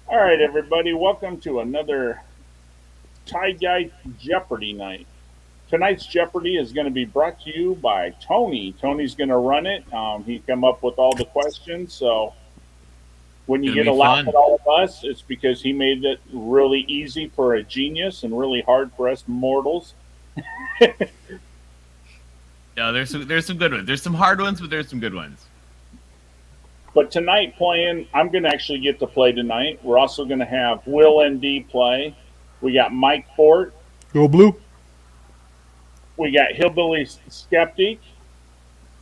All right, everybody, welcome to another Tie Guy Jeopardy night. Tonight's Jeopardy is going to be brought to you by Tony. Tony's going to run it. He come up with all the questions. So when you Gonna get be a laugh at fun. all of us, it's because he made it really easy for a genius and really hard for us mortals. No, there's some good ones. There's some hard ones, but there's some good ones. But tonight, playing, I'm going to actually get to play tonight. We're also going to have Will ND play. We got Mike Fort. Go blue. We got Hillbilly Skeptic.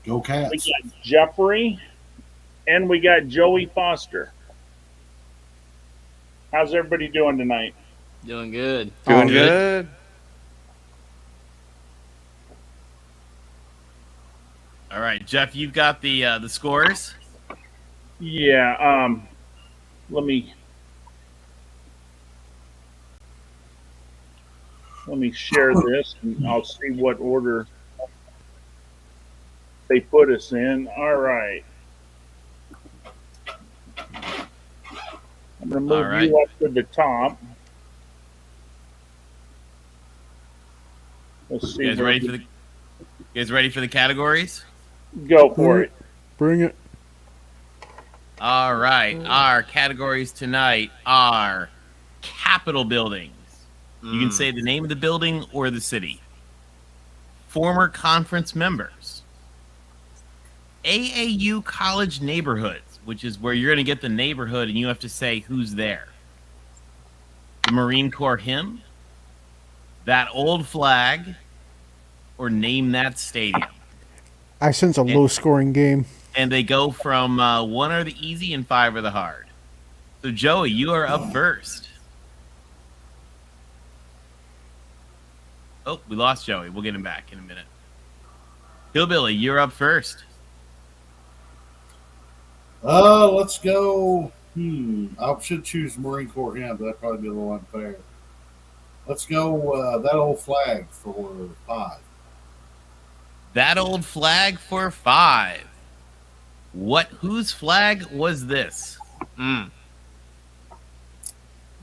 Go We Cats. got Jeffrey. And we got Joey Foster. How's everybody doing tonight? Doing good. Doing good. All right, Jeff, you've got the scores. Yeah, let me share this and I'll see what order they put us in. All right. I'm going to All move right. you up to the top. Let's see. You guys ready for the categories? Go for it. Bring it. All right. Our categories tonight are Capitol buildings. You can say the name of the building or the city. Former conference members. AAU college neighborhoods, which is where you're going to get the neighborhood and you have to say who's there. The Marine Corps hymn, that old flag, or name that stadium. I sense a low-scoring game. And they go from 1 are the easy and 5 are the hard. So, Joey, you are up first. Oh, we lost Joey. We'll get him back in a minute. Hillbilly, you're up first. Let's go. I should choose Marine Corps hymn, but that'd probably be a little unfair. Let's go that old flag for 5. That old flag for 5. Whose flag was this? Oh,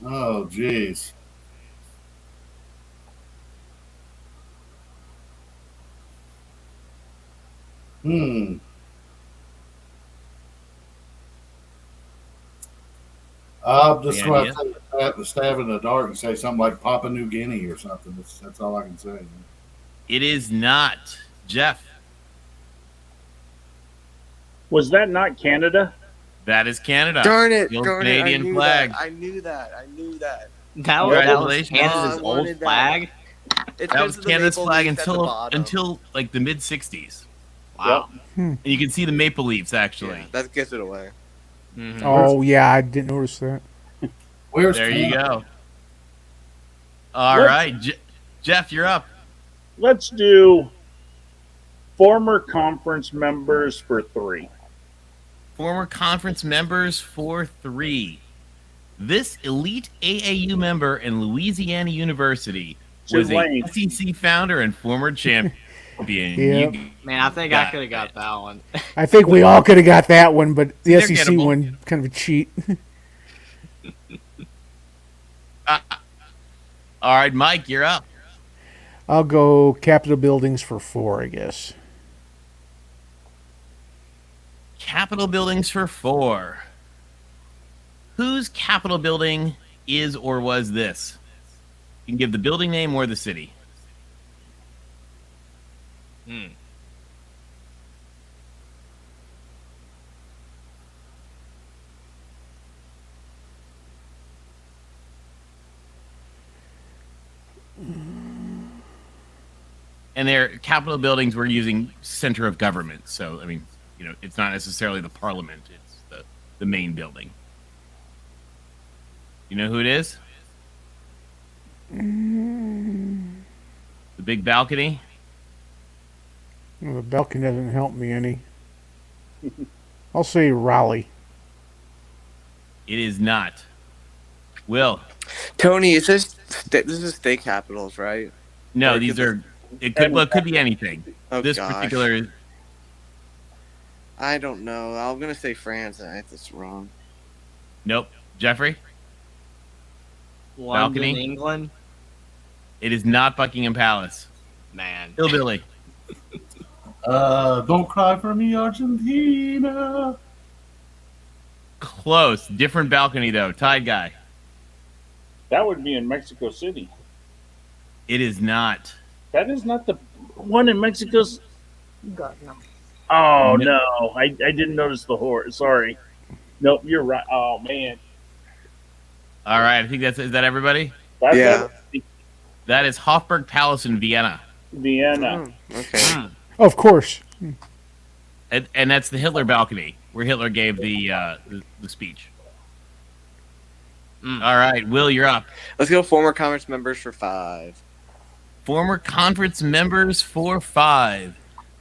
jeez. I'm just Any going idea? to have to stab in the dark and say something like Papua New Guinea or something. That's all I can say. It is not. Jeff, Was that not Canada? that is Canada. Darn it! The old Darn it! Canadian I knew flag. that. I knew that. I knew that. That was Congratulations. Canada's I old wanted that. flag. It's That was because of the Canada's maple flag leaf at the bottom. until like the mid 60s. Wow. And you can see the maple leaves actually. Yeah, that gives it away. Mhm. Oh, yeah, I didn't notice that. Where's There you Canada? go. All What? right, Jeff, you're up. Let's do former conference members for 3. Former conference members for 3. This elite AAU member in Louisiana University was a Tulane. SEC founder and former champion. Yep. You Man, I think I could have got that one. I think we all could have got that one, but the They're SEC gettable. one, kind of a cheat. All right, Mike, you're up. I'll go Capitol buildings for 4, I guess. Capitol buildings for 4. Whose Capitol building is or was this? You can give the building name or the city. And their Capitol buildings were using center of government. So, I mean, it's not necessarily the parliament. It's the main building. You know who it is? The big balcony? Well, the balcony doesn't help me any. I'll say Raleigh. It is not. Will? Tony, is this is state capitals, right? No, Or these could are. It could be anything. Oh This gosh. particular. I don't know. I'm gonna say France. And I think it's wrong. Nope. Jeffrey? London, Balcony? England. It is not Buckingham Palace. Man. Hillbilly. Don't cry for me, Argentina. Close. Different balcony, though. Tied guy. That would be in Mexico City. It is not. That is not the one in Mexico's. God, no. Oh No. no, I didn't notice the horse. Sorry. Nope, you're right. Oh man, All right. I think is that everybody? that's Yeah. That is Hofburg Palace in Vienna. Vienna. Okay. Of course. And that's the Hitler balcony where Hitler gave the speech. All right. Will, you're up. Let's go former Congress members for 5. Former conference members for 5.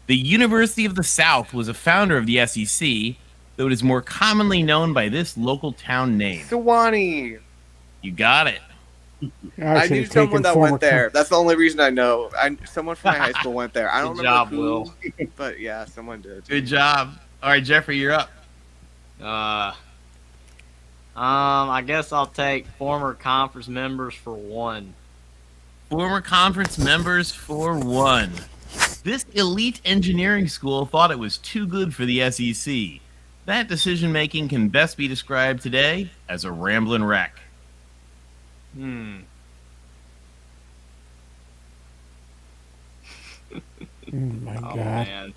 The University of the South was a founder of the SEC, though it is more commonly known by this local town name. Sewanee. You got it. I should knew have someone taken that former went there. That's the only reason I know. Someone from my high school went there. I don't Good remember job, who, Will. but yeah, someone did. Good job. All right, Jeffrey, you're up. I guess I'll take former conference members for 1. Former conference members for 1. This elite engineering school thought it was too good for the SEC. That decision-making can best be described today as a ramblin' wreck. Oh my Oh, God. man.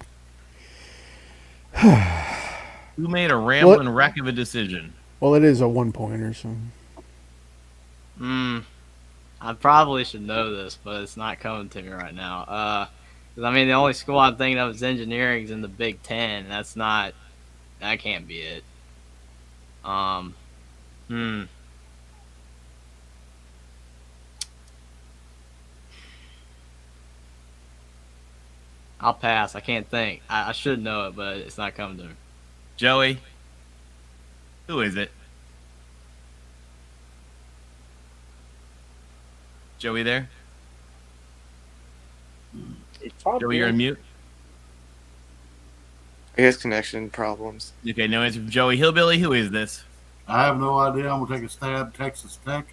Who made a ramblin' wreck of a decision? Well, it is a 1-pointer, so. I probably should know this, but it's not coming to me right now. 'Cause I mean, the only school I'm thinking of is engineering is in the Big Ten. And that can't be it. I'll pass. I can't think. I should know it, but it's not coming to me. Joey? Who is it? Joey there? Joey, you're on mute? He has connection problems. Okay, no answer from Joey. Hillbilly, who is this? I have no idea. I'm gonna take a stab. Texas Tech.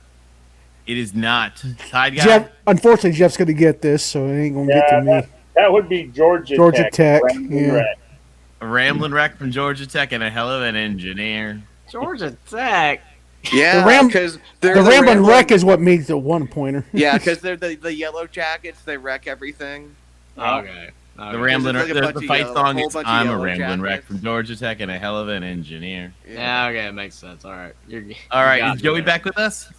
It is not. Tied guy? Jeff, unfortunately, Jeff's going to get this, so it ain't going to get to me. That would be Georgia Tech, Ramblin' yeah. Wreck. A ramblin' wreck from Georgia Tech and a hell of an engineer. Georgia Tech. Yeah, because The Ramblin' Wreck is what makes it 1-pointer. Yeah, because they're the yellow jackets. They wreck everything. Okay. The ramblin' There's wreck, like a the bunch fight of song whole is bunch of I'm a yellow ramblin' wreck jackets. from Georgia Tech and a hell of an engineer. Yeah, okay, it makes sense. All right. All right, got is me Joey there. back with us?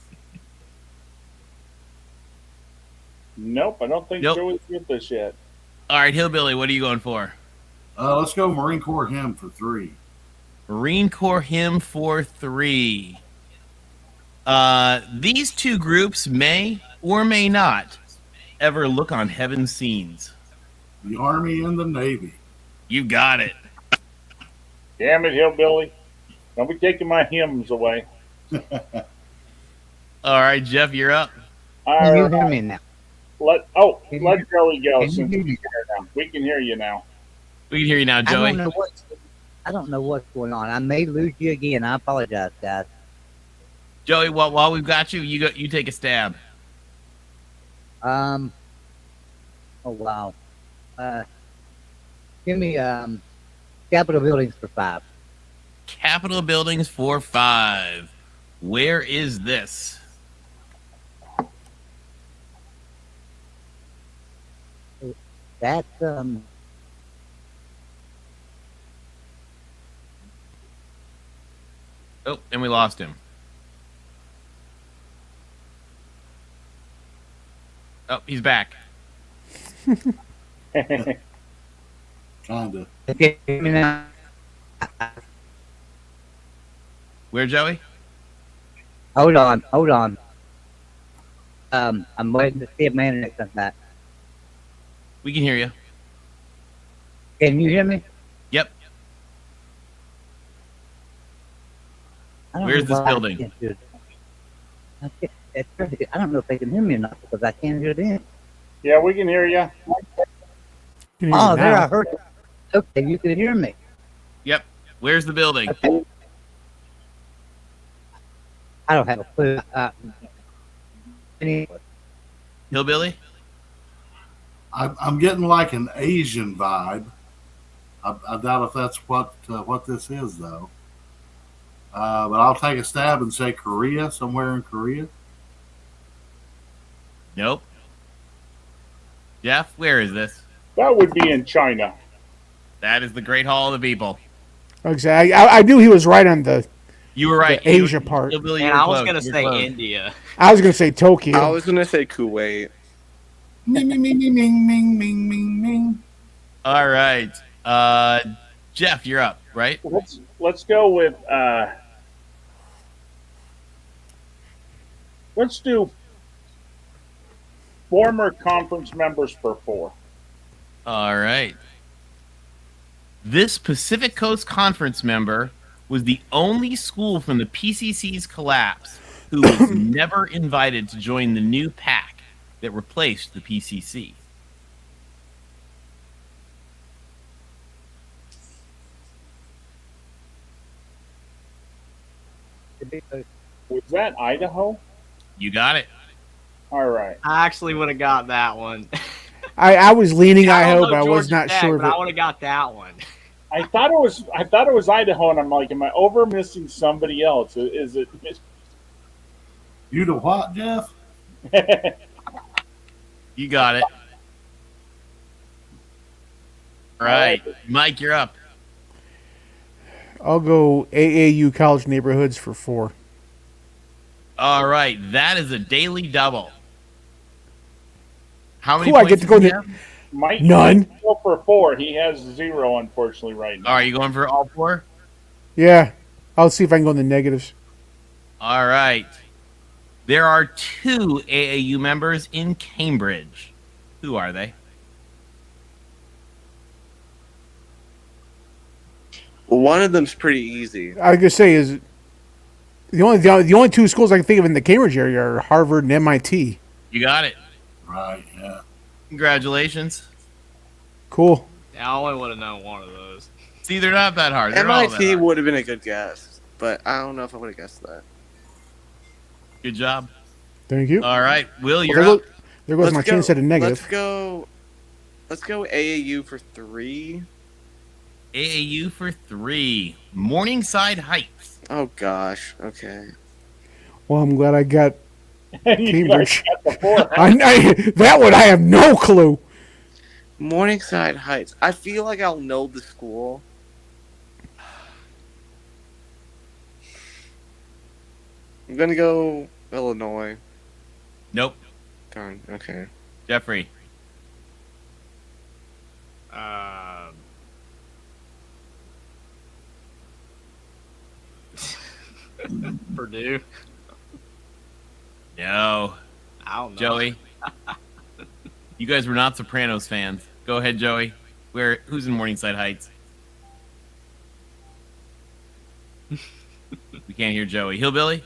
Nope, I don't think Nope. Joey's with this yet. All right, Hillbilly, what are you going for? Let's go Marine Corps hymn for 3. Marine Corps hymn for 3. These two groups may or may not ever look on heaven's scenes. The Army and the Navy. You got it. Damn it, Hillbilly. Don't be taking my hymns away. All right, Jeff, you're up. All Can you right. hear me now? Let Joey go Can you since hear he's me? here now. We can hear you now. We can hear you now, Joey. I don't know what's going on. I may lose you again. I apologize, guys. Joey, while we've got you, you take a stab. Oh wow. Give me Capitol buildings for 5. Capitol buildings for 5. Where is this? That's Oh, and we lost him. Oh, he's back. Kinda. can you hear me now? Where, Joey? Hold on. I'm waiting to see if my internet comes back. We can hear you. Can you hear me? Yep. I don't Where's know this why I building? can't hear it. I don't know if they can hear me or not because I can't hear them. Yeah, we can hear you. Can hear Oh, you there, now. I heard it. Okay, you can hear me. Yep. Where's the building? Okay. I don't have a clue. Hillbilly? I'm getting like an Asian vibe. I doubt if that's what this is though. But I'll take a stab and say Korea, somewhere in Korea. Nope. Jeff, where is this? That would be in China. That is the Great Hall of the People. Exactly. I knew he was right on the You were right. Asia part. Hillbilly, And you were I was close. gonna You were say close. India. I was going to say Tokyo. I was gonna say Kuwait. Ming, ming, ming, ming, ming, ming, ming, ming, ming. All right. Jeff, you're up, right? Let's go with let's do former conference members for 4. All right. This Pacific Coast Conference member was the only school from the PCC's collapse who was never invited to join the new pack that replaced the PCC. Was that Idaho? You got it. All right. I actually would have got that one. I was leaning I don't Idaho, know but I was Georgia not Tech, sure but I of would it. have got that one. I thought it was Idaho, and I'm like, am I over missing somebody else? Is it? You know what, Jeff? You got it. All right. Mike, you're up. I'll go AAU college neighborhoods for 4. All right. That is a daily double. How many Cool, I points get to does go he to- have? Mike, None. Mike go for 4. He has 0, unfortunately, right now. Are you going for all 4? Yeah. I'll see if I can go in the negatives. All right. There are 2 AAU members in Cambridge. Who are they? One of them's pretty easy. I was gonna say is the only 2 schools I can think of in the Cambridge area are Harvard and MIT. You got it. Right, yeah. Congratulations. Cool. Yeah, I only would have known one of those. See, they're not that hard. They're all that MIT hard. would have been a good guess, but I don't know if I would have guessed that. Good job. Thank you. All right, Will, Well, you're there, up. there goes my chance at a negative. Let's go AAU for 3. AAU for 3. Morningside Heights. Oh gosh. Okay. Well, I'm glad I got You Cambridge. guys got the 4. That one I have no clue. Morningside Heights. I feel like I'll know the school. I'm gonna go Illinois. Nope. Darn. Okay. Jeffrey. Purdue. No. I don't know. Joey. You guys were not Sopranos fans. Go ahead, Joey. Who's in Morningside Heights? We can't hear Joey. Hillbilly?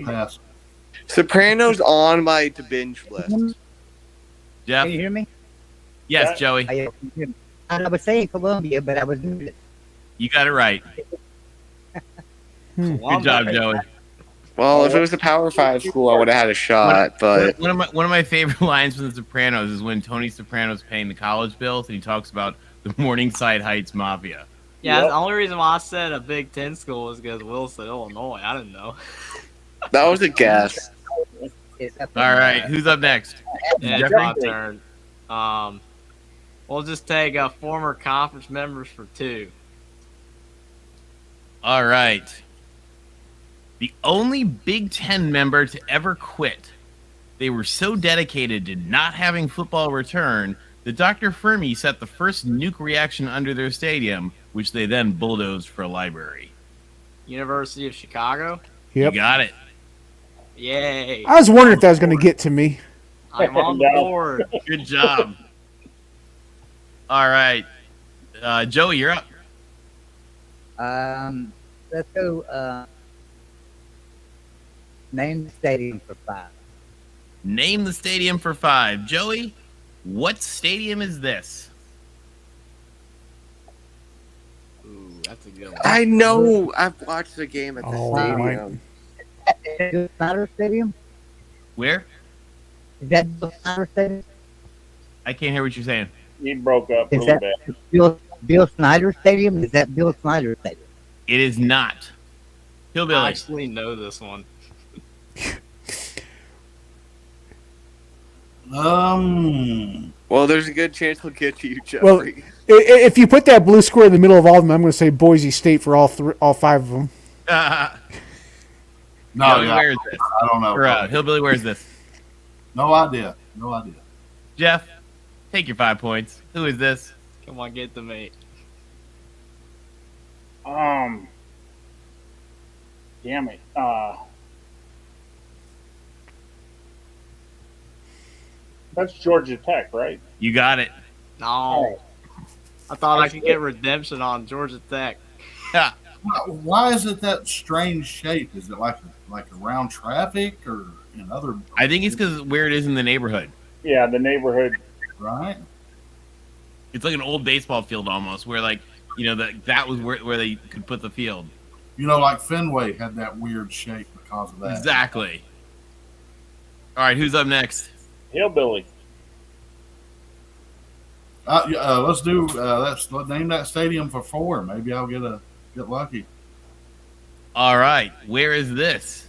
Pass. Sopranos on my to binge list. Jeff? Can you hear me? Yes, Joey. I was saying Columbia, but I was muted. You got it right. Good job, Joey. Well, if it was a Power 5 school, I would have had a shot, but One of my favorite lines from The Sopranos is when Tony Soprano's paying the college bills and he talks about the Morningside Heights Mafia. Yeah, Yep. the only reason why I said a Big Ten school was because Will said Illinois. I didn't know. that was a guess. All right, who's up next? Yeah, it's Jeffrey? my turn. We'll just take former conference members for 2. All right. The only Big Ten member to ever quit. They were so dedicated to not having football return that Dr. Fermi set the first nuke reaction under their stadium, which they then bulldozed for a library. University of Chicago. Yep. You got it. Yay! I was wondering if that was going to get to me. I'm on the No. board. Good job. All right. Joey, you're up. Let's go. Name the stadium for 5. Name the stadium for 5. Joey, what stadium is this? Ooh, That's a good one. I know. I've watched the game at the Oh, stadium. Is that Bill Snyder Stadium? Where? Is that Bill Snyder Stadium? I can't hear what you're saying. He broke up Is really that bad. Bill Snyder Stadium? Is that Bill Snyder Stadium? It is not. I Hillbilly. actually know this one. Well, there's a good chance we'll get to you, Well, Jeffrey. if you put that blue square in the middle of all of them, I'm going to say Boise State for all 5 of them. No, Hillbilly, yeah, where is this? I don't know. Or, Hillbilly, where is this? No idea. No idea. Jeff, take your 5 points. Who is this? Come on, get the mate. Damn it. That's Georgia Tech, right? You got it. No. I thought I could get redemption on Georgia Tech. Why is it that strange shape? Is it like around traffic or in other? I think it's because where it is in the neighborhood. Yeah, the neighborhood. Right. It's like an old baseball field almost, where like that was where they could put the field. You know, like Fenway had that weird shape because of that. Exactly. All right, who's up next? Hillbilly. Let's name that stadium for 4. Maybe I'll get lucky. All right, where is this?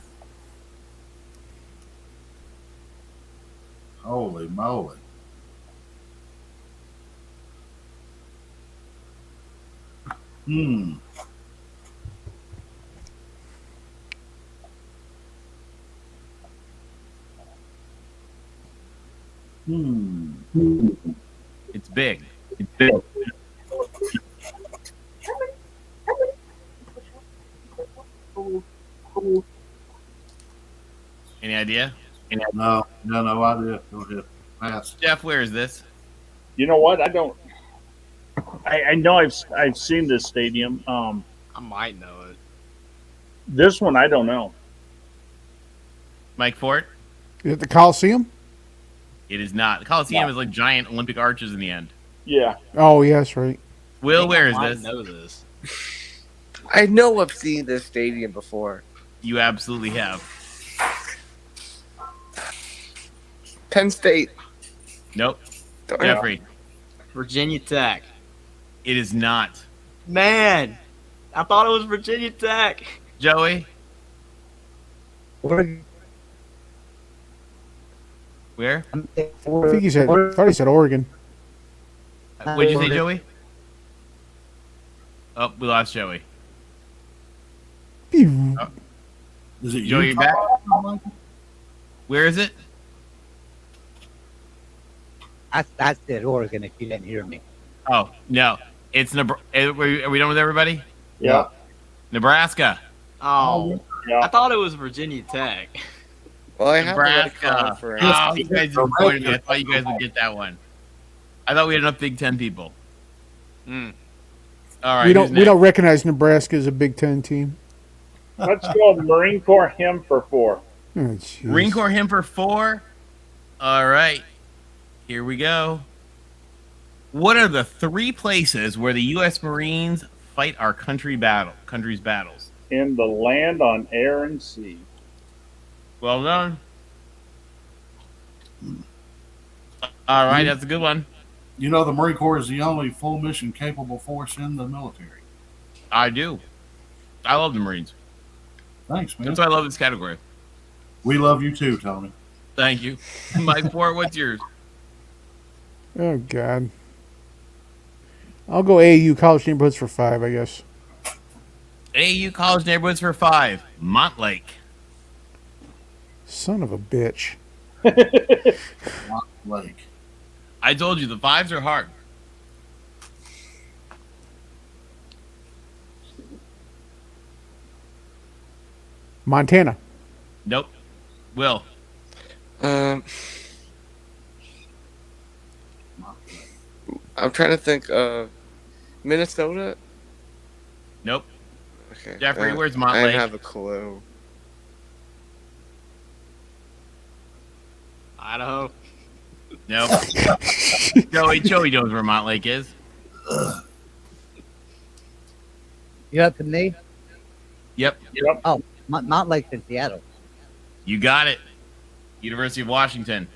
Holy moly! It's big. Any idea? No idea. Go ahead. Pass. Jeff, where is this? You know what? I don't. I know I've seen this stadium. I might know it. This one I don't know. Mike Fort? Is it the Coliseum? It is not. The Coliseum No. is like giant Olympic arches in the end. Yeah. Oh, yes, right. Will, where is I this? know this. I know I've seen this stadium before. You absolutely have. Penn State. Nope. Darn. Jeffrey, Virginia Tech. it is not. Man, I thought it was Virginia Tech. Joey, Oregon. where? I think he said. I thought he said Oregon. What did you say, Joey? Oh, we lost Joey. Pew. Is it Joey, you Utah? back? Where is it? I said Oregon if you didn't hear me. Oh, no. It's Nebraska. Are we done with everybody? Yeah. Nebraska. Oh, Yeah. I thought it was Virginia Tech. Well, I have the right Nebraska. conference. Oh, you guys disappointed me. I thought you guys would get that one. I thought we had enough Big Ten people. Mm. All right. we who's don't next? recognize Nebraska as a Big Ten team. Let's go Marine Corps hymn for 4. Oh, jeez. Marine Corps hymn for 4. All right. Here we go. What are the 3 places where the U.S. Marines fight our country's battles? In the land, on air, and sea. Well done. All right, that's a good one. You know, the Marine Corps is the only full mission capable force in the military. I do. I love the Marines. Thanks, man. That's why I love this category. We love you too, Tony. Thank you. Mike Fort, what's yours? Oh God. I'll go AAU college neighborhoods for 5, I guess. AU College Neighborhoods for 5. Montlake. Son of a bitch. Lake. I told you the 5s are hard. Montana. Nope. Will. I'm trying to think. Minnesota. Nope. Okay. Jeffrey, where's I Montlake? have a clue. Idaho. Nope. Joey knows where Montlake is. You up to me? Yep. Yep. Oh, Mount Lake's in Seattle. You got it. University of Washington.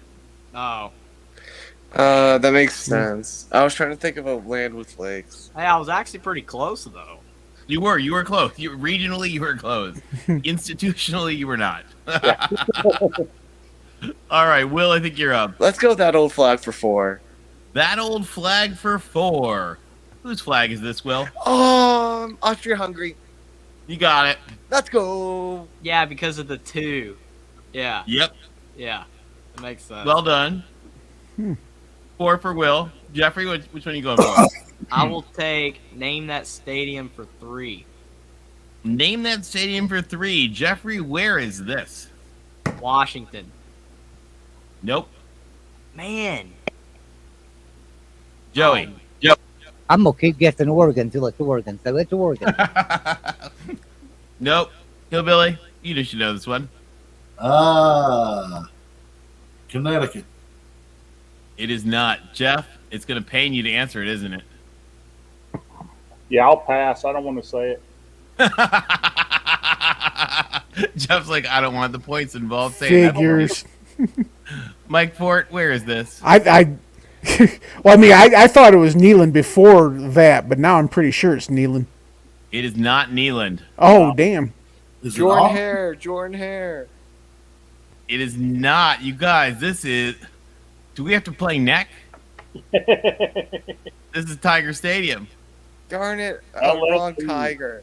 Oh, That makes sense. I was trying to think of a land with lakes. hey, I was actually pretty close though. You were close. Regionally, you were close. Institutionally, you were not. All right, Will, I think you're up. Let's go with that old flag for 4. That old flag for 4. Whose flag is this, Will? Austria-Hungary. You got it. Let's go. Yeah, because of the 2. Yeah, Yep. yeah, that makes sense. Well done. 4 for Will. Jeffrey, which one are you going for? I will take name that stadium for 3. Name that stadium for 3. Jeffrey, where is this? Washington. Nope. Man. Joey. I'm gonna keep guessing Oregon until it's Oregon. So it's Oregon. Nope. Hillbilly, you should know this one. Connecticut. It is not. Jeff, it's going to pain you to answer it, isn't it? Yeah, I'll pass. I don't want to say it. Jeff's like, I don't want the points involved. Say it. Figures. Mike Fort, where is this? I well, I mean, I thought it was Neyland before that, but now I'm pretty sure it's Neyland. It is not Neyland. Oh, damn. Is it Jordan all? Hare. Jordan Hare. It is not. You guys, this is... Do we have to play neck? This is Tiger Stadium. Darn it. LSU. Wrong Tiger.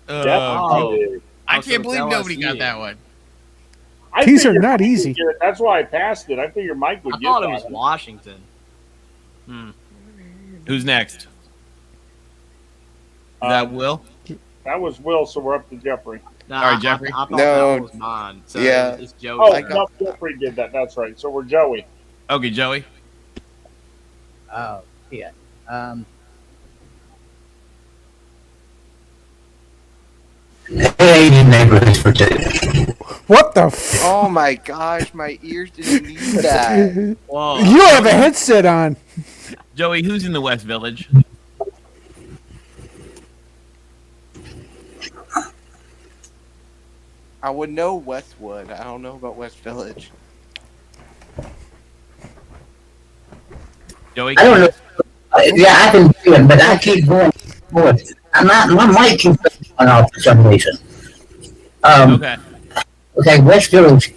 Definitely. I Oh, so can't believe it's nobody got LSU. that one. I These are figured not Mike would easy. get it. That's why I passed it. I figured Mike would I get thought it that was one. Washington. Who's next? Is that Will? That was Will, so we're up to Jeffrey. No, All right, Jeffrey. I thought No. that was mine. So Yeah. it's Joey. Oh, I got no, that. Jeffrey did that. That's right. So we're Joey. Okay, Joey. Oh, yeah. Asian neighborhoods for 2. What the f? Oh my gosh, my ears didn't need that. Whoa. You have a headset on. Joey, who's in the West Village? I would know Westwood. I don't know about West Village. Joey? I don't know. Yeah, I can do it, but I keep going forward. My mic keeps going off for some reason. Okay. Okay, West Village.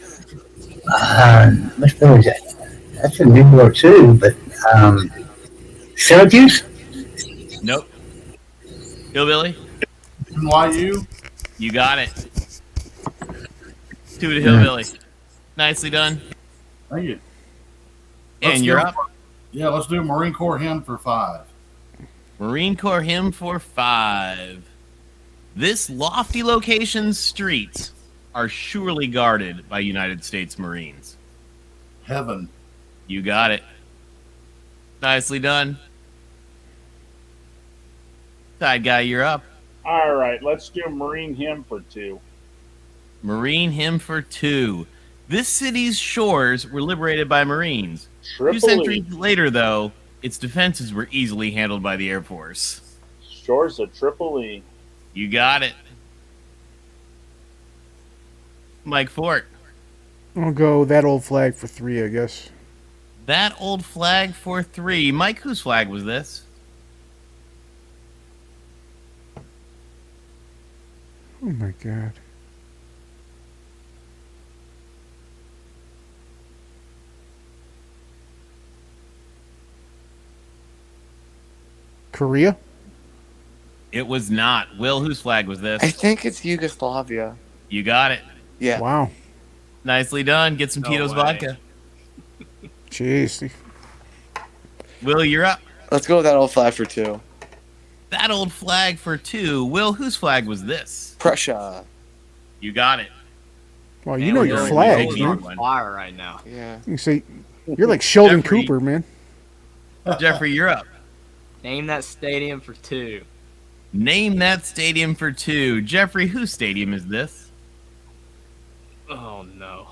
West Village. That's in Newport too, but Syracuse. Nope. Hillbilly? NYU. You got it. 2 to Hillbilly. Nicely done. Thank you. And you're up. Yeah, let's do Marine Corps hymn for 5. Marine Corps hymn for 5. This lofty location's streets are surely guarded by United States Marines. Heaven. You got it. Nicely done. Side guy, you're up. All right, let's do Marine hymn for 2. Marine hymn for 2. This city's shores were liberated by Marines. 2 Tripoli. centuries later, though, its defenses were easily handled by the Air Force. Shores of Tripoli. You got it. Mike Fort. I'll go that old flag for 3, I guess. That old flag for 3. Mike, whose flag was this? Oh my god. Korea? It was not. Will, whose flag was I this? think it's Yugoslavia. You got it. Yeah. Wow. Nicely done. Get some No Tito's way. vodka. Jeez. Will, you're up. Let's go with that old flag for 2. That old flag for 2. Will, whose flag was this? Prussia. You got it. Well, you Man, know we're your really flags, taking on man. one. fire right now. Yeah. You see, you're like Sheldon Jeffrey. Cooper, man. Jeffrey, you're up. Name that stadium for 2. Name that stadium for 2. Jeffrey, whose stadium is this? Oh no.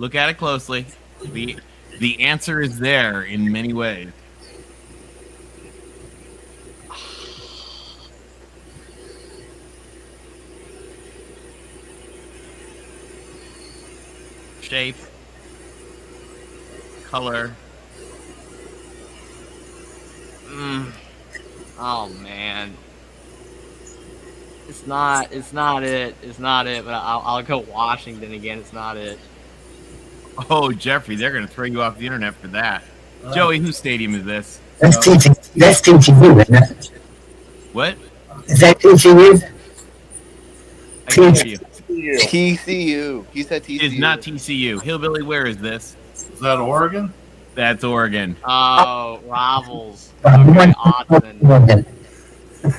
Look at it closely. The answer is there in many ways. Shape, color. Oh man. It's not it. It's not it. But I'll go Washington again. It's not it. Oh, Jeffrey, they're going to throw you off the internet for that. Joey, whose stadium is this? That's TCU, isn't it? What? Is that TCU? I can't hear you. TCU. He said TCU. It is not TCU. Hillbilly, where is this? Is that Oregon? That's Oregon. Oh, rivals. Okay, Autzen.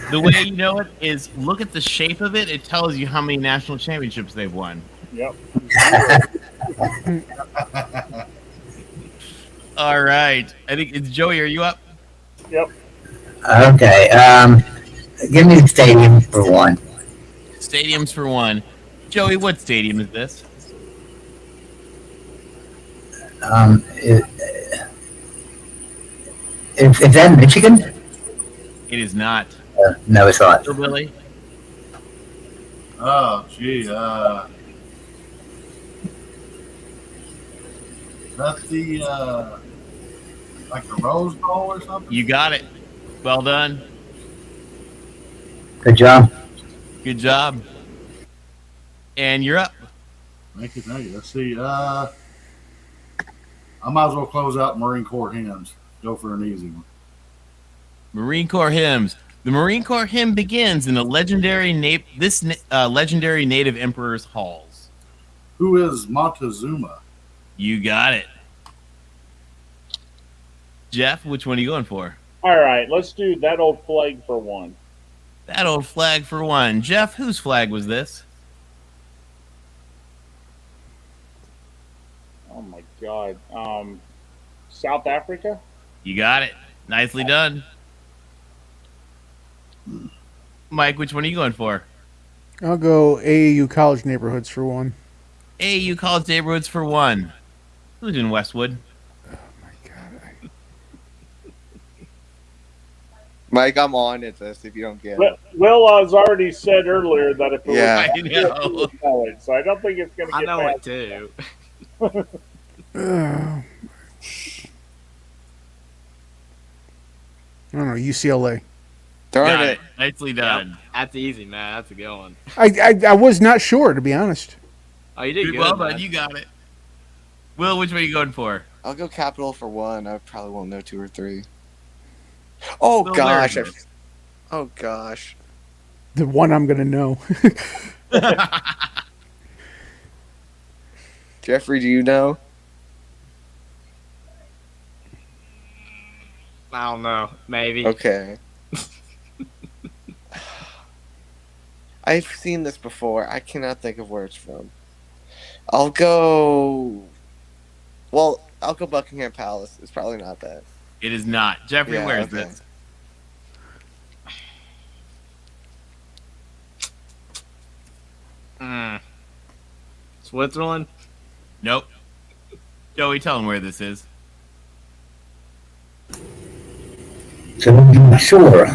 The way you know it is look at the shape of it. It tells you how many national championships they've won. Yep. All right. I think it's Joey. Are you up? Yep. Okay. Give me the stadium for one. Stadiums for one. Joey, what stadium is this? Is that Michigan? It is not. No, it's not. Hillbilly? Oh, gee. That's the like the Rose Bowl or something. You got it. Well done. Good job. Good job. And you're up. Thank you. Let's see. I might as well close out Marine Corps hymns. Go for an easy one. Marine Corps hymns. The Marine Corps hymn begins in the legendary legendary native emperor's halls. Who is Montezuma? You got it. Jeff, which one are you going for? All right, let's do that old flag for one. That old flag for one. Jeff, whose flag was this? Oh my God. South Africa? You got it. Nicely done. Mike, which one are you going for? I'll go AAU college neighborhoods for one. AAU college neighborhoods for one. Who's in Westwood? Oh my God. Mike, I'm on it. This if you don't get it. Will has already said earlier that if it Yeah. I know. was college, so I don't think it's going to I get know past it too. I don't know, UCLA. Darn Got it. it. Nicely done. Yep. That's easy, man. That's a good one. I was not sure, to be honest. Oh, you did good. Well man. done. You got it. Will, which one are you going for? I'll go Capital for one. I probably won't know two or three. Oh Will, gosh. where is Oh gosh. The one I'm going to know. Jeffrey, do you know? I don't know. Maybe. Okay. I've seen this before. I cannot think of where it's from. I'll go. Well, I'll go Buckingham Palace. It's probably not that. It is not. Jeffrey, Yeah, where is okay. this? Switzerland? Nope. Joey, tell him where this is. So I'm not sure.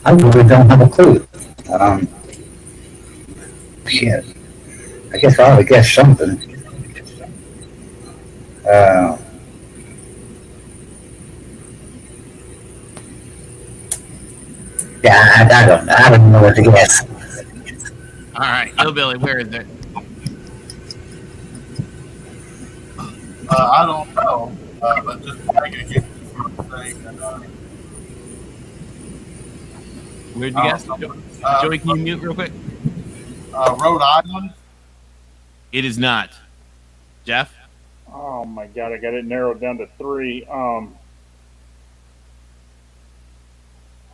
I really don't have a clue. Shit. I guess I ought to guess something. Yeah, I don't know. I don't know what to guess. All right. Hillbilly, where is it? I don't know, but just make a guess. Where'd you guess? Joey, can you mute real quick? Rhode Island. It is not. Jeff? Oh my God, I got it narrowed down to three.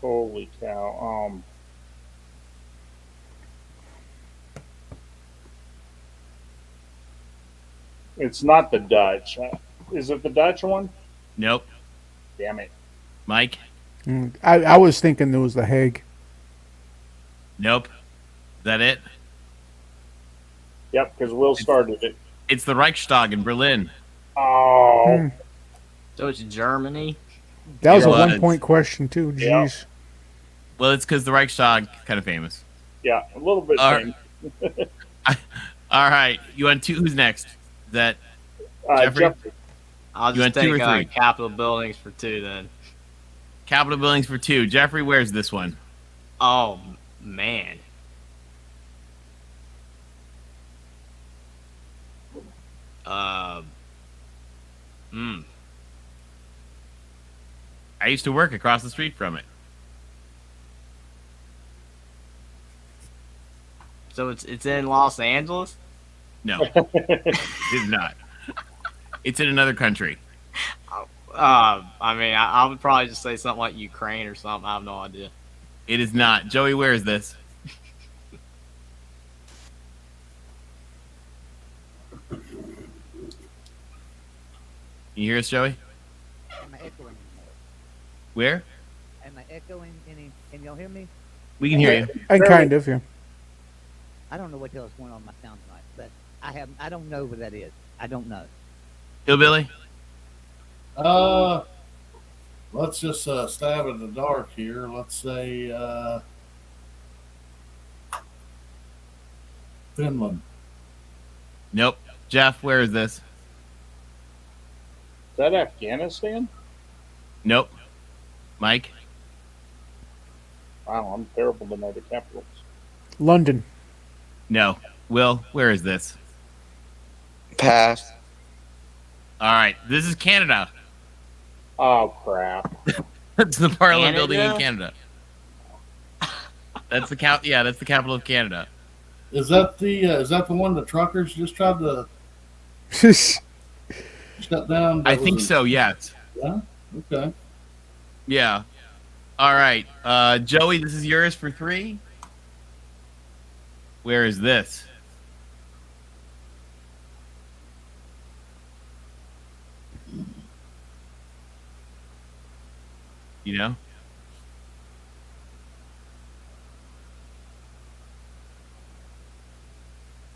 Holy cow. It's not the Dutch. Is it the Dutch one? Nope. Damn it. Mike? I was thinking there was The Hague. Nope. Is that it? Yep, because Will started it. It's the Reichstag in Berlin. Oh, So it's Germany. That was It a was. 1-point question too. Yeah. Jeez. Well, it's because the Reichstag kind of famous. yeah, a little bit. All Thing. All right. You want two? Who's next? Is that Jeffrey? Jeffrey. I'll You just want two take or three? Capitol buildings for 2 then. Capitol buildings for 2? Jeffrey, where's this one? Oh man. Uh. Hmm. I used to work across the street from it. So it's in Los Angeles. No, it's not. It's in another country. I mean, I would probably just say something like Ukraine or something. I have no idea. It is not. Joey, where is this? Can you hear us, Joey? Am I echoing? Where? Am I echoing any? Can y'all hear me? We can hear you. And kind of, yeah. I don't know what the hell's going on with my sound tonight, but I don't know where that is. I don't know. Hillbilly? Let's just stab in the dark here. Let's say Finland. Nope. Jeff, where is this? Is that Afghanistan? Nope. Mike? Wow, I'm terrible to know the capitals. London. No. Will, where is this? Pass. All right. This is Canada. Oh crap! That's the Parliament Canada? building in Canada. That's the Yeah, that's the capital of Canada. Is that the one the truckers just tried to shut down? I think so. Yes. Yeah. Okay. Yeah. All right. Joey, this is yours for 3. Where is this? You know?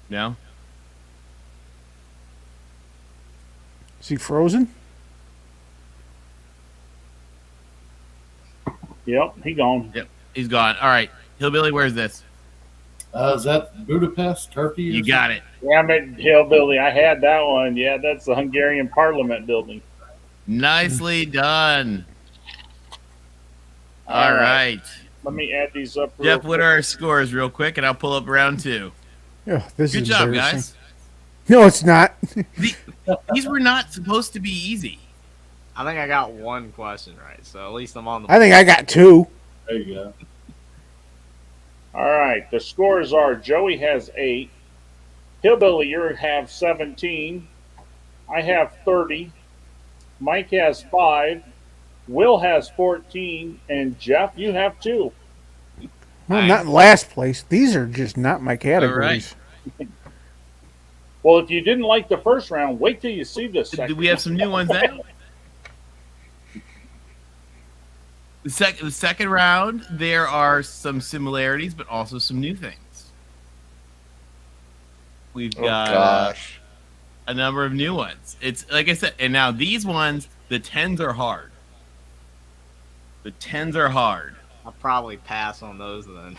No? Is he frozen? Yep, he gone. Yep. He's gone. All right. Hillbilly, where's this? Is that Budapest, Turkey? You got it. Damn it, Hillbilly! I had that one. Yeah, that's the Hungarian Parliament building. Nicely done. All right. Let me add these up. Jeff, what are our scores real quick, and I'll pull up round 2. Yeah, this Good is job, embarrassing. guys. No, it's not. These were not supposed to be easy. I think I got one question right, so at least I'm on the. I think I got 2. There you go. All right, the scores are: Joey has 8, Hillbilly, you have 17, I have 30, Mike has 5, Will has 14, and Jeff, you have 2. Well, I'm not in last place. These are just not my categories. Well, if you didn't like the first round, wait till you see the second. Do we have some new ones now? The second round, there are some similarities, but also some new things. We've got a number of new ones. It's like I said, and now these ones, the 10s are hard. The 10s are hard. I'll probably pass on those then.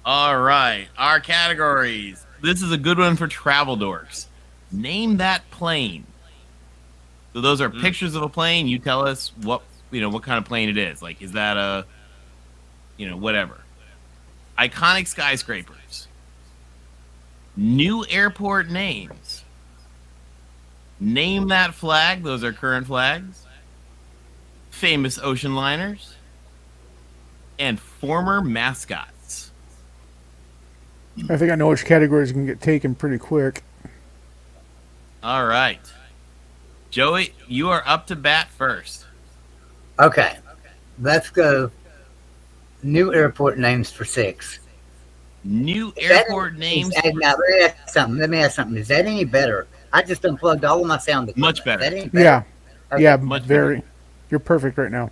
All right, our categories. This is a good one for travel dorks. Name that plane. So those are pictures of a plane. You tell us what kind of plane it is. Like, is that a, whatever. Iconic skyscrapers. New airport names. Name that flag. Those are current flags. Famous ocean liners. And former mascots. I think I know which categories can get taken pretty quick. All right. Joey, you are up to bat first. Okay, let's go. New airport names for 6. New airport names. Now, let me ask something. Is that any better? I just unplugged all of my sound equipment. Much better. Is that any better? Yeah. Okay. Yeah, Much very. You're perfect right now.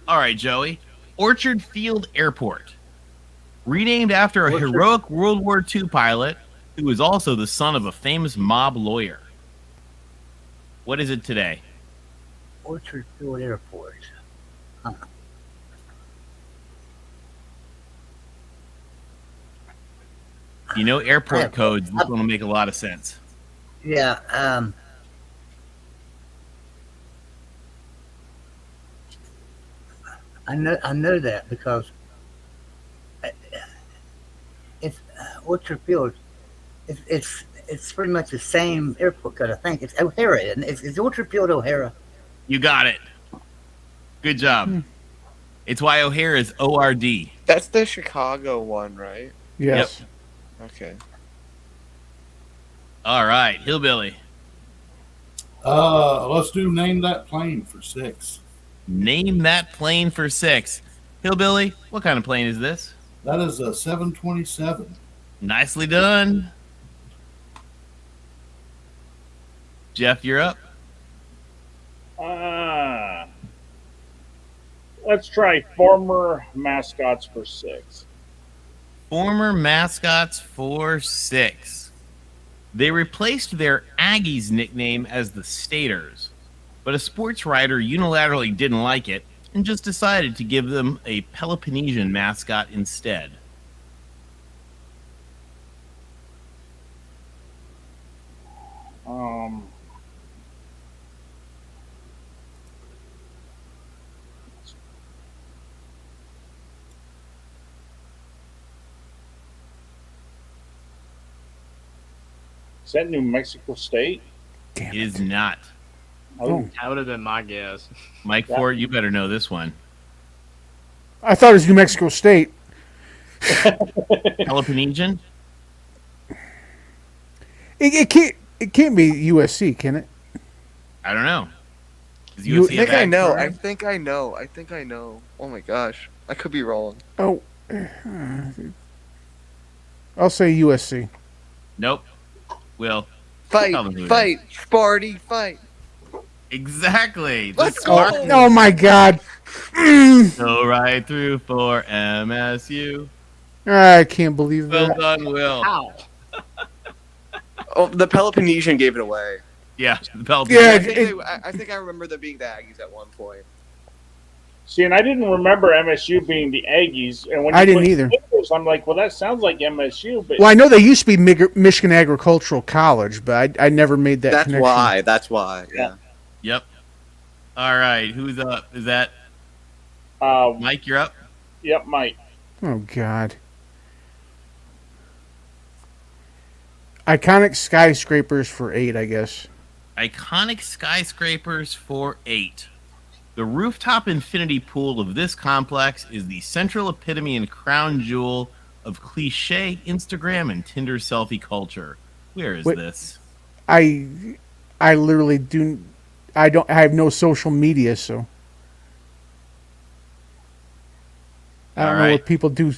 All right, Joey. Orchard Field Airport, renamed after a Orchard- heroic World War II pilot who was also the son of a famous mob lawyer. What is it today? Orchard Field Airport. You know airport Yeah. codes. This one will make a lot of sense. Yeah. I know that because it's Orchard Field. It's pretty much the same airport code. I think it's O'Hara. Isn't it? It's Orchard Field O'Hara. You got it. Good job. It's why O'Hare is ORD. That's the Chicago one, right? Yes. Okay. All right, Hillbilly. Let's do name that plane for 6. Name that plane for 6. Hillbilly, what kind of plane is this? That is a 727. Nicely done. Jeff, you're up. Let's try former mascots for 6. Former mascots for 6. They replaced their Aggies nickname as the Staters, but a sports writer unilaterally didn't like it and just decided to give them a Peloponnesian mascot instead. Is that New Mexico State? Damn It is not. Oh, That would have been my guess. Mike Ford, you better know this one. I thought it was New Mexico State. Peloponnesian? It can't be USC, can it? I don't know. Is You- USC I a think I bad know. program? I think I know. Oh my gosh. I could be wrong. Oh, I'll say USC. Nope. Will. Fight, Tell them who it fight, Sparty, fight. Exactly. Let's The go. Spark- Oh my God! Go right through for MSU. I can't believe Well that. done, Will. Ow. Oh, the Peloponnesian gave it away. Yeah, the Peloponnesian. Yeah, I think I remember them being the Aggies at one point. see, and I didn't remember MSU being the Aggies, and when I you didn't put either. pictures, I'm like, well, that sounds like MSU, but Well, I know they used to be Michigan Agricultural College, but I never made that That's connection. why. That's why. Yeah. Yep. All right, who's up? Is that Mike? You're up. Yep, Mike. Oh God! Iconic skyscrapers for 8, I guess. Iconic skyscrapers for 8. The rooftop infinity pool of this complex is the central epitome and crown jewel of cliche Instagram and Tinder selfie culture. Where is Wait. this? I literally do. I have no social media, so I don't All know right. what people do.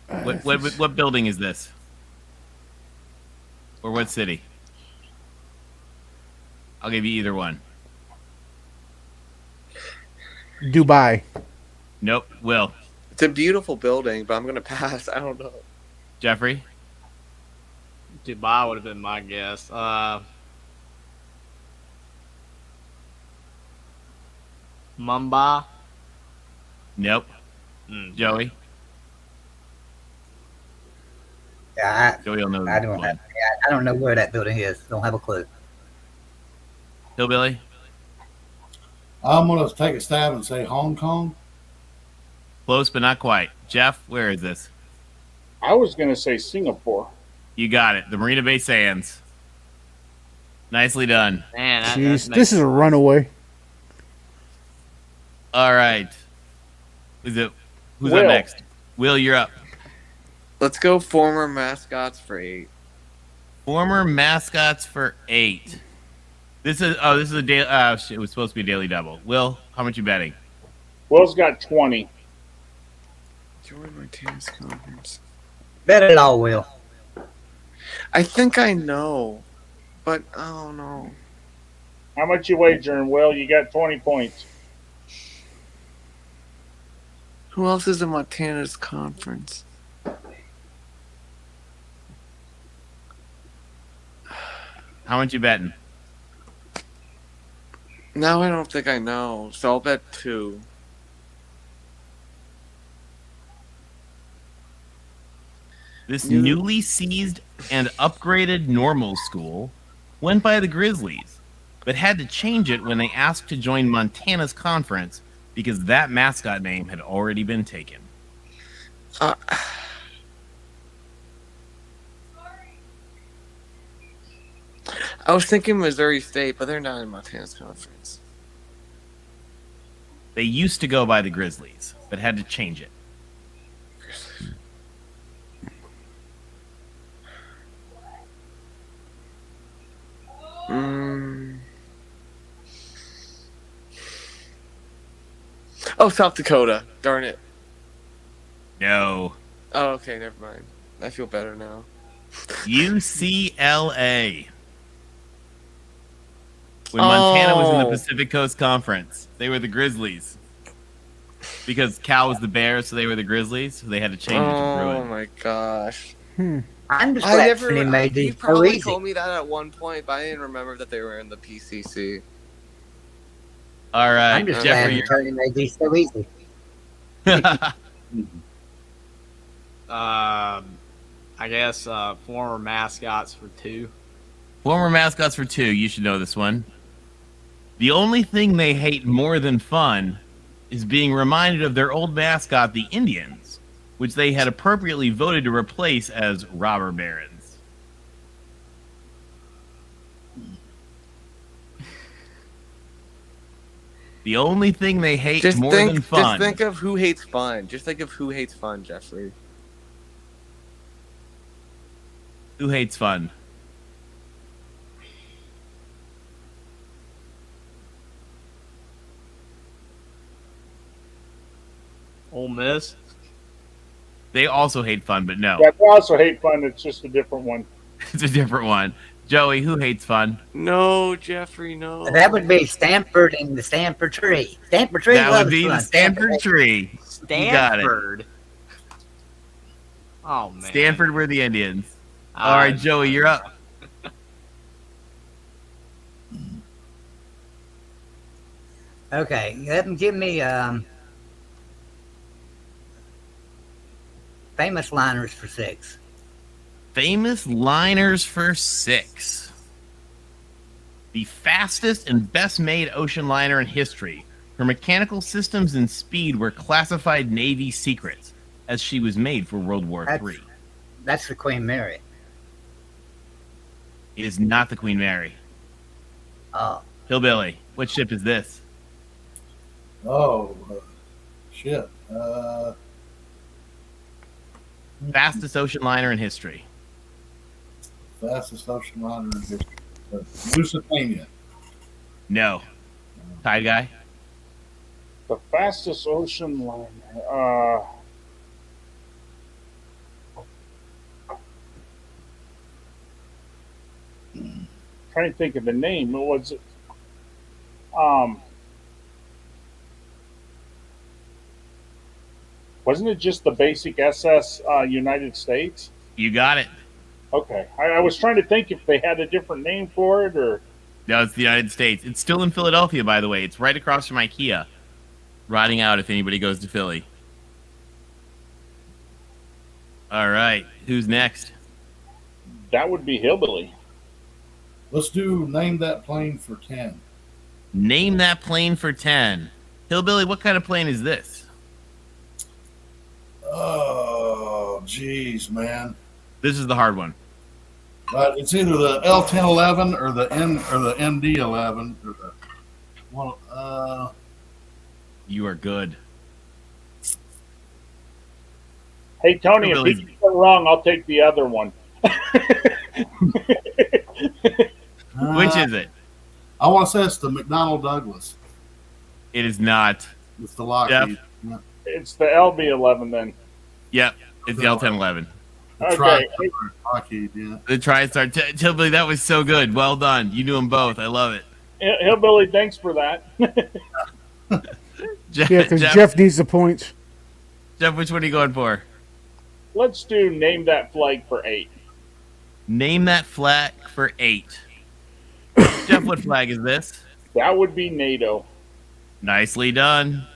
What building is this? Or what city? I'll give you either one. Dubai. Nope. Will. It's a beautiful building, but I'm gonna pass. I don't know. Jeffrey? Dubai would have been my guess. Mumbai. Nope. Joey? Yeah, Joey will know I this don't one. have. Yeah, I don't know where that building is. Don't have a clue. Hillbilly? I'm going to take a stab and say Hong Kong. Close, but not quite. Jeff, where is this? I was going to say Singapore. You got it. The Marina Bay Sands. Nicely done. Man, that Jeez, makes this is a runaway. All right. Who's up Will. next? Will, you're up. Let's go former mascots for 8. Former mascots for 8. This is a daily. It was supposed to be a daily double. Will, how much you betting? Will's got 20. Join my tennis conference. Bet it all, Will. I think I know, but I don't know. How much you wagering, Will? You got 20 points. Who else is in Montana's conference? How much you betting? Now I don't think I know, so I'll bet 2. This newly seized and upgraded normal school went by the Grizzlies, but had to change it when they asked to join Montana's conference because that mascot name had already been taken. I was thinking Missouri State, but they're not in Montana's conference. They used to go by the Grizzlies, but had to change it. Oh, South Dakota. Darn it. No. Oh, okay, never mind. I feel better now. UCLA. When Montana was in the Pacific Coast Conference, they were the Grizzlies. Because Cal was the Bears, so they were the Grizzlies, so they had to change it to Bruin. Oh my gosh. I'm just glad Finney made You these so probably easy. told me that at one point, but I didn't remember that they were in the PCC. All right, I'm just Jeffrey. glad Tony made these so easy. I guess former mascots for 2. Former mascots for 2. You should know this one. The only thing they hate more than fun is being reminded of their old mascot, the Indians, which they had appropriately voted to replace as robber barons. The only thing they hate more than fun. Just think of who hates fun. Just think of who hates fun, Jeffrey. Who hates fun? Ole Miss. They also hate fun, but no. Yeah, they also hate fun. It's just a different one. It's a different one. Joey, who hates fun? No, Jeffrey, no. That would be Stanford and the Stanford tree. Stanford tree That loves would be fun. the Stanford tree. You got it. Stanford. Oh man. Stanford were the Indians. All right, Joey, you're up. Okay, give me famous liners for 6. Famous liners for 6. The fastest and best made ocean liner in history. Her mechanical systems and speed were classified Navy secrets, as she was made for World War III. That's the Queen Mary. It is not the Queen Mary. Oh. Hillbilly, what ship is this? Oh, shit. Fastest ocean liner in history. Fastest ocean liner in history. Lusitania. No. Tide guy? The fastest ocean liner. Trying to think of the name. Was it? Wasn't it just the basic SS United States? You got it. Okay, I was trying to think if they had a different name for it or. No, it's the United States. It's still in Philadelphia, by the way. It's right across from IKEA. Riding out if anybody goes to Philly. All right, who's next? That would be Hillbilly. Let's do name that plane for 10. Name that plane for 10. Hillbilly, what kind of plane is this? Oh, geez, man. This is the hard one. It's either the L1011 or the MD11 or the one. You are good. Hey Tony, Hillbilly. if you get it wrong, I'll take the other one. Which is it? I want to say it's the McDonnell Douglas. It is not. It's the Lockheed. Yeah. It's the LB11 then. Yep, it's the L1011. The Okay. Lockheed, yeah. The TriStar. Hillbilly, that was so good. Well done. You knew them both. I love it. Hillbilly, thanks for that. Yeah, because Jeff needs the points. Jeff, which one are you going for? Let's do name that flag for 8. Name that flag for 8. Jeff, what flag is this? That would be NATO. Nicely done.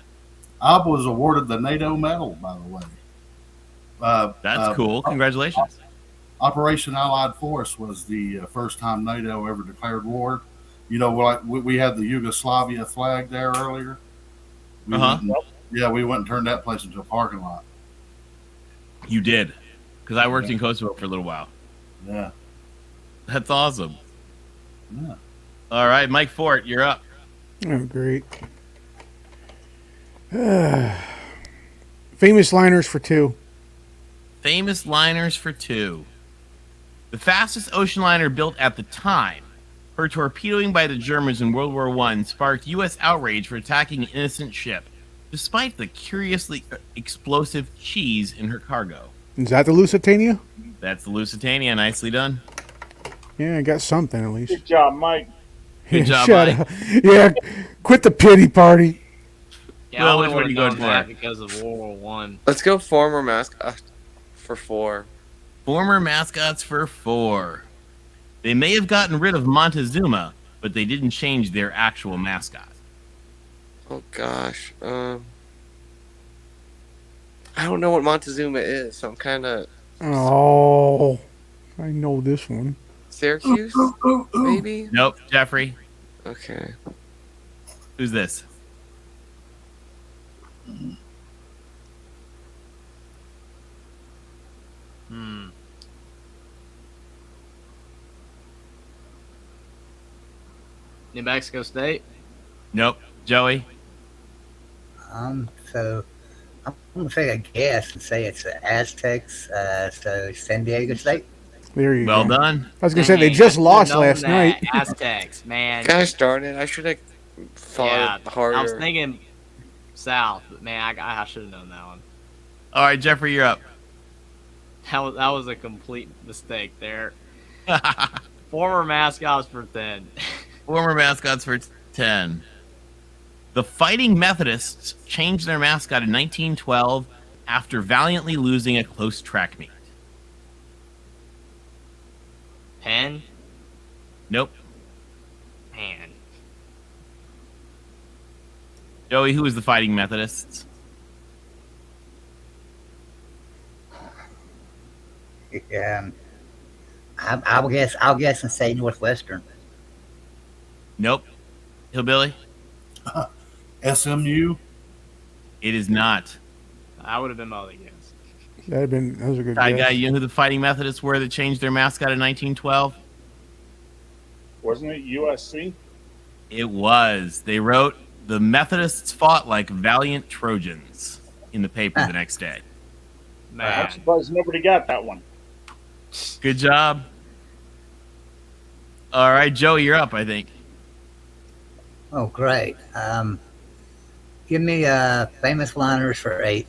I was awarded the NATO medal, by the way. That's cool. Congratulations. Operation Allied Force was the first time NATO ever declared war. You know, like we had the Yugoslavia flag there earlier. We went and turned that place into a parking lot. You did. Because I worked in Kosovo for a little while. Yeah. That's awesome. Yeah. All right, Mike Fort, you're up. Oh, great. Famous liners for 2. Famous liners for 2. The fastest ocean liner built at the time, her torpedoing by the Germans in World War I sparked U.S. outrage for attacking an innocent ship, despite the curiously explosive cheese in her cargo. Is that the Lusitania? That's the Lusitania. Nicely done. Yeah, I got something at least. Good job, Mike. Good job, Shut Mike. up. Yeah, quit the pity party. Yeah, Will, I which one would are you have going done that for? because of World War One. Let's go former mascot for 4. Former mascots for 4. They may have gotten rid of Montezuma, but they didn't change their actual mascot. Oh gosh. I don't know what Montezuma is, so I'm kind of Oh, I know this one. Syracuse, maybe. Nope, Jeffrey. Okay. Who's this? New Mexico State. Nope, Joey. So I'm gonna take a guess and say it's the Aztecs. So San Diego State. There you Well go. done. I was gonna say they Dang, just I should've lost known last that. night. Aztecs, man. Gosh darn it! I should have Yeah, thought harder. I was thinking South, but man, I should have known that one. All right, Jeffrey, you're up. That was a complete mistake there. Former mascots for 10. Former mascots for 10. The Fighting Methodists changed their mascot in 1912 after valiantly losing a close track meet. Penn? Nope. Man. Joey, who was the Fighting Methodists? Yeah. I'll guess and say Northwestern. Nope. Hillbilly? SMU. It is not. I would have been my other guess. That was a good Guy, guess. you know who the Fighting Methodists were that changed their mascot in 1912? Wasn't it USC? It was. They wrote, "The Methodists fought like valiant Trojans" in the paper the next day. I'm Man. surprised nobody got that one. Good job. All right, Joey, you're up, I think. Oh, great. Give me famous liners for 8.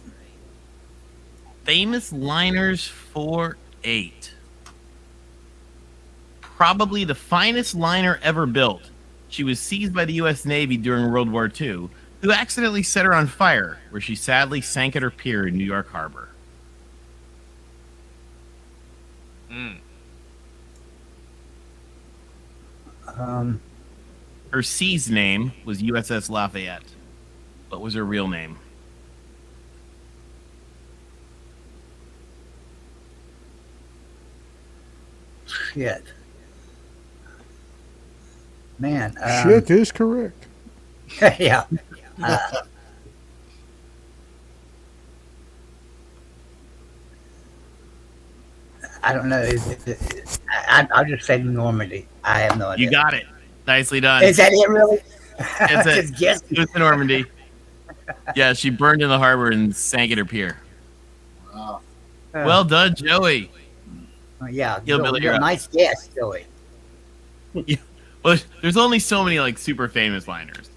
Famous liners for 8. Probably the finest liner ever built. She was seized by the U.S. Navy during World War II, who accidentally set her on fire, where she sadly sank at her pier in New York Harbor. Her sea's name was USS Lafayette. What was her real name? Shit. Man. Shit is correct. Yeah. I don't know. I'll just say Normandy. I have no idea. You got it. Nicely done. Is that it, really? That's it. Just guessing. It was the Normandy. Yeah, she burned in the harbor and sank at her pier. Wow. Well done, Joey. Yeah. Hillbilly, you're up. Nice guess, Joey. Well, there's only so many like super famous liners.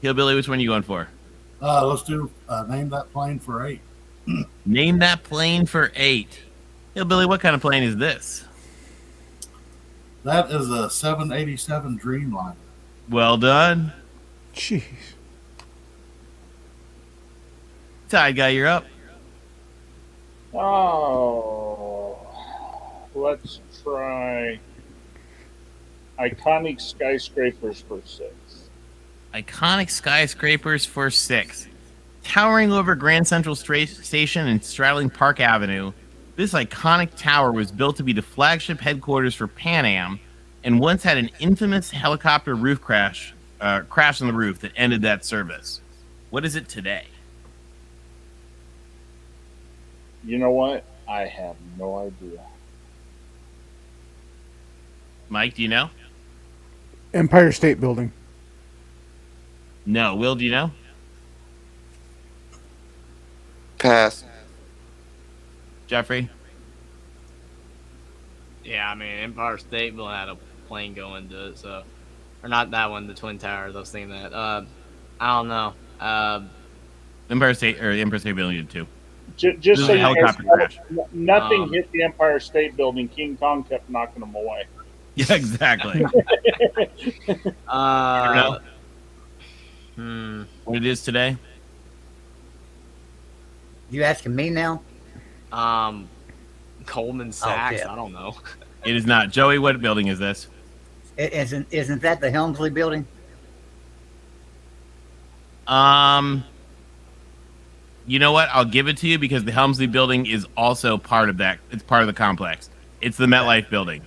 Hillbilly, which one are you going for? Let's do name that plane for 8. Name that plane for 8. Hillbilly, what kind of plane is this? That is a 787 Dreamliner. Well done. Jeez. Tide guy, you're up. Oh, let's try iconic skyscrapers for 6. Iconic skyscrapers for 6. Towering over Grand Central Station and straddling Park Avenue, this iconic tower was built to be the flagship headquarters for Pan Am and once had an infamous helicopter roof crash on the roof that ended that service. What is it today? You know what? I have no idea. Mike, do you know? Empire State Building. No. Will, do you know? Pass. Jeffrey? Yeah, I mean, Empire State Building had a plane go into it, so. Or not that one, the Twin Towers. I was thinking that. I don't know. Empire State Building did too. Just so a you guys helicopter know, crash. nothing hit the Empire State Building. King Kong kept knocking them away. Yeah, exactly. What it is today? You asking me now? Goldman Sachs. yeah. I don't know. It is not. Joey, what building is this? Isn't that the Helmsley building? You know what? I'll give it to you because the Helmsley building is also part of that. It's part of the complex. It's the MetLife building.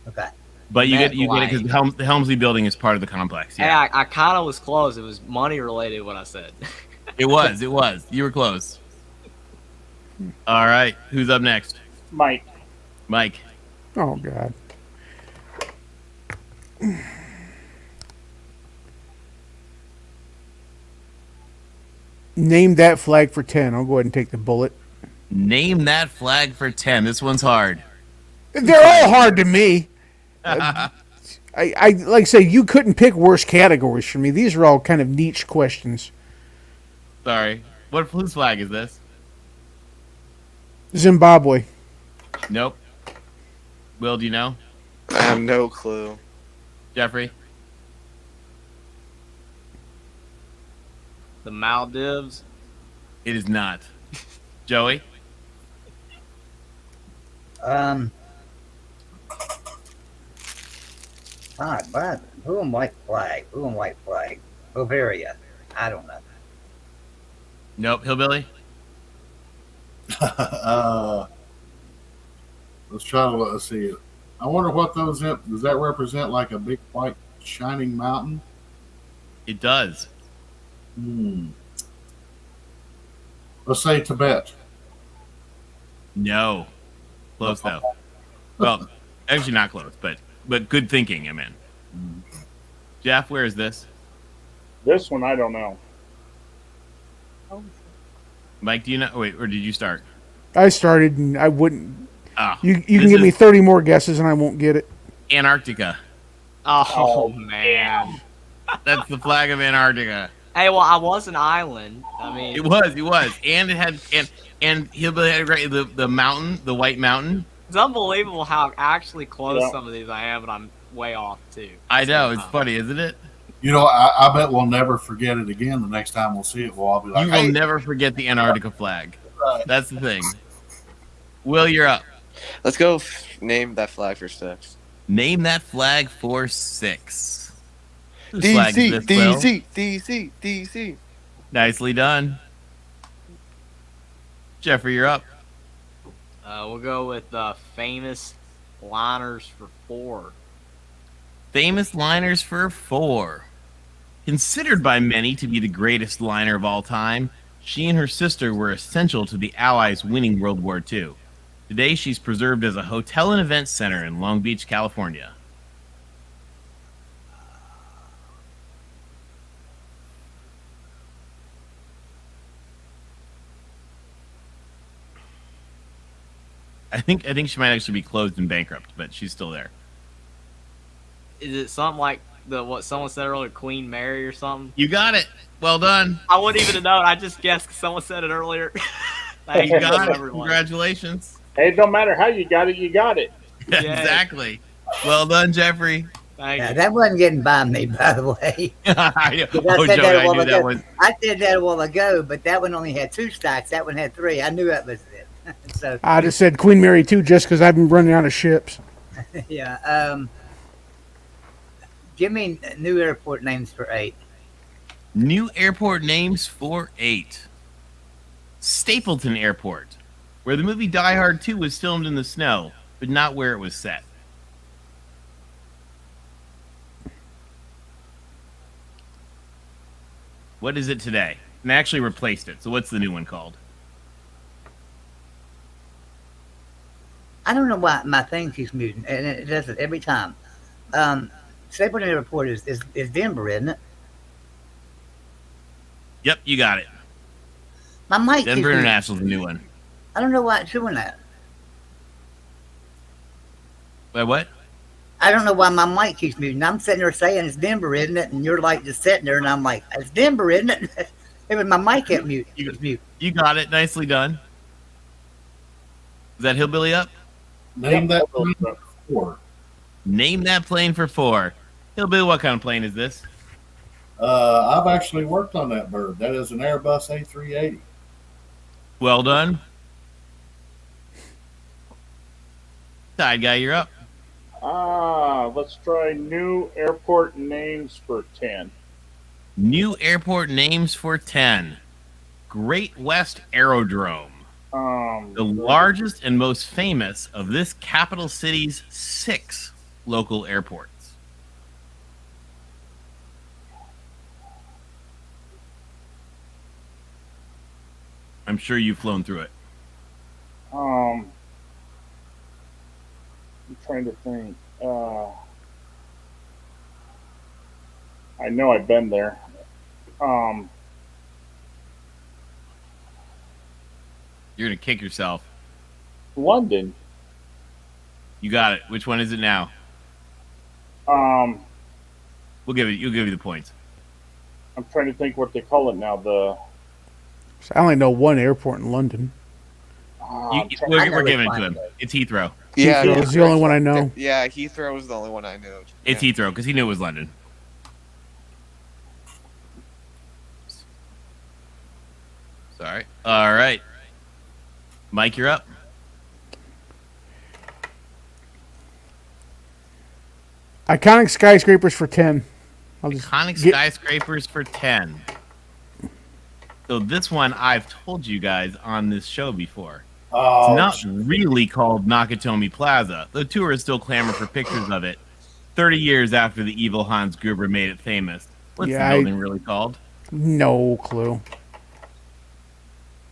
Okay. But you get it because the Helmsley building is part of the complex. Yeah, Hey, I kind of was close. It was money related what I said. it was. You were close. All right, who's up next? Mike. Mike. Oh, God. Name that flag for 10. I'll go ahead and take the bullet. Name that flag for 10. This one's hard. They're all hard to me. I like I say, you couldn't pick worse categories for me. These are all kind of niche questions. Sorry. Whose flag is this? Zimbabwe. Nope. Will, do you know? I have no clue. Jeffrey? The Maldives. It is not. Joey? But blue and white flag. Bavaria. I don't know. Nope. Hillbilly? Let's see. I wonder what those does that represent, like a big white shining mountain? It does. Let's say Tibet. No. Close though. Well, actually not close, but good thinking, I mean. Jeff, where is this? This one I don't know. Mike, do you know? Wait, or did you start? I started and I wouldn't. Oh, You can give me 30 more guesses and I won't get it. Antarctica. Oh man. That's the flag of Antarctica. Hey, well, I was an island. I mean, It was, and it had and Hillbilly had the mountain, the white mountain. it's unbelievable how actually close Yeah. some of these I am, but I'm way off too. I know, it's funny, isn't it? You know, I bet we'll never forget it again. The next time we'll see it, we'll all be like, You will "Hey, never forget the Antarctica flag. Right. That's the thing. Will, you're up. Let's go name that flag for 6. Name that flag for 6. Whose flag DC, is this, Will? DC. Nicely done. Jeffrey, you're up. We'll go with famous liners for 4. Famous liners for 4. Considered by many to be the greatest liner of all time, she and her sister were essential to the Allies winning World War II. Today, she's preserved as a hotel and event center in Long Beach, California. I think she might actually be closed and bankrupt, but she's still there. Is it something like what someone said earlier, Queen Mary or something? You got it. Well done. I wouldn't even have known. I just guessed 'cause someone said it earlier. You got it. Everyone. Congratulations. Hey, it don't matter how you got it, you got it. Exactly. Well done, Jeffrey. Thank you. That wasn't getting by me, by the way. 'Cause I Oh, said Joey, that a I while knew that ago. was. I said that a while ago, but that one only had 2 stacks. That one had 3. I knew that was it. So I just said Queen Mary 2 just because I've been running out of ships. yeah. Give me new airport names for 8. New airport names for 8. Stapleton Airport, where the movie Die Hard 2 was filmed in the snow, but not where it was set. What is it today? And they actually replaced it. So what's the new one called? I don't know why my thing keeps muting, and it does it every time. Stapleton Airport is Denver, isn't it? Yep, you got it. My mic keeps Denver muting. International's the new one. I don't know why it's doing that. Wait, what? I don't know why my mic keeps muting. I'm sitting there saying it's Denver, isn't it? And you're like just sitting there, and I'm like, it's Denver, isn't it? It was my mic kept mute. It was mute. You got it. Nicely done. Is that Hillbilly up? Name that Hillbilly plane up. for 4. Name that plane for 4. Hillbilly, what kind of plane is this? I've actually worked on that bird. That is an Airbus A380. Well done. Side guy, you're up. Let's try new airport names for 10. New airport names for 10. Great West Aerodrome, the largest and most famous of this capital city's 6 local airports. I'm sure you've flown through it. I'm trying to think. I know I've been there. You're going to kick yourself. London. You got it. Which one is it now? Um, You'll give you the points. I'm trying to think what they call it now. So I only know one airport in London. We're giving it to him. It's Heathrow. Yeah, Heathrow is the only one I know. Yeah, Heathrow was the only one I knew. It's Yeah. Heathrow because he knew it was London. Sorry. All right. Mike, you're up. Iconic skyscrapers for 10. I'll just Iconic get- skyscrapers for 10. So this one I've told you guys on this show before. Oh, It's not really called Nakatomi Plaza, though tourists still clamor for pictures of it. 30 years after the evil Hans Gruber made it famous. What's Yeah, the building really called? No clue.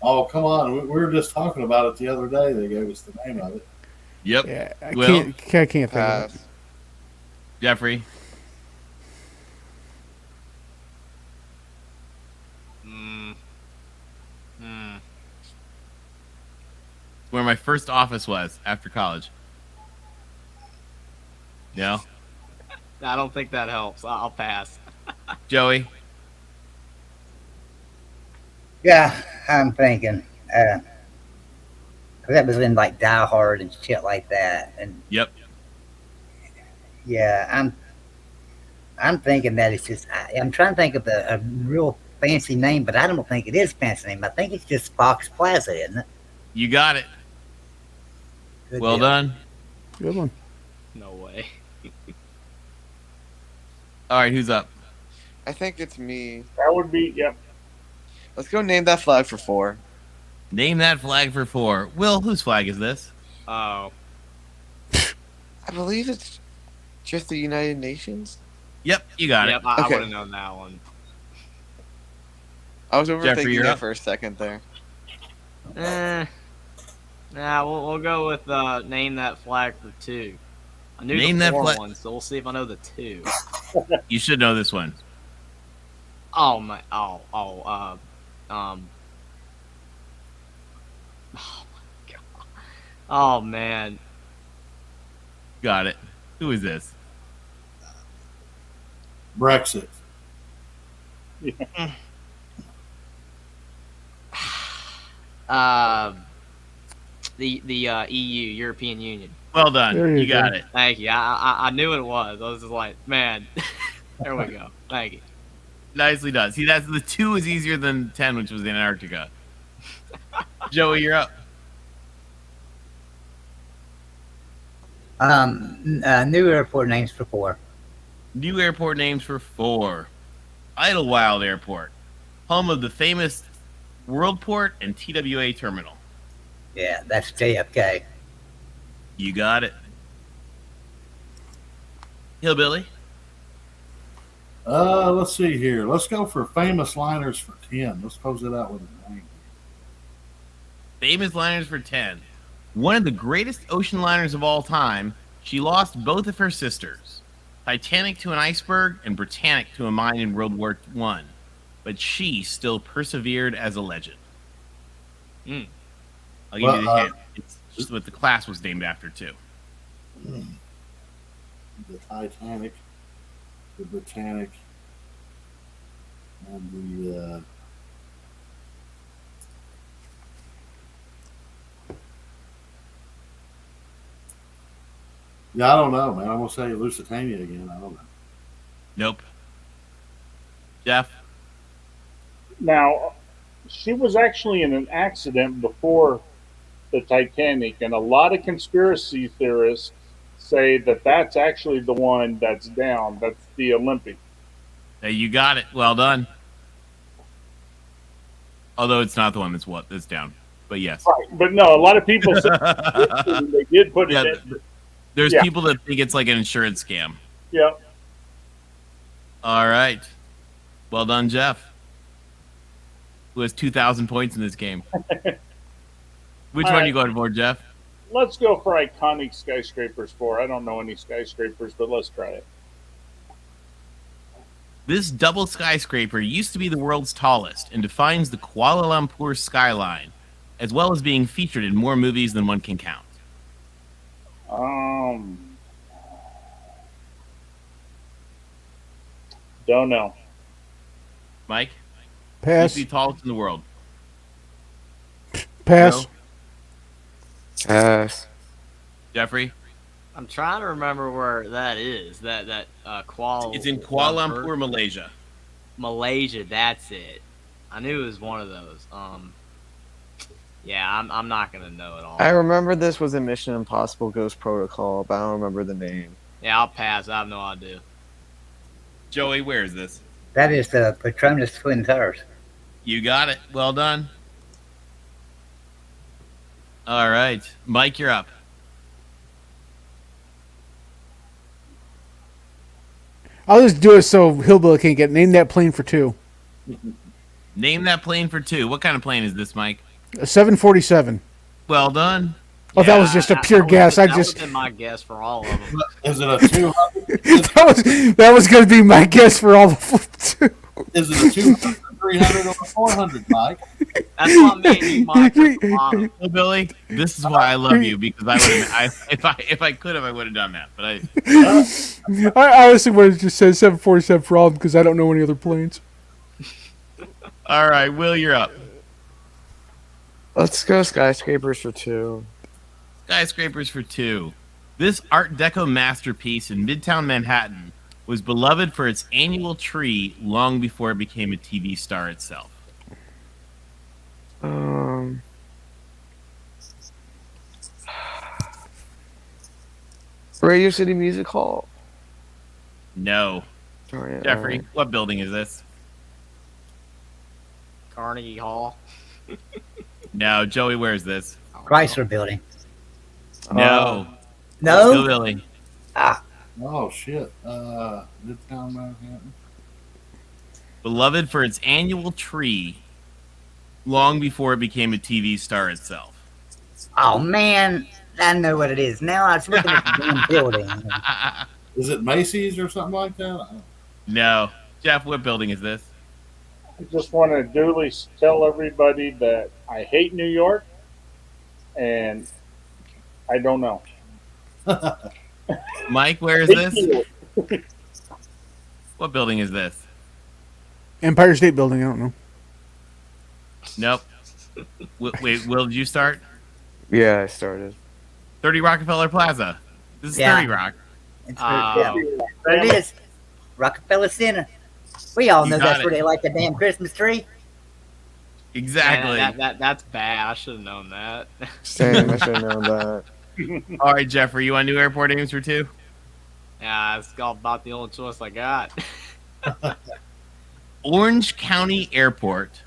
oh, come on. We were just talking about it the other day. They gave us the name of it. Yep. Yeah, I Will? can't think of Pass. it. Jeffrey. Where my first office was after college. No? I don't think that helps. I'll pass. Joey? Yeah, I'm thinking. That was in like Die Hard and shit like that. And Yep. yeah, I'm thinking that it's just. I'm trying to think of a real fancy name, but I don't think it is fancy name. I think it's just Fox Plaza, isn't it? You got it. Good Well deal. done. Good one. No way. All right, who's up? I think it's me. That would be, yep. Let's go name that flag for 4. Name that flag for 4. Will, whose flag is this? Oh, I believe it's just the United Nations. Yep, you got yep. it. I Okay. would have known that one. I was Jeffrey, overthinking you're it up. for a second there. Nah, we'll go with name that flag for 2. I knew Name the that 4 flag- one, so we'll see if I know the 2. You should know this one. Oh my! Oh my god! Oh man! Got it. Who is this? Brexit. The EU, European Union. Well done. There You, you got go. it. Thank you. I knew it was. I was just like, man. There we go. Thank you. Nicely done. See, that's the 2 is easier than 10, which was Antarctica. Joey, you're up. New airport names for 4. New airport names for 4. Idlewild Airport, home of the famous Worldport and TWA terminal. Yeah, that's JFK. You got it. Hillbilly. Let's see here. Let's go for famous liners for 10. Let's close it out with a name. Famous liners for 10. One of the greatest ocean liners of all time, she lost both of her sisters. Titanic to an iceberg and Britannic to a mine in World War I. But she still persevered as a legend. Mm. I'll give you the hint. It's just what the class was named after, too. The Titanic, the Britannic, and the yeah, I don't know, man. I'm gonna say Lusitania again. I don't know. Nope. Jeff? Now, she was actually in an accident before the Titanic, and a lot of conspiracy theorists say that that's actually the one that's down. That's the Olympic. Hey, you got it. Well done. Although it's not the one that's down. But yes. Right, but no, a lot of people say they did put Yeah, it in. there's Yeah. people that think it's like an insurance scam. Yeah. All right. Well done, Jeff. Who has 2,000 points in this game. Which All one are right. you going for, Jeff? Let's go for iconic skyscrapers 4. I don't know any skyscrapers, but let's try it. This double skyscraper used to be the world's tallest and defines the Kuala Lumpur skyline, as well as being featured in more movies than one can count. Don't know. Mike? Pass. Used to be tallest in the world. Pass. Joe? Pass. Jeffrey? I'm trying to remember where that is. That Kuala. It's in Kuala Lumpur, Malaysia. Malaysia. That's it. I knew it was one of those. Yeah, I'm not gonna know it all. I remember this was a Mission Impossible Ghost Protocol, but I don't remember the name. Yeah, I'll pass. I have no idea. Joey, where is this? That is the Petronas Twin Towers. You got it. Well done. All right. Mike, you're up. I'll just do it so Hillbilly can't get. Name that plane for 2. Name that plane for 2. What kind of plane is this, Mike? A 747. Well done. Oh, that was just a pure guess. That would have been my guess for all of them. Is it a 200? that was going to be my guess for all the. Is it a 200, 300, or a 400, Mike? That's what me and you, Mike, are at the bottom. Well, Billy, this is why I love you, because I would have, if I could have, I would have done that. But I honestly would have just said 747 for all because I don't know any other planes. all right, Will, you're up. Let's go skyscrapers for 2. Skyscrapers for 2. This Art Deco masterpiece in Midtown Manhattan was beloved for its annual tree long before it became a TV star itself. Radio City Music Hall. No. Darn it, Jeffrey, alright. what building is this? Carnegie Hall. No. Joey, where is this? Chrysler Building. No. No? Still Billy. Oh, shit. Midtown Manhattan. Beloved for its annual tree long before it became a TV star itself. Oh, man. I know what it is. Now I was looking at the damn building. Is it Macy's or something like that? No. Jeff, what building is this? I just want to duly tell everybody that I hate New York, and I don't know. Mike, where is this? What building is this? Empire State Building. I don't know. Nope. Wait, Will, did you start? Yeah, I started. 30 Rockefeller Plaza. This is Yeah. 30 Rock. It's Oh. but it is Rockefeller Center. We all You know got that's it. where they like the damn Christmas tree. Exactly. That's bad. I should have known that. Same. I should have known that. All right, Jeffrey, you want to do airport names for two? Yeah, it's all about the only choice I got. Orange County Airport.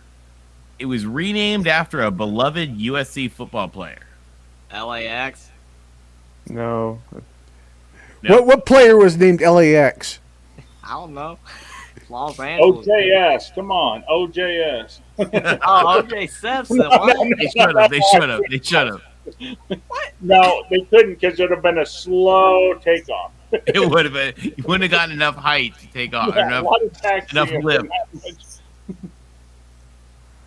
It was renamed after a beloved USC football player. LAX. No. No. What player was named LAX? I don't know. Los Angeles. OJS, come on, OJS. Oh, OJ Simpson. What? They should have. They should have. They should have. No, they couldn't because it would have been a slow takeoff. It would have been. You wouldn't have gotten enough height to take off. Or Yeah, enough. a lot of taxi enough and lift. that much.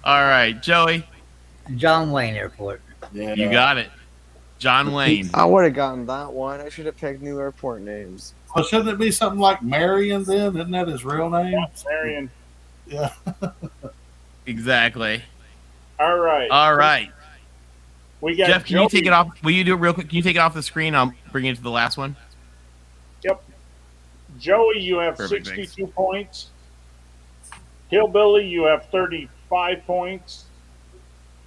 All right, Joey, John Wayne Airport. Yeah. you got it. John Wayne. I would have gotten that one. I should have picked new airport names. Well, shouldn't it be something like Marion then? Isn't that his real name? Yeah, Marion. Yeah. Exactly. All right. All right. We got Jeff, can you Joey. take it off? Will you do it real quick? Can you take it off the screen? I'll bring it to the last one. Joey, you have Perfect, 62 points. Hillbilly, you have 35 points.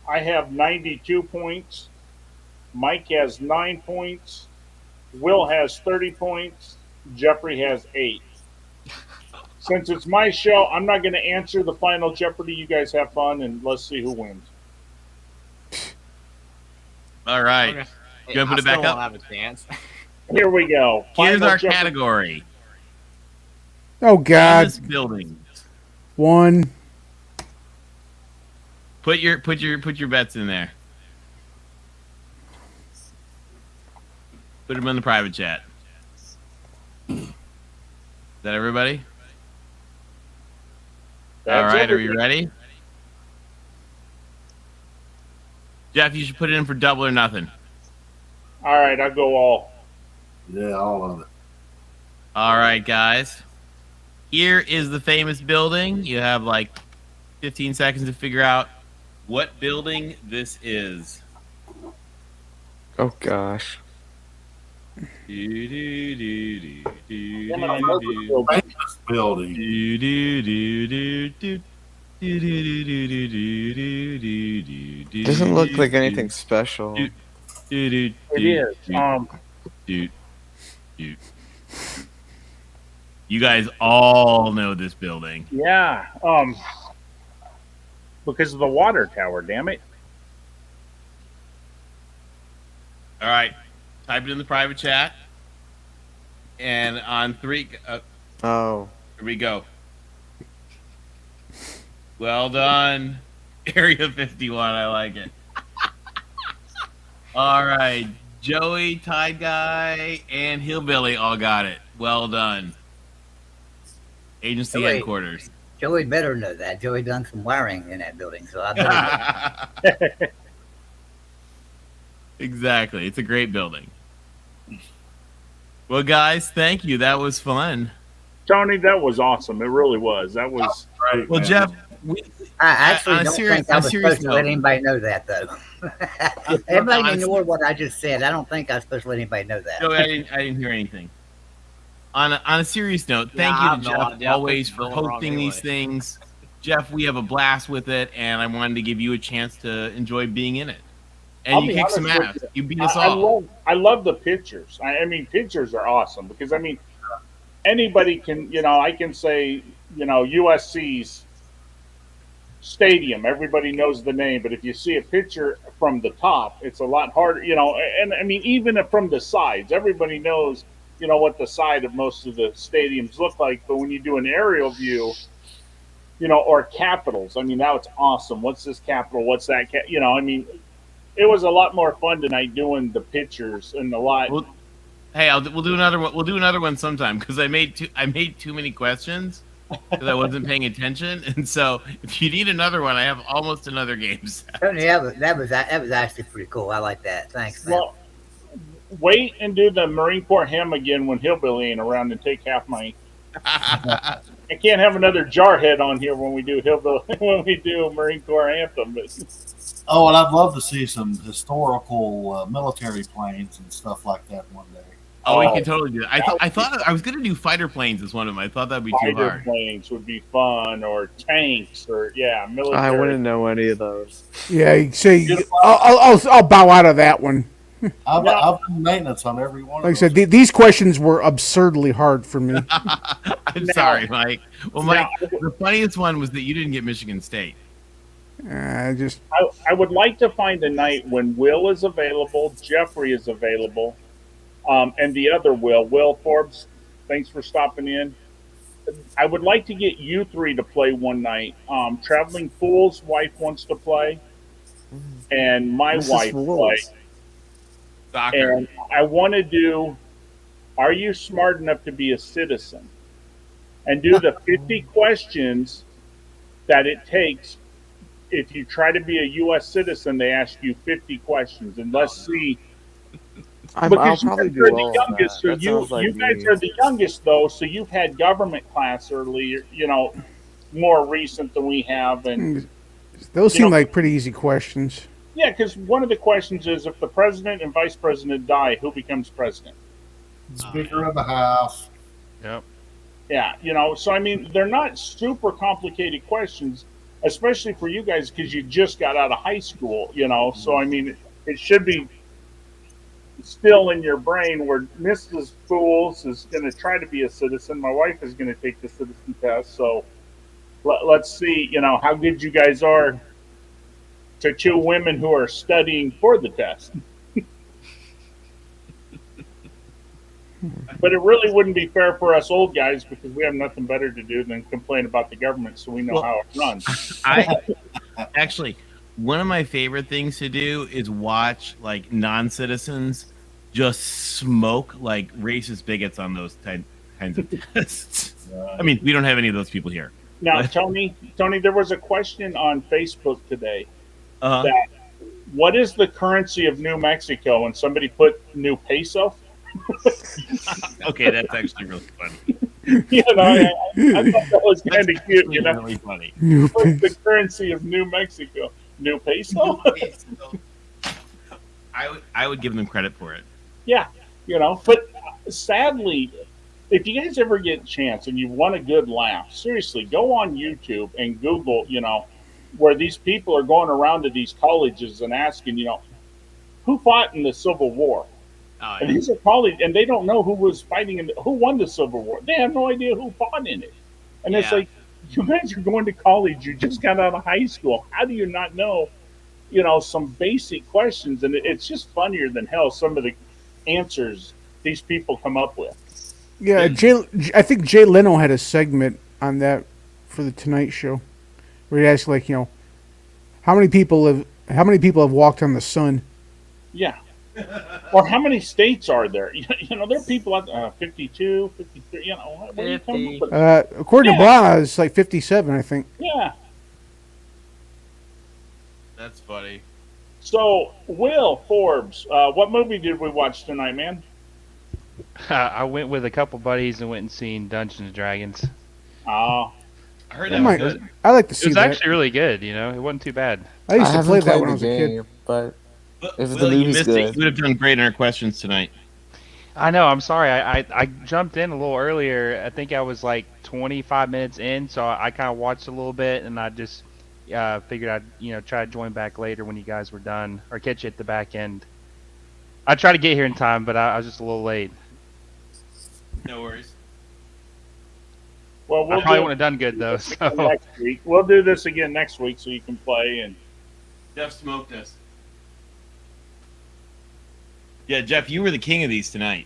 I have 92 points. Mike has 9 points. Will has 30 points. Jeffrey has 8. Since it's my show, I'm not going to answer the final Jeopardy. You guys have fun, and let's see who wins. All right. Okay. You wanna put I it back still up? won't have a chance. Here we go. Here's Final our Jeopardy. category. Oh God, Famous buildings. one. Put your bets in there. Put them in the private chat. Is that everybody? That's All right, are everything. you ready? Jeff, you should put it in for double or nothing. All right, I'll go all. Yeah, all of it. All right, guys. Here is the famous building. You have like 15 seconds to figure out what building this is. Oh gosh. Damn it, I love this building. Famous building. Doesn't look like anything special. It is. You guys all know this building. Yeah. Because of the water tower, damn it. All right. Type it in the private chat. And on 3, Oh. here we go. Well done. Area 51, I like it. All right. Joey, Tide Guy, and Hillbilly all got it. Well done. Agency Joey. headquarters. Joey better know that. Joey done some wiring in that building, so I better. Exactly. It's a great building. Well, guys, thank you. That was fun. Tony, that was awesome. It really was. That was. Great. Well, man. Jeff, I actually on a don't serious- think I on a was serious supposed to let note. anybody know that, though. Everybody honestly- ignored what I just said. I don't think I was supposed to let anybody know that. Joey, I didn't hear anything. On a serious note, Yeah, thank I you have to no Jeff idea. I always think for it's going wrong hosting these anyway. things. Jeff, we have a blast with it, and I wanted to give you a chance to enjoy being in it. And I'll you be kicked some honest ass. with You beat us I all. love the pictures. I mean, pictures are awesome because, I mean, anybody can, I can say, USC's stadium. Everybody knows the name, but if you see a picture from the top, it's a lot harder, and I mean, even from the sides, everybody knows, what the side of most of the stadiums look like. But when you do an aerial view, or capitals, I mean, now it's awesome. What's this capital? What's that? I mean, it was a lot more fun tonight doing the pictures and a lot. Well, hey, we'll do another one. We'll do another one sometime because I made too many questions because I wasn't paying attention. And so, if you need another one, I have almost another game set. Tony, that was actually pretty cool. I like that. Thanks, man. Well, wait and do the Marine Corps hymn again when Hillbilly ain't around and take half my I can't have another jarhead on here when we do when we do Marine Corps anthem. But Oh, and I'd love to see some historical military planes and stuff like that one day. Oh, we Oh, could totally do that. I thought I was gonna do fighter planes as one of them. I thought that'd be too fighter hard. planes would be fun, or tanks, or I military. wouldn't know any of those. Yeah, you say Beautiful. I'll bow out of that one. I've Yeah. done maintenance on every one Like I of said, those. these questions were absurdly hard for me. I'm Now- sorry, Mike. Well, Mike, now, the funniest one was that you didn't get Michigan State. Just I would like to find a night when Will is available, Jeffrey is available, and the other Will Forbes. Thanks for stopping in. I would like to get you three to play one night. Traveling Fool's wife wants to play, and my Mrs. wife play. Fools. Soccer. And I want to do. Are you smart enough to be a citizen? And do the 50 questions that it takes. If you try to be a U.S. citizen, they ask you 50 questions, and let's see. I'll Because you probably guys do are the well on youngest, that. so That sounds like you guys me. are the youngest though, so you've had government class earlier, more recent than we have, and those You seem know- like pretty easy questions. yeah, because one of the questions is if the president and vice president die, who becomes president? Speaker of the House. Yep. Yeah, so I mean, they're not super complicated questions, especially for you guys because you just got out of high school, So I mean, it should be still in your brain. Where Mrs. Fools is going to try to be a citizen. My wife is going to take the citizen test. So let's see, how good you guys are to two women who are studying for the test. But it really wouldn't be fair for us old guys because we have nothing better to do than complain about the government, so we know Well- how it runs. I actually, one of my favorite things to do is watch like non-citizens just smoke like racist bigots on those kinds of tests. I mean, we don't have any of those people here. Now, Tony, there was a question on Facebook today. Uh, That what is the currency of New Mexico? And somebody put new peso. okay, that's actually really funny. I thought that was kind of cute. Really funny. What's the currency of New Mexico? New peso. I would give them credit for it. Yeah, But sadly, if you guys ever get a chance and you want a good laugh, seriously, go on YouTube and Google. Where these people are going around to these colleges and asking, who fought in the Civil War? Oh, And yeah. these are college, and they don't know who was fighting in who won the Civil War. They have no idea who fought in it. And it's Yeah. like, you guys are going to college. You just got out of high school. How do you not know, some basic questions? And it's just funnier than hell. Some of the answers these people come up with. Yeah, I think Jay Leno had a segment on that for the Tonight Show, where he asked how many people have walked on the sun? Yeah. Or how many states are there? There are people out 52, 53, what are you coming up with? According Yeah. to Blah, it's like 57, I think. Yeah. That's funny. So, Will Forbes, what movie did we watch tonight, man? I went with a couple buddies and went and seen Dungeons and Dragons. Uh, I heard I that might- was good. I like to It see was that. actually really good. It wasn't too bad. I used I to haven't play that played when I the was a kid. game, but if the Will, you movie's missed it. good. You would have done great in our questions tonight. I know. I'm sorry. I jumped in a little earlier. I think I was like 25 minutes in, so I kind of watched a little bit, and I just figured I'd try to join back later when you guys were done, or catch you at the back end. I tried to get here in time, but I was just a little late. No worries. well, I we'll probably do wouldn't have done good though. So next week. We'll do this again next week so you can play. And Jeff smoked us. Yeah, Jeff, you were the king of these tonight.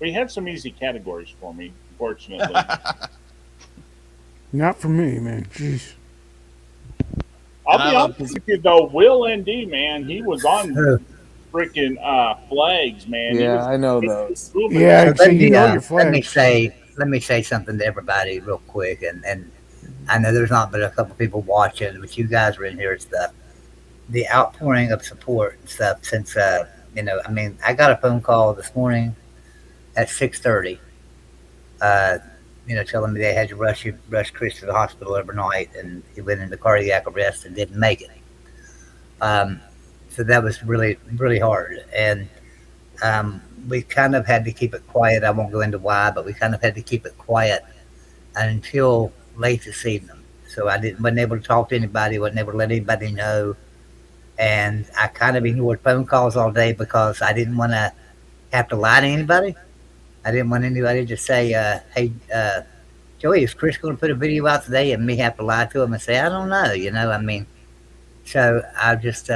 we had some easy categories for me, fortunately. Not for me, man. Jeez. I'll And be I honest with you, though. Will ND, man, he was on freaking flags, man. He Yeah, was- I know those. Yeah, so you know your let me flags. let me say something to everybody real quick, and I know there's not but a couple people watching, but you guys are in here and stuff. The outpouring of support and stuff since I got a phone call this morning at 6:30 uh, telling me they had to rush Chris to the hospital overnight, and he went into cardiac arrest and didn't make it. Um, so that was really, really hard. And we kind of had to keep it quiet. I won't go into why, but we kind of had to keep it quiet until late this evening. So wasn't able to talk to anybody, wasn't able to let anybody know. And I kind of ignored phone calls all day because I didn't want to have to lie to anybody. I didn't want anybody to say, hey, Joey, is Chris going to put a video out today? And me have to lie to him and say, I don't know, I mean, so I just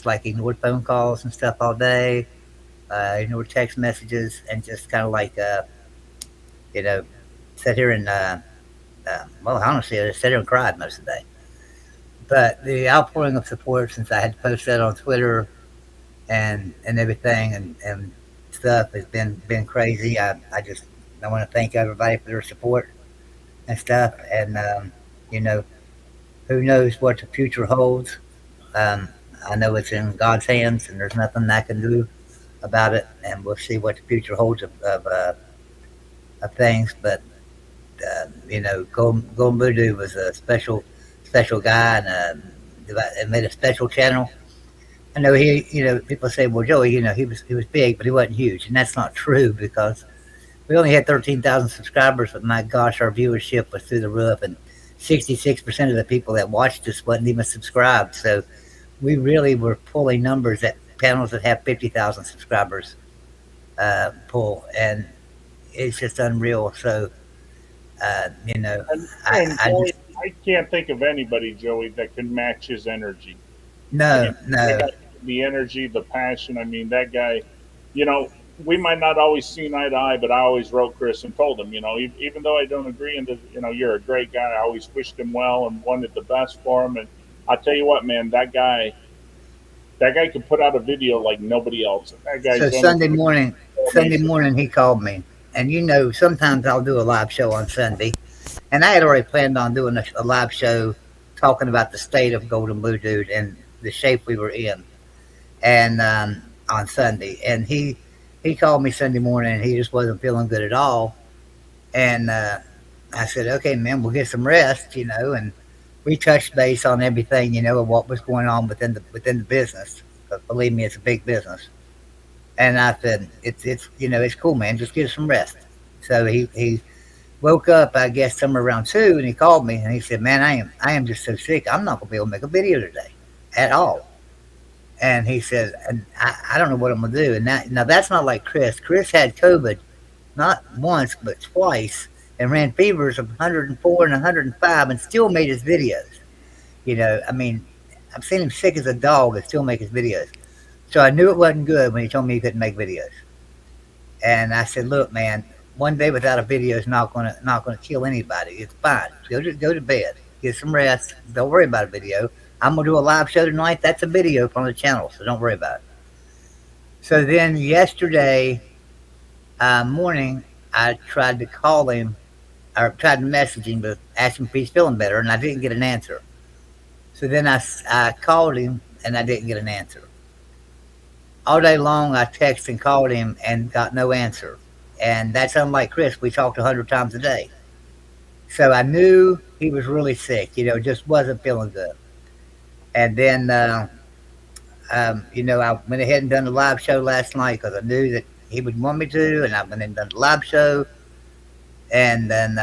like ignored phone calls and stuff all day, ignored text messages, and just kind of like, you know, sit here and, well, honestly, I just sat here and cried most of the day. But the outpouring of support since I had to post that on Twitter and everything and stuff has been crazy. I want to thank everybody for their support and stuff. And you know, who knows what the future holds? Um, I know it's in God's hands, and there's nothing I can do about it. And we'll see what the future holds of things. But Golden Voodoo was a special guy, and made a special channel. I know people say, well, Joey, he was big, but he wasn't huge, and that's not true because we only had 13,000 subscribers, but my gosh, our viewership was through the roof, and 66% of the people that watched us wasn't even subscribed. So we really were pulling numbers that panels that have 50,000 subscribers pull, and it's just unreal. So I Joey, just I can't think of anybody, Joey, that can match his energy. I no, mean, no, the energy, the passion. I mean, that guy, you know, we might not always see eye to eye, but I always wrote Chris and told him, even though I don't agree, and you're a great guy. I always wished him well and wanted the best for him. And I tell you what, man, that guy could put out a video like nobody else. That So guy's energy is Sunday amazing. morning, he called me, and sometimes I'll do a live show on Sunday, and I had already planned on doing a live show talking about the state of Golden Blue Dude and the shape we were in, and on Sunday, and he called me Sunday morning, and he just wasn't feeling good at all, and I said, okay, man, we'll get some rest, and we touched base on everything, of what was going on within the business. But believe me, it's a big business. And I said, it's cool, man. Just get some rest. So he woke up, I guess, somewhere around 2, and he called me and he said, man, I am just so sick. I'm not gonna be able to make a video today at all. And he said, and I don't know what I'm gonna do. And now that's not like Chris. Chris had COVID not once but twice and ran fevers of 104 and 105 and still made his videos. I mean, I've seen him sick as a dog and still make his videos. So I knew it wasn't good when he told me he couldn't make videos. And I said, look, man, one day without a video is not gonna kill anybody. It's fine. Go to bed. Get some rest. Don't worry about a video. I'm gonna do a live show tonight. That's a video from the channel, so don't worry about it. So then yesterday morning, I tried to call him or tried to message him to ask him if he's feeling better, and I didn't get an answer. So then I called him, and I didn't get an answer. All day long, I texted and called him and got no answer. And that's unlike Chris. We talked 100 times a day. So I knew he was really sick, just wasn't feeling good. And then, I went ahead and done the live show last night because I knew that he would want me to. And I went and done the live show. And then,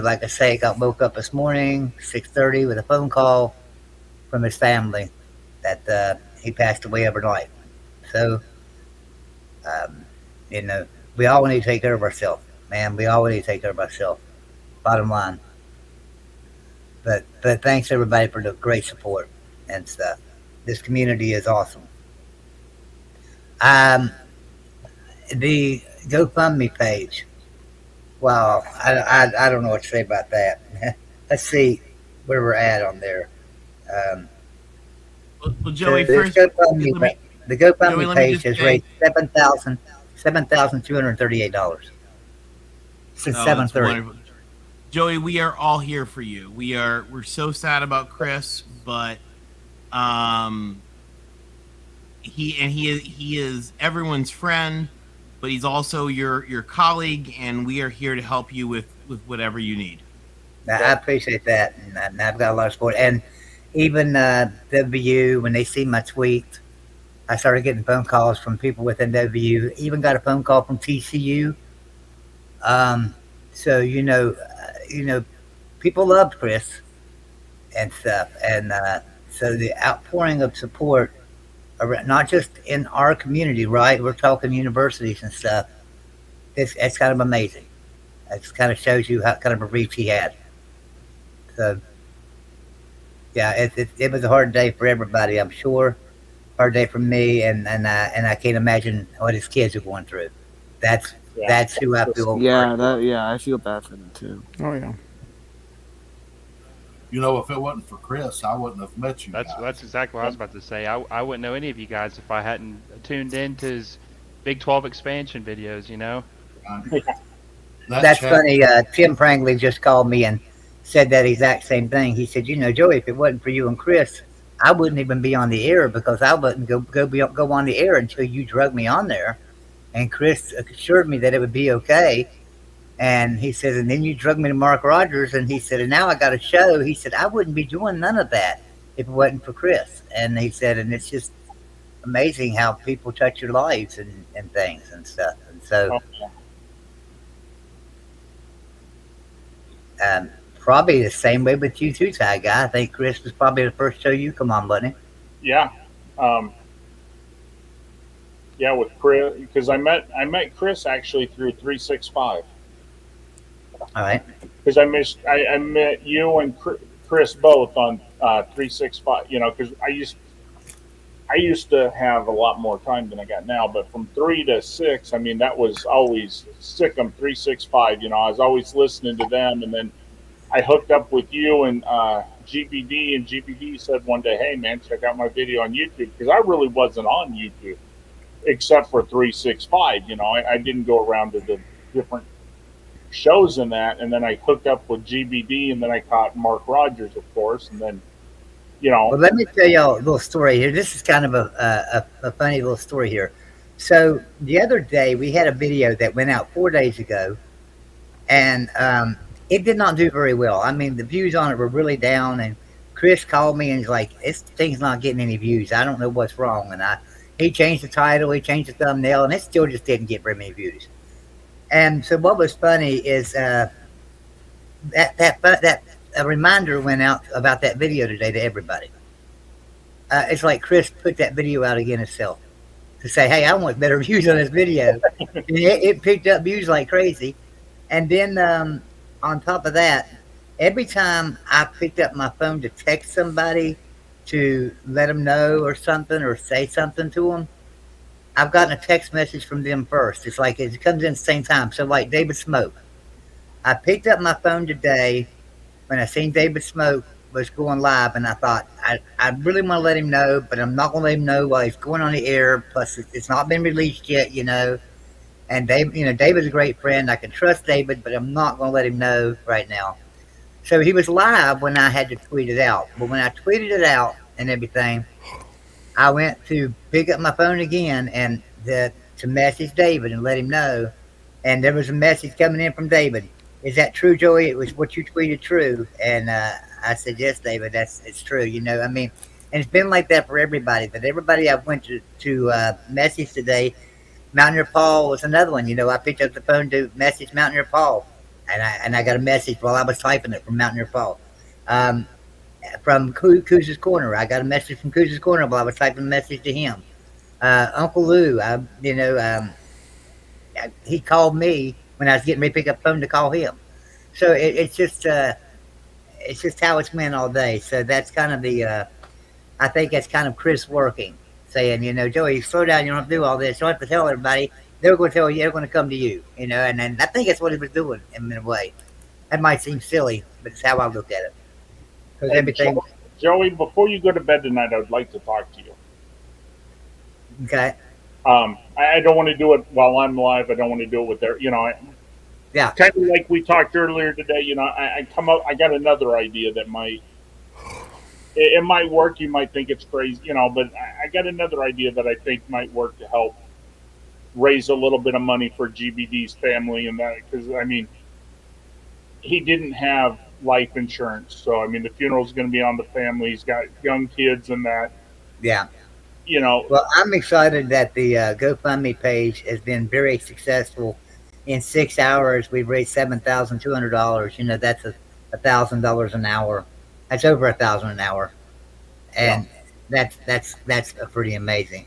like I say, woke up this morning, 6:30, with a phone call from his family that he passed away overnight. So, um, we all need to take care of ourselves, man. We all need to take care of ourselves. Bottom line. But thanks everybody for the great support and stuff. This community is awesome. Um, the GoFundMe page. Wow, I don't know what to say about that. Let's see where we're at on there. Um, Well, so Joey, this first, GoFundMe, let me, the Joey, GoFundMe let me page just has say, raised $7,238 since oh, seven that's thirty. wonderful. Joey, we are all here for you. We're so sad about Chris, but um, he is everyone's friend. but he's also your colleague, and we are here to help you with whatever you need. I appreciate that, and I've got a lot of support. And even WU, when they see my tweets, I started getting phone calls from people within WU. Even got a phone call from TCU. Um, so people loved Chris and stuff, and so the outpouring of support, not just in our community, right? We're talking universities and stuff. It's kind of amazing. It kind of shows you how kind of a reach he had. So yeah, it was a hard day for everybody, I'm sure. Hard day for me, and I can't imagine what his kids are going through. That's Yeah. that's who I feel. I feel bad for them too. Oh yeah. If it wasn't for Chris, I wouldn't have met you guys. That's exactly what I was about to say. I wouldn't know any of you guys if I hadn't tuned into his Big 12 expansion videos. That's funny. Tim Prangley just called me and said that exact same thing. He said, Joey, if it wasn't for you and Chris, I wouldn't even be on the air because I wouldn't go on the air until you drug me on there. And Chris assured me that it would be okay. And he said, and then you drug me to Mark Rogers. And he said, and now I got a show. He said, I wouldn't be doing none of that if it wasn't for Chris. And he said, and it's just amazing how people touch your lives and things and stuff. And so, probably the same way with you too, Ty Guy. I think Chris was probably the first show you come on, wasn't he? Yeah. Yeah, with Chris, because I met Chris actually through 365. All right. Because I met you and Chris both on 365. Because I used to have a lot more time than I got now, but from 3 to 6, I mean, that was always Sikkim 365. I was always listening to them, and then I hooked up with you and GBD, and GBD said one day, "Hey man, check out my video on YouTube," because I really wasn't on YouTube except for 365. I didn't go around to the different shows in that, and then I hooked up with GBD, and then I caught Mark Rogers, of course, and then Well, let me tell y'all a little story here. This is kind of a funny little story here. So the other day we had a video that went out 4 days ago, and it did not do very well. I mean, the views on it were really down, and Chris called me and he's like, "This thing's not getting any views. I don't know what's wrong." And he changed the title, he changed the thumbnail, and it still just didn't get very many views. And so what was funny is that a reminder went out about that video today to everybody. It's like Chris put that video out again himself to say, "Hey, I want better views on this video." And it picked up views like crazy. And then on top of that, every time I picked up my phone to text somebody to let them know or something or say something to them, I've gotten a text message from them first. It's like it comes in at the same time. So like David Smoke, I picked up my phone today when I seen David Smoke was going live, and I thought I really want to let him know, but I'm not going to let him know while he's going on the air. Plus, it's not been released yet, And David's a great friend. I can trust David, but I'm not going to let him know right now. So he was live when I had to tweet it out. But when I tweeted it out and everything, I went to pick up my phone again and to message David and let him know. And there was a message coming in from David. "Is that true, Joey? It was what you tweeted true." And I said, "Yes, David, it's true." And it's been like that for everybody. That everybody I went to message today. Mountaineer Paul was another one. I picked up the phone to message Mountaineer Paul, and I got a message while I was typing it from Mountaineer Paul. From Cooz's Corner, I got a message from Cooz's Corner while I was typing a message to him. Uncle Lou, he called me when I was getting ready to pick up the phone to call him. So it's just how it's been all day. So that's kind of I think that's kind of Chris working, saying, "Joey, slow down. You don't have to do all this. You don't have to tell everybody. They're going to tell you. They're going to come to you. And I think that's what he was doing in a way. That might seem silly, but it's how I look at it. Because everything. Joey, before you go to bed tonight, I would like to talk to you. Okay. I don't want to do it while I'm live. I don't want to do it with their, Yeah. Kind of like we talked earlier today. I I got another idea that it might work. You might think it's crazy, but I got another idea that I think might work to help raise a little bit of money for GBD's family and that, because I mean, he didn't have life insurance, so I mean, the funeral's going to be on the family. He's got young kids and that, Yeah. you know. Well, I'm excited that the GoFundMe page has been very successful. In 6 hours, we've raised $7,200. You know, that's $1,000 an hour. That's over 1,000 an hour, Yeah. and that's pretty amazing.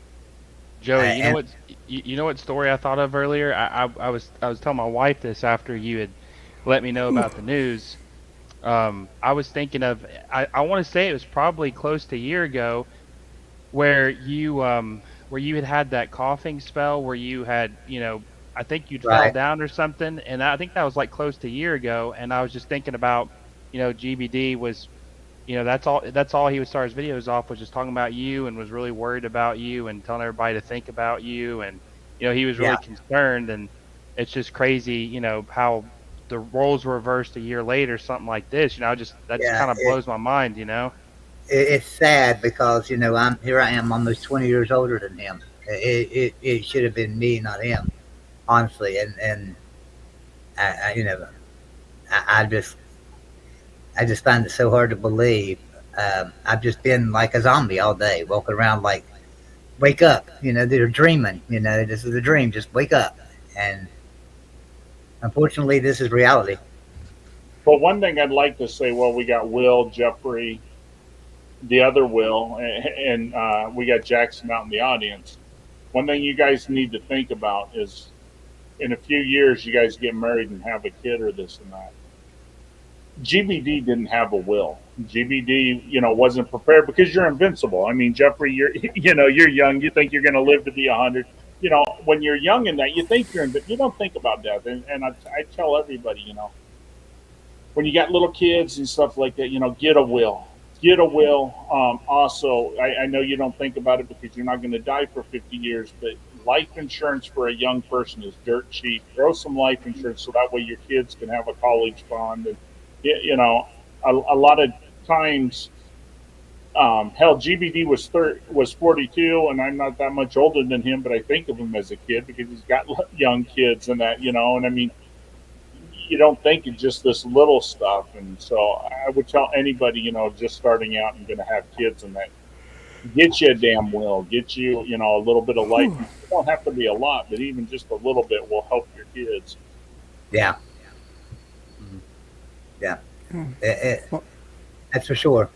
Joey, you know And what? You know what story I thought of earlier? I was telling my wife this after you had let me know about the news. I was thinking of I want to say it was probably close to a year ago where you had that coughing spell where you had I think you'd fell right, down or something, and I think that was like close to a year ago. And I was just thinking about GBD was that's all he would start his videos off was just talking about you and was really worried about you and telling everybody to think about you, and he was yeah, really concerned. And it's just crazy how the roles were reversed a year later, something like this. Just that just yeah. kind of blows my mind. It's sad because I'm here. I am almost 20 years older than him. It should have been me, not him, honestly. And I I just find it so hard to believe. I've just been like a zombie all day, walking around like, wake up. They're dreaming. This is a dream. Just wake up. And unfortunately, this is reality. But one thing I'd like to say, well, we got Will, Jeffrey, the other Will, and we got Jackson out in the audience. One thing you guys need to think about is in a few years, you guys get married and have a kid or this and that. GBD didn't have a will. GBD, wasn't prepared because you're invincible. I mean, Jeffrey, you're, you're young. You think you're going to live to be 100. When you're young in that, you think you don't think about death. And I tell everybody, when you got little kids and stuff like that, get a will. Get a will. Also, I know you don't think about it because you're not going to die for 50 years, but life insurance for a young person is dirt cheap. Throw some life insurance so that way your kids can have a college fund. And, a lot of times, hell, GBD was 42, and I'm not that much older than him, but I think of him as a kid because he's got young kids and that, and I mean, you don't think of just this little stuff. And so I would tell anybody, just starting out and going to have kids and that, get you a damn will, get you, a little bit of life. It don't have to be a lot, but even just a little bit will help your kids. Yeah, yeah. That's for sure.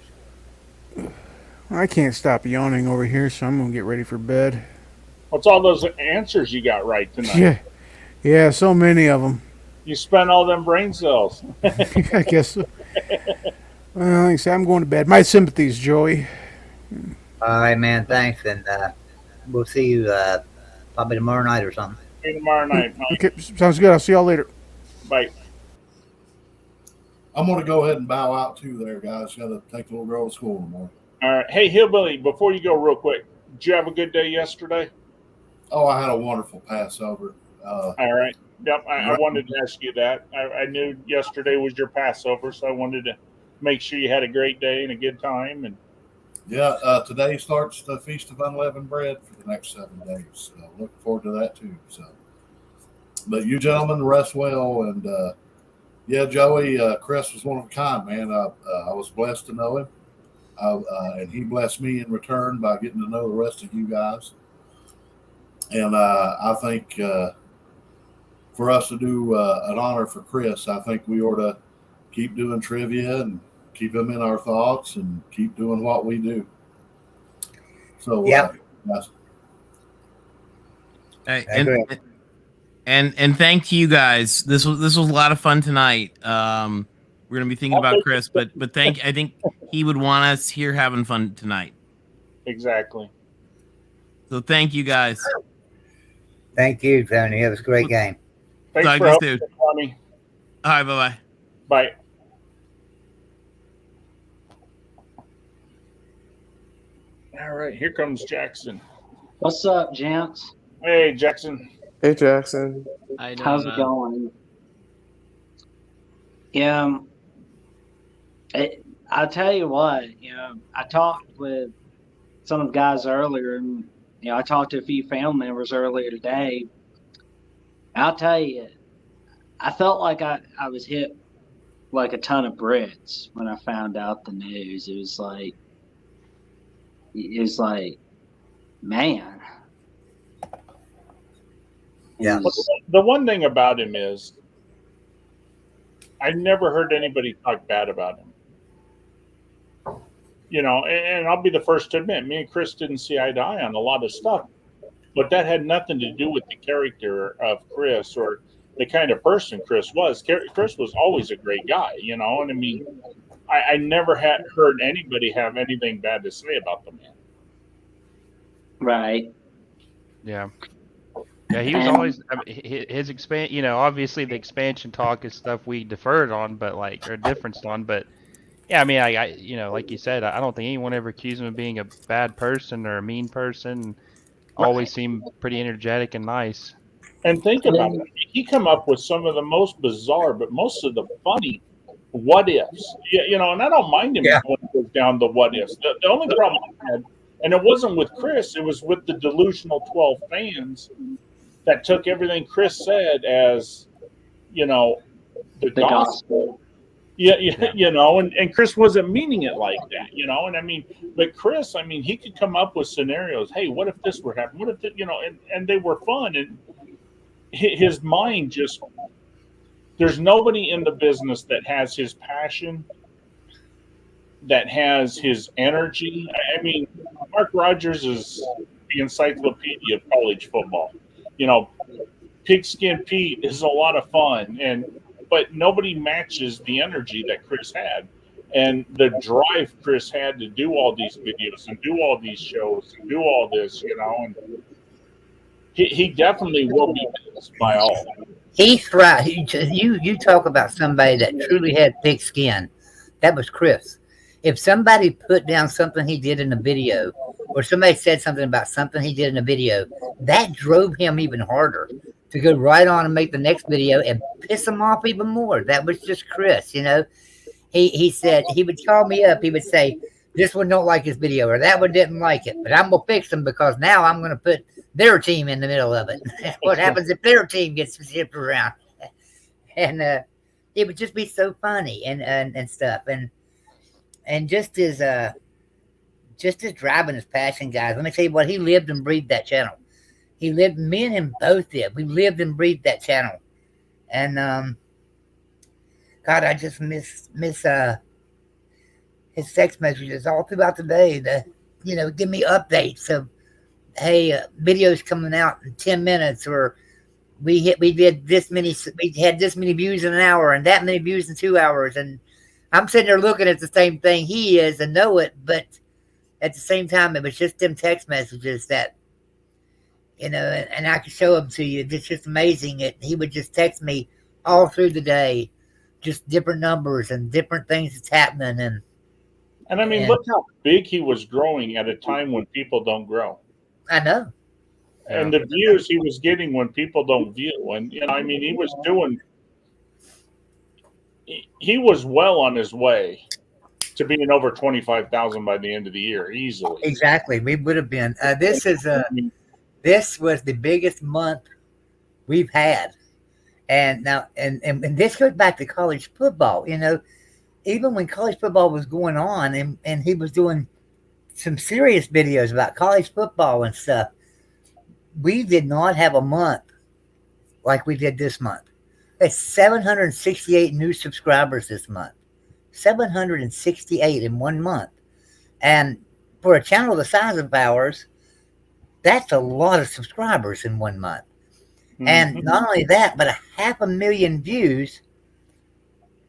I can't stop yawning over here, so I'm gonna get ready for bed. What's all those answers you got right tonight? Yeah, yeah, so many of them. You spent all them brain cells. I guess so. Well, like I said, I'm going to bed. My sympathies, Joey. All right, man. Thanks, and we'll see you probably tomorrow night or something. See you tomorrow night, Mike. Okay, sounds good. I'll see y'all later. Bye. I'm going to go ahead and bow out too there, guys. Got to take the little girl to school tomorrow. All right. Hey, Hillbilly, before you go real quick, did you have a good day yesterday? Oh, I had a wonderful Passover. All right. Yep, I wanted to ask you that. I knew yesterday was your Passover, so I wanted to make sure you had a great day and a good time. And yeah, today starts the Feast of Unleavened Bread for the next 7 days. So looking forward to that too. So, but you gentlemen rest well, and yeah, Joey, Chris was one of a kind, man. I was blessed to know him, and he blessed me in return by getting to know the rest of you guys. And I think for us to do an honor for Chris, I think we ought to keep doing trivia and keep him in our thoughts and keep doing what we do. So, yeah. And thank you guys. This was a lot of fun tonight. We're gonna be thinking about Chris, but I think he would want us here having fun tonight. Exactly. So thank you guys. Thank you, Tony. It was a great game. Thanks Talk for to you helping soon. Tommy. All right, bye-bye. Bye. All right, here comes Jackson. What's up, gents? Hey, Jackson. Hey, Jackson. How you doing, How's it man? going? Yeah, I'll tell you what, I talked with some of the guys earlier, and, I talked to a few family members earlier today, I'll tell you, I felt like I was hit like a ton of bricks when I found out the news. It was like, man. Yeah. The one thing about him is I never heard anybody talk bad about him. And I'll be the first to admit, me and Chris didn't see eye to eye on a lot of stuff, but that had nothing to do with the character of Chris or the kind of person Chris was. Chris was always a great guy, and I mean, I never had heard anybody have anything bad to say about the man. Right. Yeah. Yeah, he was always his expand. Obviously the expansion talk is stuff we deferred on, but or differenced on. But yeah, I mean, I like you said, I don't think anyone ever accused him of being a bad person or a mean person. Always seemed pretty energetic and nice. And think about it. He come up with some of the most bizarre, but most of the funny what ifs. And I don't mind him when it goes down the what ifs. The only problem I had, and it wasn't with Chris, it was with the delusional 12 fans that took everything Chris said as, the gospel. Yeah, and Chris wasn't meaning it like that, and I mean, but Chris, I mean, he could come up with scenarios. Hey, what if this were happening? What if, and they were fun. And his mind just, there's nobody in the business that has his passion, that has his energy. I mean, Mark Rogers is the encyclopedia of college football. Pigskin Pete is a lot of fun, but nobody matches the energy that Chris had and the drive Chris had to do all these videos and do all these shows and do all this, and he definitely will be missed by all. He thrived. You talk about somebody that truly had thick skin. That was Chris. If somebody put down something he did in a video, or somebody said something about something he did in a video, that drove him even harder to go right on and make the next video and piss him off even more. That was just Chris, He said he would call me up. He would say, "This one don't like his video, or that one didn't like it, but I'm gonna fix them because now I'm gonna put their team in the middle of it. What happens if their team gets shipped around?" And it would just be so funny and stuff, and just his driving his passion, guys. Let me tell you what, he lived and breathed that channel. Me and him both did. We lived and breathed that channel. And God, I just miss his text messages all throughout the day to, give me updates of, hey, videos coming out in 10 minutes, or we had this many views in an hour and that many views in 2 hours. And I'm sitting there looking at the same thing he is and know it, but at the same time, it was just them text messages that, and I could show them to you. It's just amazing. He would just text me all through the day, just different numbers and different things that's happening. And I mean, look how big he was growing at a time when people don't grow. I know. And the views he was getting when people don't view. And, I mean, he was well on his way to being over 25,000 by the end of the year, easily. Exactly. We would have been. This was the biggest month we've had. And now, and this goes back to college football. Even when college football was going on and he was doing some serious videos about college football and stuff, we did not have a month like we did this month. It's 768 new subscribers this month. 768 in 1 month. And for a channel the size of ours, that's a lot of subscribers in 1 month. Mm-hmm. And not only that, but 500,000 views,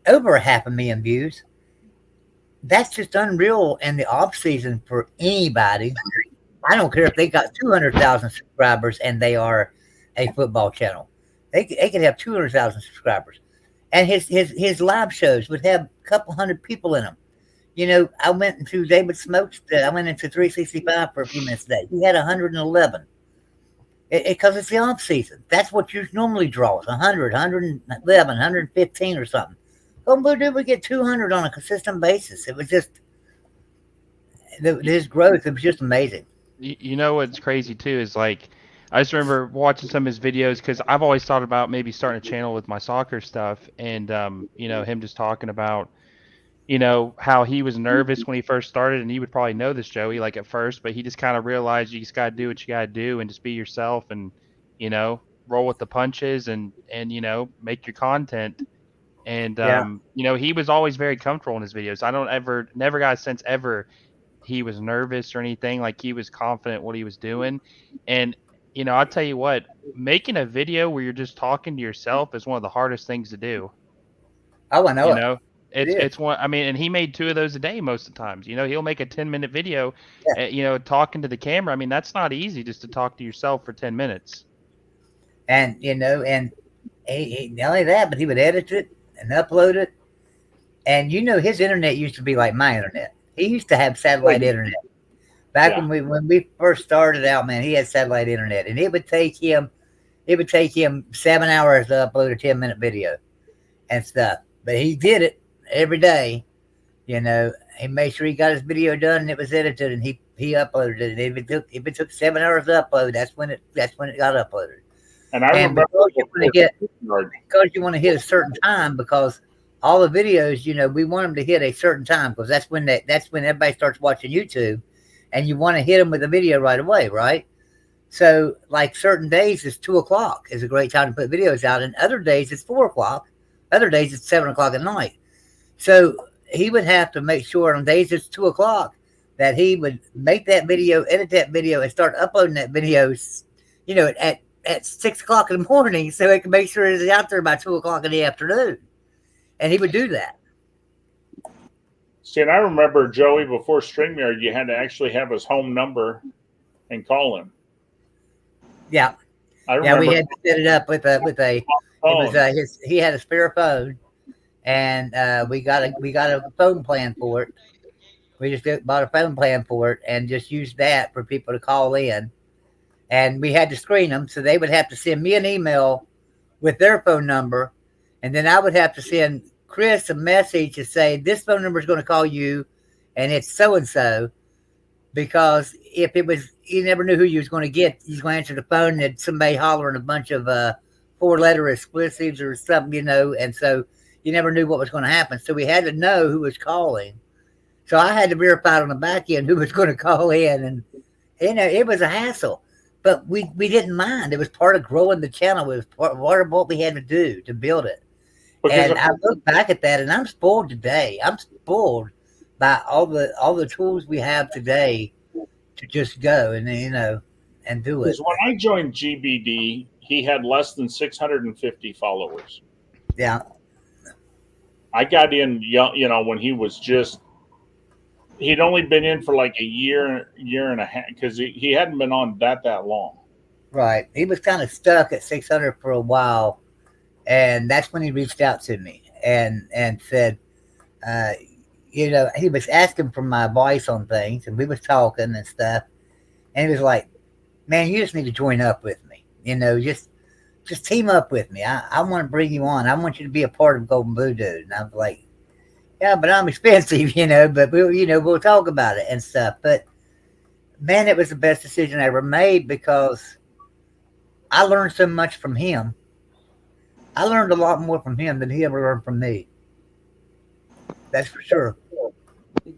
over 500,000 views. That's just unreal in the off season for anybody. I don't care if they got 200,000 subscribers and they are a football channel. They could have 200,000 subscribers. And his live shows would have a couple hundred people in them. I went into David Smoke's. I went into 365 for a few minutes today. He had 111. Because it's the off season. That's what you normally draws. 100, 111, 115 or something. Golden would get 200 on a consistent basis. It was just his growth. It was just amazing. What's crazy too is I just remember watching some of his videos because I've always thought about maybe starting a channel with my soccer stuff, and him just talking about how he was nervous when he first started, and he would probably know this, Joey, like at first, but he just kind of realized you just got to do what you got to do and just be yourself and roll with the punches and make your content. And Yeah. he was always very comfortable in his videos. I don't ever never got a sense ever he was nervous or anything. Like he was confident what he was doing. And I'll tell you what, making a video where you're just talking to yourself is one of the hardest things to do. Oh, I know You it. know, It it's is. it's one. I mean, and he made 2 of those a day most of the times. He'll make a 10-minute video, Yeah. talking to the camera. I mean, that's not easy just to talk to yourself for 10 minutes. And and he not only that, but he would edit it and upload it. And his internet used to be like my internet. He used to have satellite internet. Back Yeah. when we first started out, man, he had satellite internet, and it would take him 7 hours to upload a 10-minute video and stuff. But he did it every day. He made sure he got his video done and it was edited, and he uploaded it. And if it took 7 hours to upload, that's when it got uploaded. And I And remember because you want to hit a certain time, because all the videos, we want them to hit a certain time, because that's when everybody starts watching YouTube, and you want to hit them with a video right away, right? So like certain days it's 2 o'clock is a great time to put videos out, and other days it's 4 o'clock, other days it's 7 o'clock at night. So he would have to make sure on days it's 2 o'clock that he would make that video, edit that video, and start uploading that video, at 6 o'clock in the morning, so he can make sure it's out there by 2 o'clock in the afternoon. And he would do that. See, and I remember, Joey, before StreamYard, you had to actually have his home number and call him. Yeah. I remember. Yeah, we had to set it up with a he had a spare phone, and we got a phone plan for it. We just bought a phone plan for it and just used that for people to call in. And we had to screen them, so they would have to send me an email with their phone number, and then I would have to send Chris a message to say, this phone number is going to call you, and it's so-and-so, because if it was, you never knew who you was going to get. You was going to answer the phone and somebody hollering a bunch of 4-letter expletives or something, and so you never knew what was going to happen. So we had to know who was calling. So I had to verify on the back end who was going to call in, and it was a hassle. But we didn't mind. It was part of growing the channel. It was part of what we had to do to build it. And I look back at that, and I'm spoiled today. I'm spoiled by all the tools we have today to just go and and do it. Because when I joined GBD, he had less than 650 followers. Yeah. I got in, when he was he'd only been in for like a year and a half, because he hadn't been on that long. Right. He was kind of stuck at 600 for a while, and that's when he reached out to me and said, he was asking for my advice on things, and we was talking and stuff, and he was like, man, you just need to join up with me. Just team up with me. I want to bring you on. I want you to be a part of Golden Blue Dude. And I was like, yeah, but I'm expensive, but we'll talk about it and stuff. But man, it was the best decision I ever made, because I learned so much from him. I learned a lot more from him than he ever learned from me. That's for sure.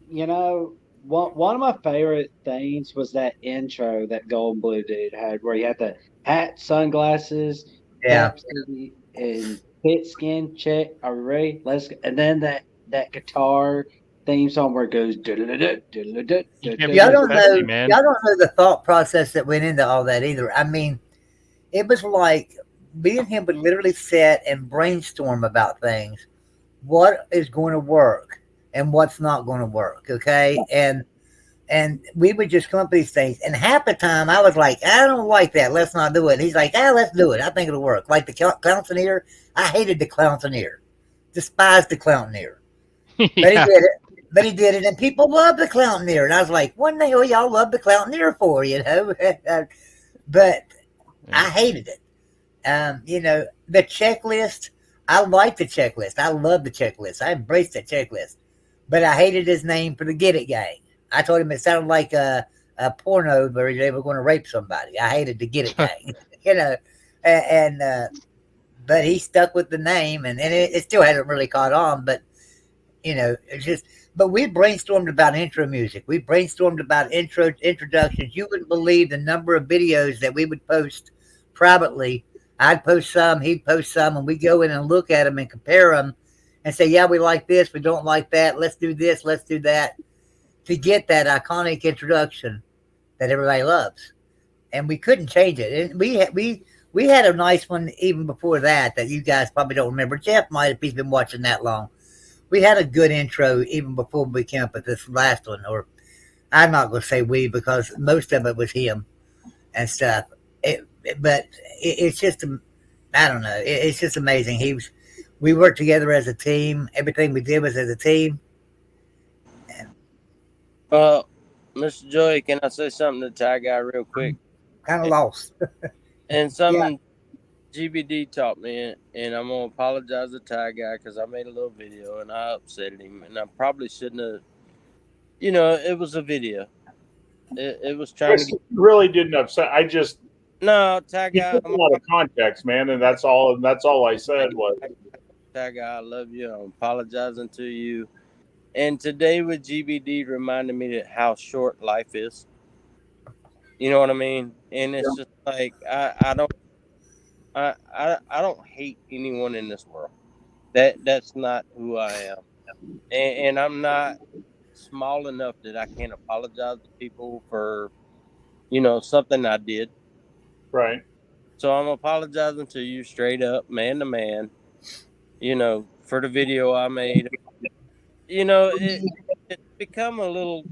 One of my favorite things was that intro that Golden Blue Dude had, where he had the hat, sunglasses, Yeah, Pepsi, and pit skin check. Are we ready? Let's go. And then that guitar theme song where it goes. Y'all don't know the thought process that went into all that either. I mean, it was like me and him would literally sit and brainstorm about things. What is going to work and what's not going to work, okay? And we would just come up with these things. And half the time I was like, I don't like that. Let's not do it. And he's like, let's do it. I think it'll work. Like the clownsonier. I hated the clownsonier. Despised the clownsonier. Yeah. But he did it, and people love the clownsonier. And I was like, what in the hell y'all love the clownsonier for, But I hated it. The checklist, I liked the checklist. I loved the checklist. I embraced the checklist. But I hated his name for the Get It Gang. I told him it sounded like a a porno where they were going to rape somebody. I hated to get it, dang. You know, and but he stuck with the name, and it still hasn't really caught on. But you know, it's just. But we brainstormed about intro music. We brainstormed about introductions. You wouldn't believe the number of videos that we would post privately. I'd post some, he'd post some, and we go in and look at them and compare them, and say, "Yeah, we like this, we don't like that. Let's do this, let's do that," to get that iconic introduction that everybody loves. And we couldn't change it. And we had a nice one even before that you guys probably don't remember. Jeff might, if he's been watching that long. We had a good intro even before we came up with this last one. Or I'm not going to say we, because most of it was him and stuff. But it's just, I don't know. It's just amazing. We worked together as a team. Everything we did was as a team. Mr. Joey, can I say something to Ty Guy real quick? Kind of lost. And something GBD taught me, and I'm gonna apologize to Ty Guy because I made a little video and I upset him, and I probably shouldn't have. You know, it was a video. It was trying Chris, to get. really didn't upset. I just No, Ty you Guy. took a lot of context, man, and that's all. That's all I said was. Ty Guy, I love you. I'm apologizing to you. And today with GBD reminded me that how short life is. You know what I mean? And it's just like I don't hate anyone in this world. That's not who I am. And I'm not small enough that I can't apologize to people for, something I did. Right. So I'm apologizing to you straight up, man to man, for the video I made. It's become a little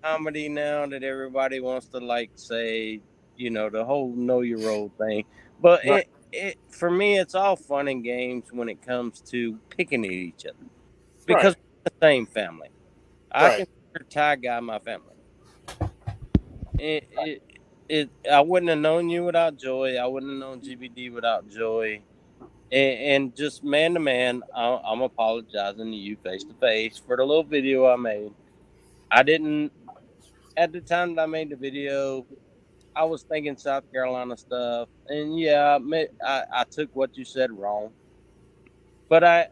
comedy now that everybody wants to say, the whole know your role thing. But Right. it for me, it's all fun and games when it comes to picking at each other because we're the same family. I consider Ty Guy my family. I wouldn't have known you without Joy. I wouldn't have known GBD without Joy. And just man to man, I'm apologizing to you face to face for the little video I made. I didn't, at the time that I made the video, I was thinking South Carolina stuff. And yeah, I took what you said wrong. But I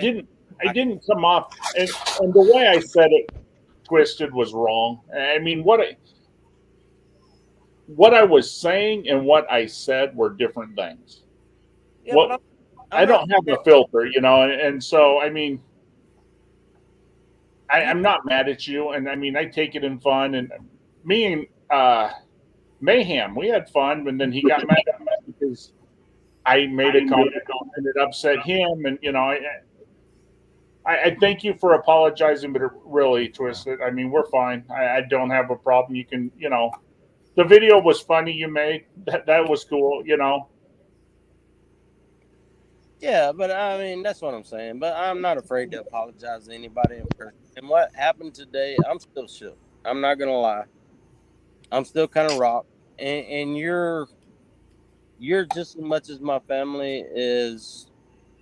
didn't come off, and the way I said it, twisted, was wrong. I mean, what I was saying and what I said were different things. Yeah, what I don't have a filter, and so I mean, I'm not mad at you, and I mean, I take it in fun. And me and Mayhem, we had fun, and then he got mad at me because I made a comment and it upset him, and I thank you for apologizing, but it really twisted. I mean, we're fine. I don't have a problem. You can, the video was funny you made. That was cool, Yeah, but I mean, that's what I'm saying. But I'm not afraid to apologize to anybody in person. And what happened today, I'm still shook. I'm not going to lie. I'm still kind of rocked. And you're just as much as my family as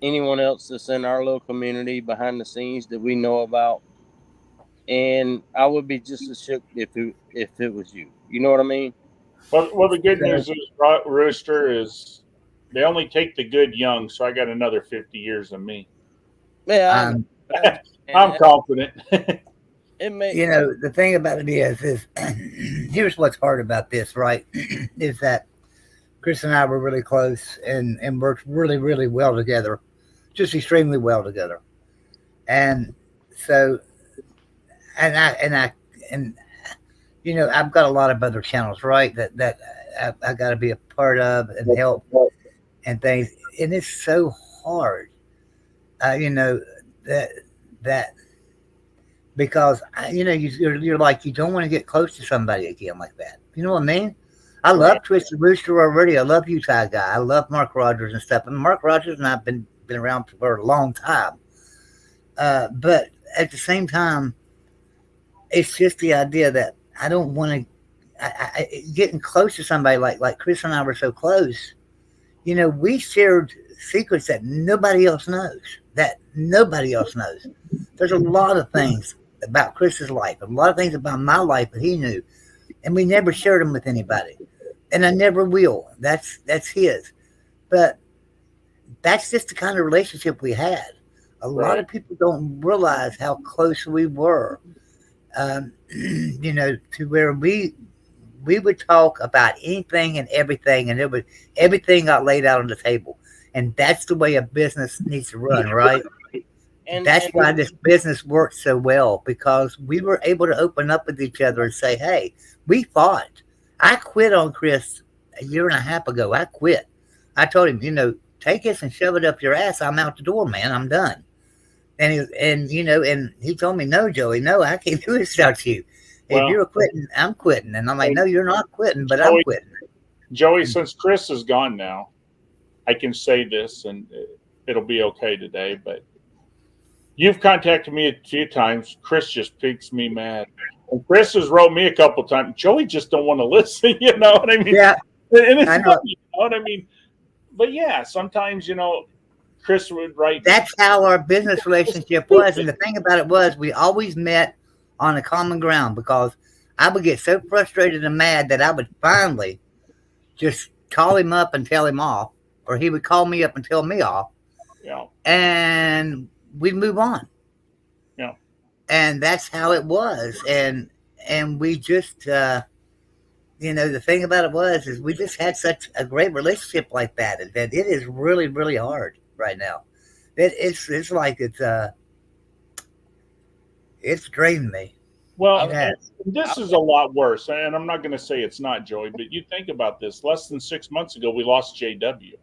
anyone else that's in our little community behind the scenes that we know about. And I would be just as shook if it was you. You know what I mean? Well, the good news is, Rooster, is they only take the good young, so I got another 50 years of me. Yeah, I'm confident. The thing about it is here's what's hard about this, right? Is that Chris and I were really close and worked really, really well together, just extremely well together. And so, I've got a lot of other channels, right? That I got to be a part of and help and things. And it's so hard, that because you're like, you don't want to get close to somebody again like that. You know what I mean? I love Twisted Rooster already. I love you, Ty Guy. I love Mark Rogers and stuff. And Mark Rogers and I've been around for a long time. But at the same time, it's just the idea that I don't want to getting close to somebody like Chris and I were so close. We shared secrets that nobody else knows. There's a lot of things about Chris's life, and a lot of things about my life that he knew, and we never shared them with anybody, and I never will. That's his, but that's just the kind of relationship we had. A lot Right. of people don't realize how close we were. To where we would talk about anything and everything, and everything got laid out on the table, and that's the way a business needs to run, right? That's And why this business worked so well, because we were able to open up with each other and say, "Hey, we fought. I quit on Chris a year and a half ago. I quit. I told him, take this and shove it up your ass. I'm out the door, man. I'm done." And he told me, "No, Joey, no, I can't do this without you. If Well, you're quitting, I'm quitting." And I'm like, and "No, you're not quitting, but I'm Joey, quitting." Joey, since Chris is gone now, I can say this, and it'll be okay today. But you've contacted me a few times. Chris just makes me mad. And Chris has wrote me a couple times. Joey just don't want to listen. You know what I mean? Yeah, And it's I funny. know. You know what I mean? But yeah, sometimes Chris would write me. That's how our business relationship was. And the thing about it was, we always met on a common ground, because I would get so frustrated and mad that I would finally just call him up and tell him off, or he would call me up and tell me off, Yeah, and we'd move on. yeah. And that's how it was. And we just, the thing about it was, is we just had such a great relationship like that it is really, really hard right now. It's like it's drained me. Well, It has. and this is a lot worse. And I'm not going to say it's not, Joey, but you think about this. Less than 6 months ago, we lost JW.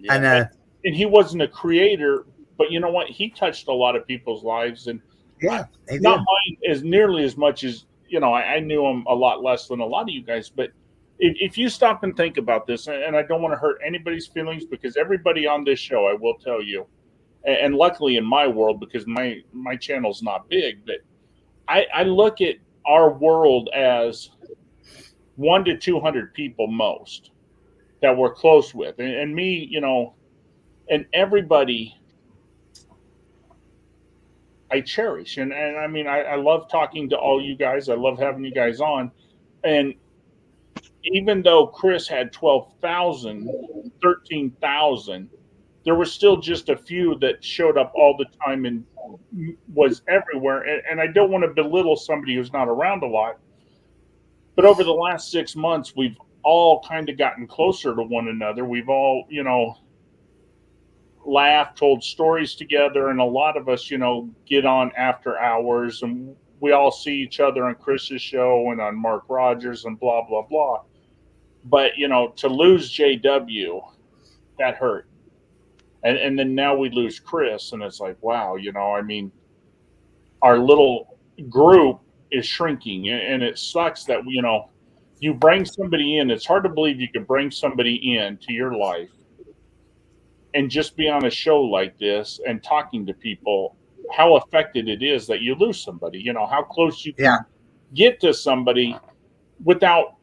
I know. And he wasn't a creator, but you know what? He touched a lot of people's lives, and Yeah, they not did. mine as nearly as much as I knew him a lot less than a lot of you guys. But if you stop and think about this, and I don't want to hurt anybody's feelings, because everybody on this show, I will tell you, and luckily in my world, because my channel's not big, but I look at our world as 1 to 200 people most that we're close with, and me, and everybody I cherish. And I mean, I love talking to all you guys. I love having you guys on. And even though Chris had 12,000, 13,000, there were still just a few that showed up all the time and was everywhere. And I don't want to belittle somebody who's not around a lot. But over the last 6 months, we've all kind of gotten closer to one another. We've all, laughed, told stories together, and a lot of us, get on after hours, and we all see each other on Chris's show and on Mark Rogers and blah blah blah. But to lose JW, that hurt, and then now we lose Chris, and it's like, wow, I mean, our little group is shrinking, and it sucks that you bring somebody in. It's hard to believe you could bring somebody in to your life and just be on a show like this and talking to people, how affected it is that you lose somebody, how close you can Yeah. get to somebody without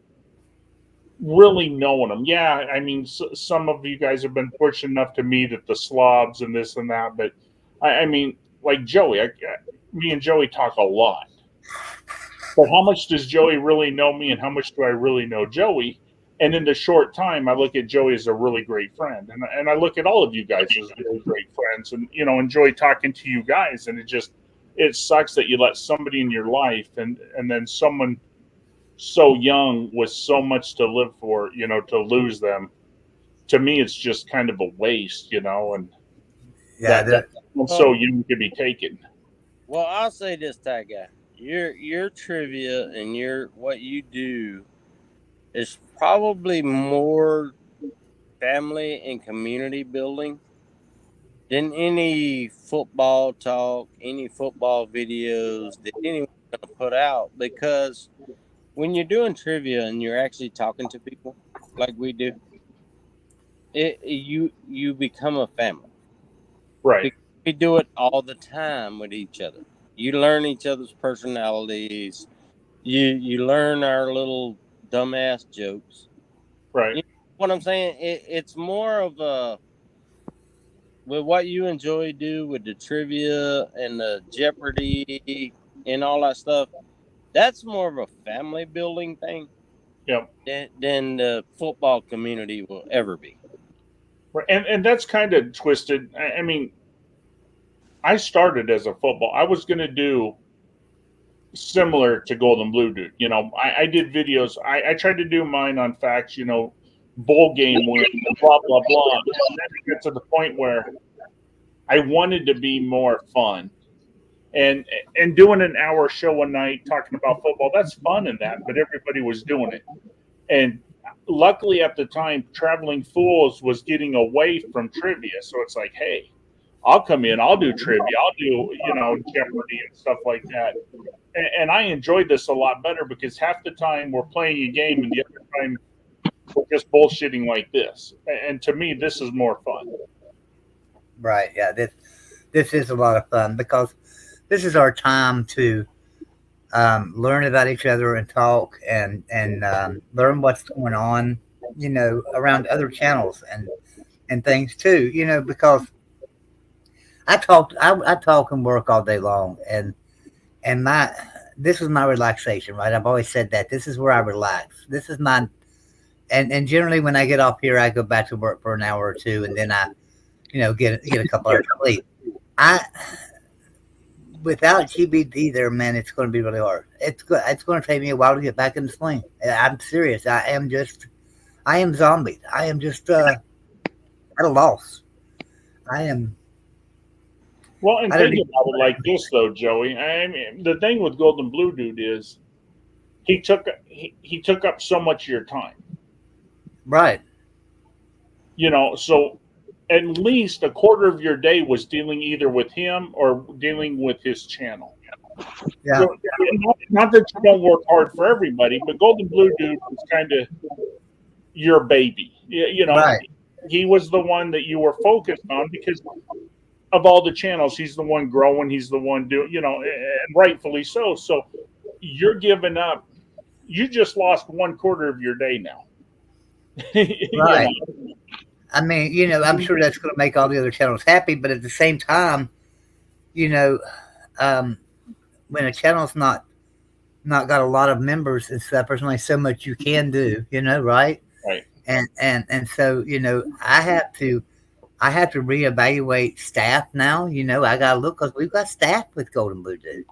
really knowing them. Yeah, I mean, some of you guys have been fortunate enough to meet at the slobs and this and that, but I mean, like Joey, me and Joey talk a lot. But how much does Joey really know me, and how much do I really know Joey? And in the short time, I look at Joey as a really great friend, and I look at all of you guys as really great friends, and enjoy talking to you guys. And it sucks that you let somebody in your life, and then someone so young with so much to live for, to lose them. To me, it's just kind of a waste, and Yeah. that so young to be taken. Well, I'll say this, Tag Guy. Your trivia and what you do is probably more family and community building than any football talk, any football videos that anyone's gonna put out. Because when you're doing trivia and you're actually talking to people like we do, you become a family. Right. Because we do it all the time with each other. You learn each other's personalities. You learn our little dumbass jokes. Right. You know what I'm saying? It's more of a with what you enjoy do with the trivia and the Jeopardy and all that stuff, that's more of a family building thing Yep. than the football community will ever be. Right. And that's kind of twisted. I mean, I started as a football. I was going to do similar to Golden Blue Dude. You know, I did videos. I tried to do mine on facts, you know, bowl game win, blah, blah, blah. And then it got to the point where I wanted to be more fun. And doing an hour show a night talking about football, that's fun in that, but everybody was doing it. And luckily at the time, Traveling Fools was getting away from trivia. So it's like, hey, I'll come in, I'll do trivia, I'll do, you know, Jeopardy and stuff like that. And I enjoyed this a lot better because half the time we're playing a game and the other time we're just bullshitting like this. And to me, this is more fun. Right. Yeah. This is a lot of fun because this is our time to learn about each other and talk and learn what's going on, you know, around other channels and things too, you know, because I talk and work all day long and this is my relaxation, right? I've always said that this is where I relax. This is my, and generally when I get off here, I go back to work for an hour or two and then I, you know, get a couple hours of sleep. Without GBD there, man, it's going to be really hard. It's going to take me a while to get back in the swing. I'm serious. I am zombied. I am just at a loss. I am. Well, and think about it like this, though, Joey. I mean, the thing with Golden Blue Dude is he took up so much of your time. Right. You know, so at least a quarter of your day was dealing either with him or dealing with his channel. Yeah. So, not that you don't work hard for everybody, but Golden Blue Dude was kind of your baby. You know, right. He was the one that you were focused on because of all the channels. He's the one growing. He's the one doing, you know, and rightfully so. So you're giving up. You just lost 1/4 of your day now. Right. You know? I mean, you know, I'm sure that's going to make all the other channels happy, but at the same time, you know, when a channel's not got a lot of members and stuff, there's only so much you can do, you know, right? Right. And so, you know, I have to reevaluate staff now. You know, I got to look because we've got staff with Golden Blue Dude,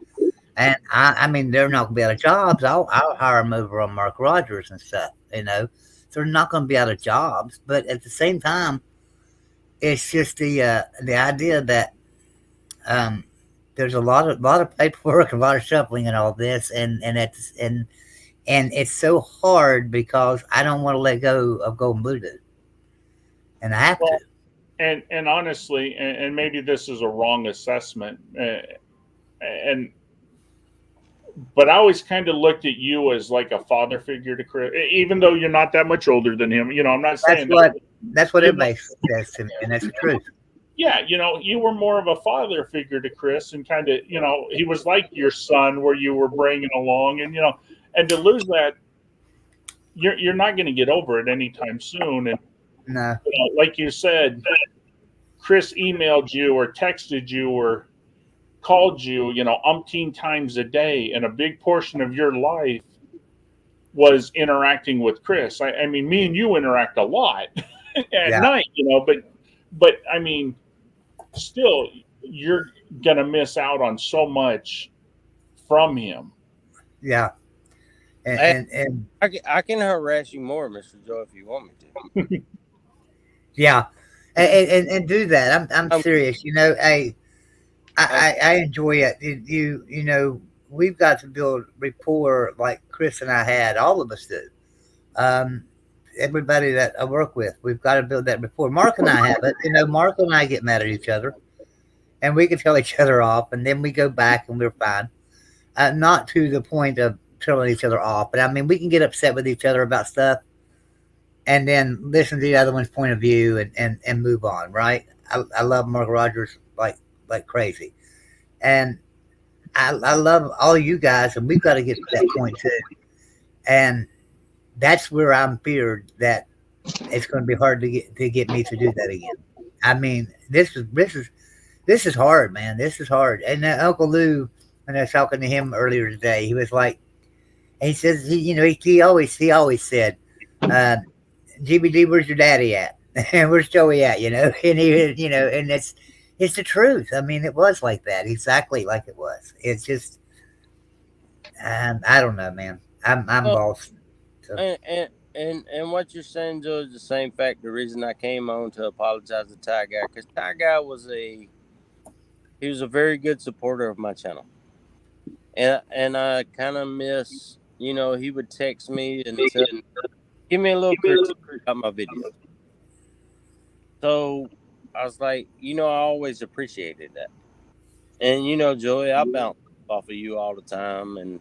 and I mean, they're not going to be out of jobs. I'll hire them over on Mark Rogers and stuff, you know. They're not going to be out of jobs, but at the same time, it's just the idea that there's a lot of paperwork, a lot of shuffling, and all this, and it's so hard because I don't want to let go of Golden Blue Dude, and I have to. And honestly, and maybe this is a wrong assessment, but I always kind of looked at you as like a father figure to Chris, even though you're not that much older than him. You know, I'm not saying that's what everybody says to me, and that's the truth. Yeah, you know, you were more of a father figure to Chris, and kind of, you know, he was like your son, where you were bringing along, and you know, and to lose that, you're not going to get over it anytime soon. And no, you know, like you said, Chris emailed you or texted you or called you, you know, umpteen times a day, and a big portion of your life was interacting with Chris. I mean, me and you interact a lot at night, you know, but I mean, still, you're gonna miss out on so much from him. Yeah, and I can harass you more, Mr. Joe, if you want me to. Yeah, and do that. I'm serious. You know, I enjoy it. You know, we've got to build rapport like Chris and I had. All of us do. Everybody that I work with, we've got to build that rapport. Mark and I have it. You know, Mark and I get mad at each other, and we can tell each other off, and then we go back and we're fine. Not to the point of telling each other off, but I mean, we can get upset with each other about stuff, and then listen to the other one's point of view and move on. Right? I love Mark Rogers like crazy, and I love all you guys, and we've got to get to that point too. And that's where I'm feared that it's going to be hard to get me to do that again. I mean, this is hard, man. This is hard. And Uncle Lou when I was talking to him earlier today. He was like, he says, he always said, uh, GBD, where's your daddy at? And where's Joey at? And and it's the truth. I mean, it was like that, exactly like it was. It's just, I don't know, man. I'm Well, lost. So, and what you're saying, Joe, is the same fact. The reason I came on to apologize to Ty Guy, because Ty Guy he was a very good supporter of my channel, and I kind of miss, he would text me and give me a little critique about my videos. So I was like, I always appreciated that. And Joey, I bounce off of you all the time, and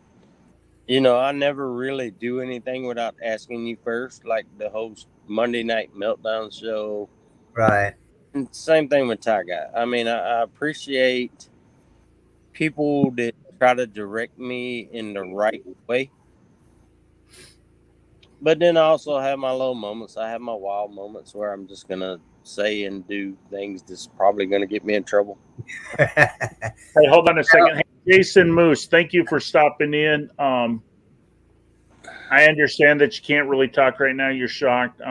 I never really do anything without asking you first, like the host Monday Night Meltdown show. right. And same thing with Ty Guy. I mean, I appreciate people that try to direct me in the right way. But then I also have my low moments. I have my wild moments where I'm just gonna say and do things that's probably gonna get me in trouble. Hey, hold on a second. Hey, Jason Moose, thank you for stopping in. I understand that you can't really talk right now. You're shocked.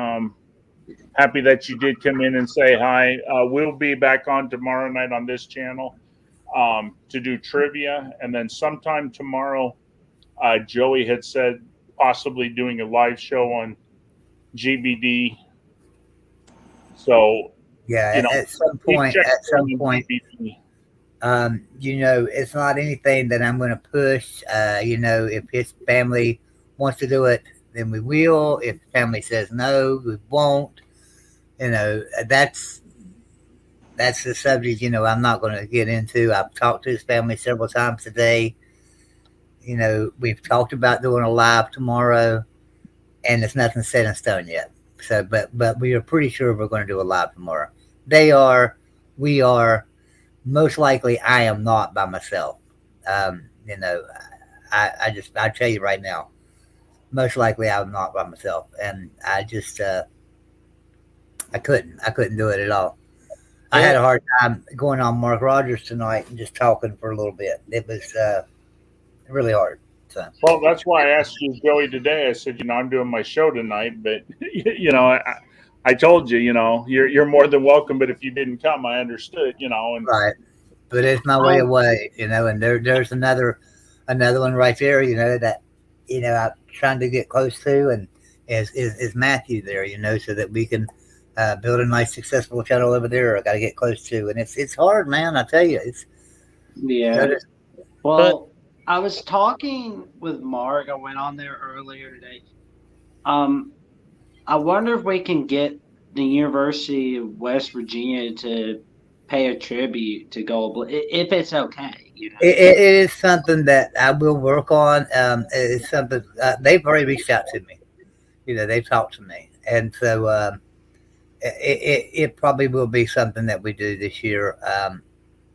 Happy that you did come in and say hi. We'll be back on tomorrow night on this channel to do trivia. And then sometime tomorrow, Joey had said possibly doing a live show on GBD. So, Yeah, at some keep point, checking at some on point, GBD. it's not anything that I'm going to push. If his family wants to do it, then we will. If the family says no, we won't. That's the subject. I'm not going to get into. I've talked to his family several times today. We've talked about doing a live tomorrow, and there's nothing set in stone yet. So, but we are pretty sure we're going to do a live tomorrow. They are, we are. Most likely, I am not by myself. Um, you know, I tell you right now, most likely I'm not by myself, and I couldn't do it at all. I had a hard time going on Mark Rogers tonight and just talking for a little bit. It was really hard. So. Well, that's why I asked you, Joey, today. I said, I'm doing my show tonight, but I told you, you're more than welcome. But if you didn't come, I understood, and Right, but it's my way away, and there's another one right there, that I'm trying to get close to, and is Matthew there, so that we can build a nice successful channel over there. I got to get close to, and it's hard, man. I tell you, it's yeah. Well, I was talking with Mark. I went on there earlier today. I wonder if we can get the University of West Virginia to pay a tribute to Gold, if it's okay. It is something that I will work on. It's something they've already reached out to me. They've talked to me, and so it probably will be something that we do this year.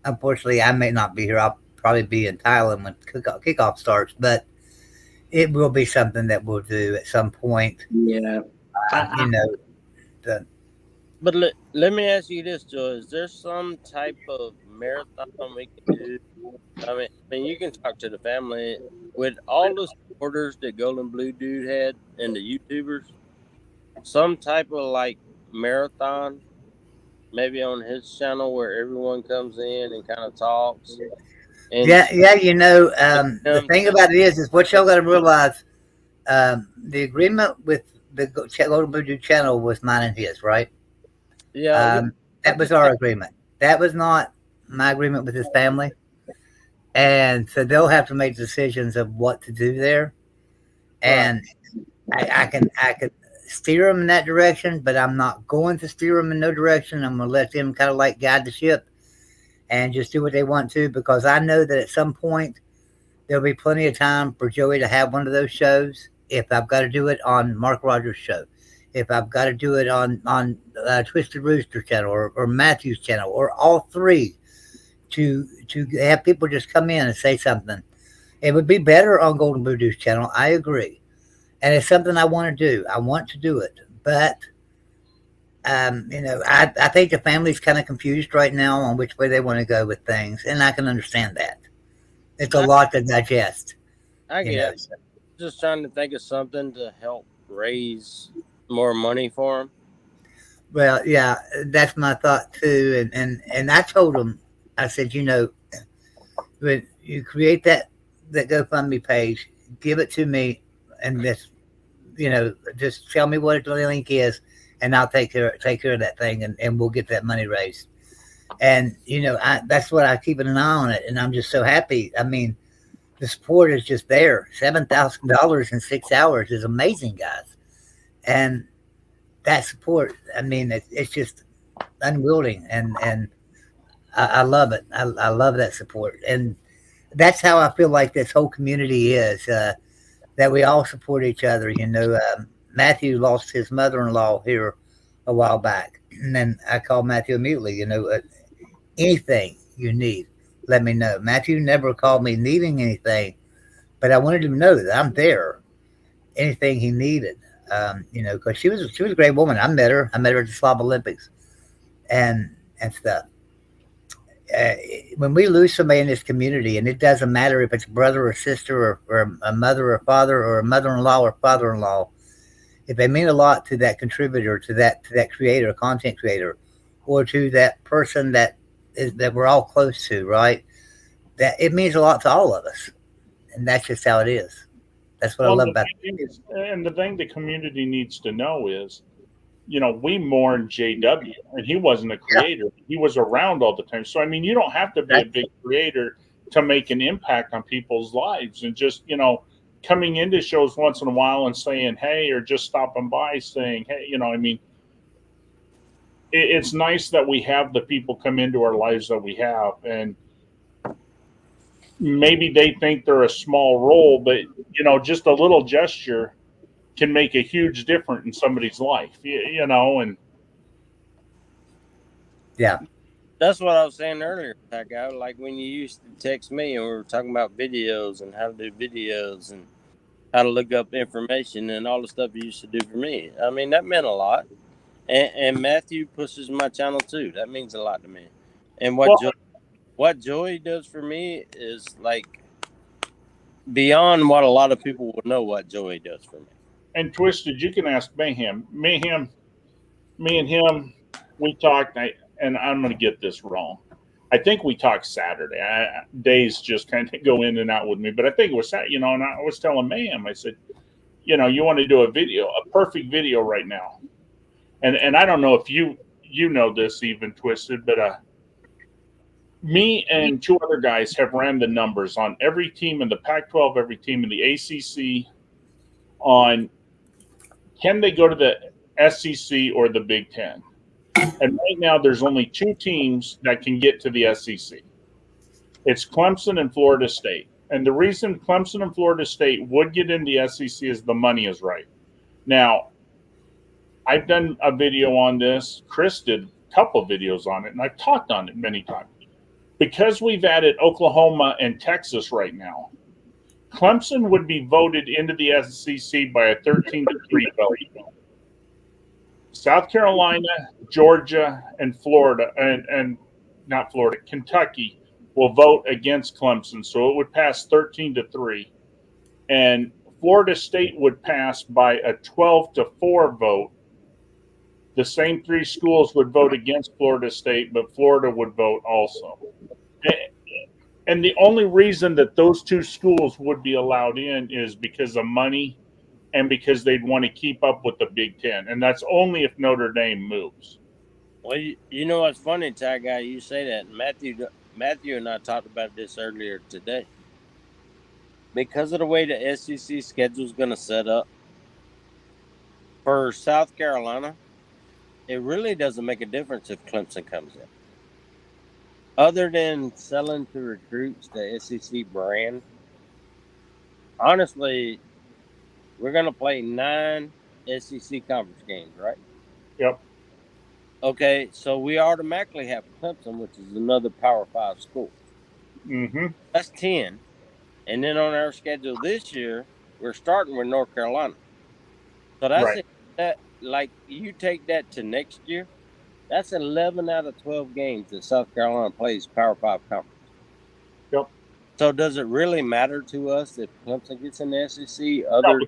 Unfortunately, I may not be here. I'll probably be in Thailand when kickoff starts, but it will be something that we'll do at some point. Yeah. But let me ask you this, Joe. Is there some type of marathon we can do? I mean, you can talk to the family with all the supporters that Golden Blue Dude had and the YouTubers. Some type of marathon, maybe on his channel where everyone comes in and kind of talks. And yeah. The thing about it is what y'all got to realize. The agreement with the Golden Blue Dude channel was mine and his, right? Yeah. That was our agreement. That was not my agreement with his family. And so they'll have to make decisions of what to do there. And I can steer them in that direction, but I'm not going to steer them in no direction. I'm going to let them kind of guide the ship and just do what they want to, because I know that at some point there'll be plenty of time for Joey to have one of those shows. If I've got to do it on Mark Rogers' show, if I've got to do it on Twisted Rooster channel or Matthew's channel, or all three, to have people just come in and say something. It would be better on Golden Blue Dude's channel. I agree. And it's something I want to do. I want to do it. But, I think the family's kind of confused right now on which way they want to go with things. And I can understand that. it's a lot to digest. I You get know. it. Just trying to think of something to help raise more money for them. Well, yeah, that's my thought too. And I told them, I said, when you create that GoFundMe page, give it to me, and just tell me what the link is, and I'll take care of that thing, and we'll get that money raised. And that's what I keep an eye on it, and I'm just so happy. I mean, the support is just there. $7,000 in 6 hours is amazing, guys, and that support. I mean, it's just unwielding, and I love it. I love that support, and that's how I feel like this whole community is. That we all support each other. Matthew lost his mother-in-law here a while back, and then I called Matthew immediately. Anything you need, let me know. Matthew never called me needing anything, but I wanted him to know that I'm there. Anything he needed, because she was a great woman. I met her. I met her at the Slav Olympics, and stuff. uh, when we lose somebody in this community, and it doesn't matter if it's brother or sister or a mother or father or a mother-in-law or father-in-law, if they mean a lot to that contributor, to that creator, content creator, or to that person that we're all close to, right? That it means a lot to all of us, and that's just how it is. That's what I Well, love the about thing is, and the thing the community needs to know is, we mourn JW, and he wasn't a yeah. creator. He was around all the time. So, I mean, you don't have to be a That, big creator to make an impact on people's lives. And just, coming into shows once in a while and saying, hey, or just stopping by saying, hey, I mean, it's nice that we have the people come into our lives that we have. And maybe they think they're a small role, but, just a little gesture can make a huge difference in somebody's life, and yeah, That's what I was saying earlier, that guy. Like when you used to text me and we were talking about videos and how to do videos and how to look up information and all the stuff you used to do for me. I mean, that meant a lot. And Matthew pushes my channel too. That means a lot to me. And well, what Joey does for me is like beyond what a lot of people will know what Joey does for me. and Twisted, you can ask Mayhem, me and him, we talked, and I'm going to get this wrong. I think we talked Saturday. Days just kind of go in and out with me, but I think it was Saturday, and I was telling Mayhem, I said, you want to do a perfect video right now. And I don't know if you know this even, Twisted, but me and two other guys have ran the numbers on every team in the Pac-12, every team in the ACC on can they go to the SEC or the Big Ten. And right now, there's only two teams that can get to the SEC. It's Clemson and Florida State. And the reason Clemson and Florida State would get in the SEC is the money is right. Now, I've done a video on this. Chris did a couple of videos on it, and I've talked on it many times. Because we've added Oklahoma and Texas right now, Clemson would be voted into the SEC by a 13-3 vote. South Carolina, Georgia, and Florida, and not Florida, Kentucky will vote against Clemson. So it would pass 13-3. And Florida State would pass by a 12-4 vote. The same three schools would vote against Florida State, but Florida would vote also. And the only reason that those two schools would be allowed in is because of money and because they'd want to keep up with the Big Ten. And that's only if Notre Dame moves. Well, you know what's funny, Ty Guy? You say that. Matthew and I talked about this earlier today. Because of the way the SEC schedule is going to set up for South Carolina, it really doesn't make a difference if Clemson comes in. Other than selling to recruits the SEC brand, honestly, we're going to play 9 SEC conference games, right? Yep. Okay, so we automatically have Clemson, which is another Power 5 school. Mm-hmm. That's 10. And then on our schedule this year, we're starting with North Carolina. So that's Right. that. Like you take that to next year, that's 11 out of 12 games that South Carolina plays Power 5 conference. Yep. So does it really matter to us if Clemson gets in the SEC? No,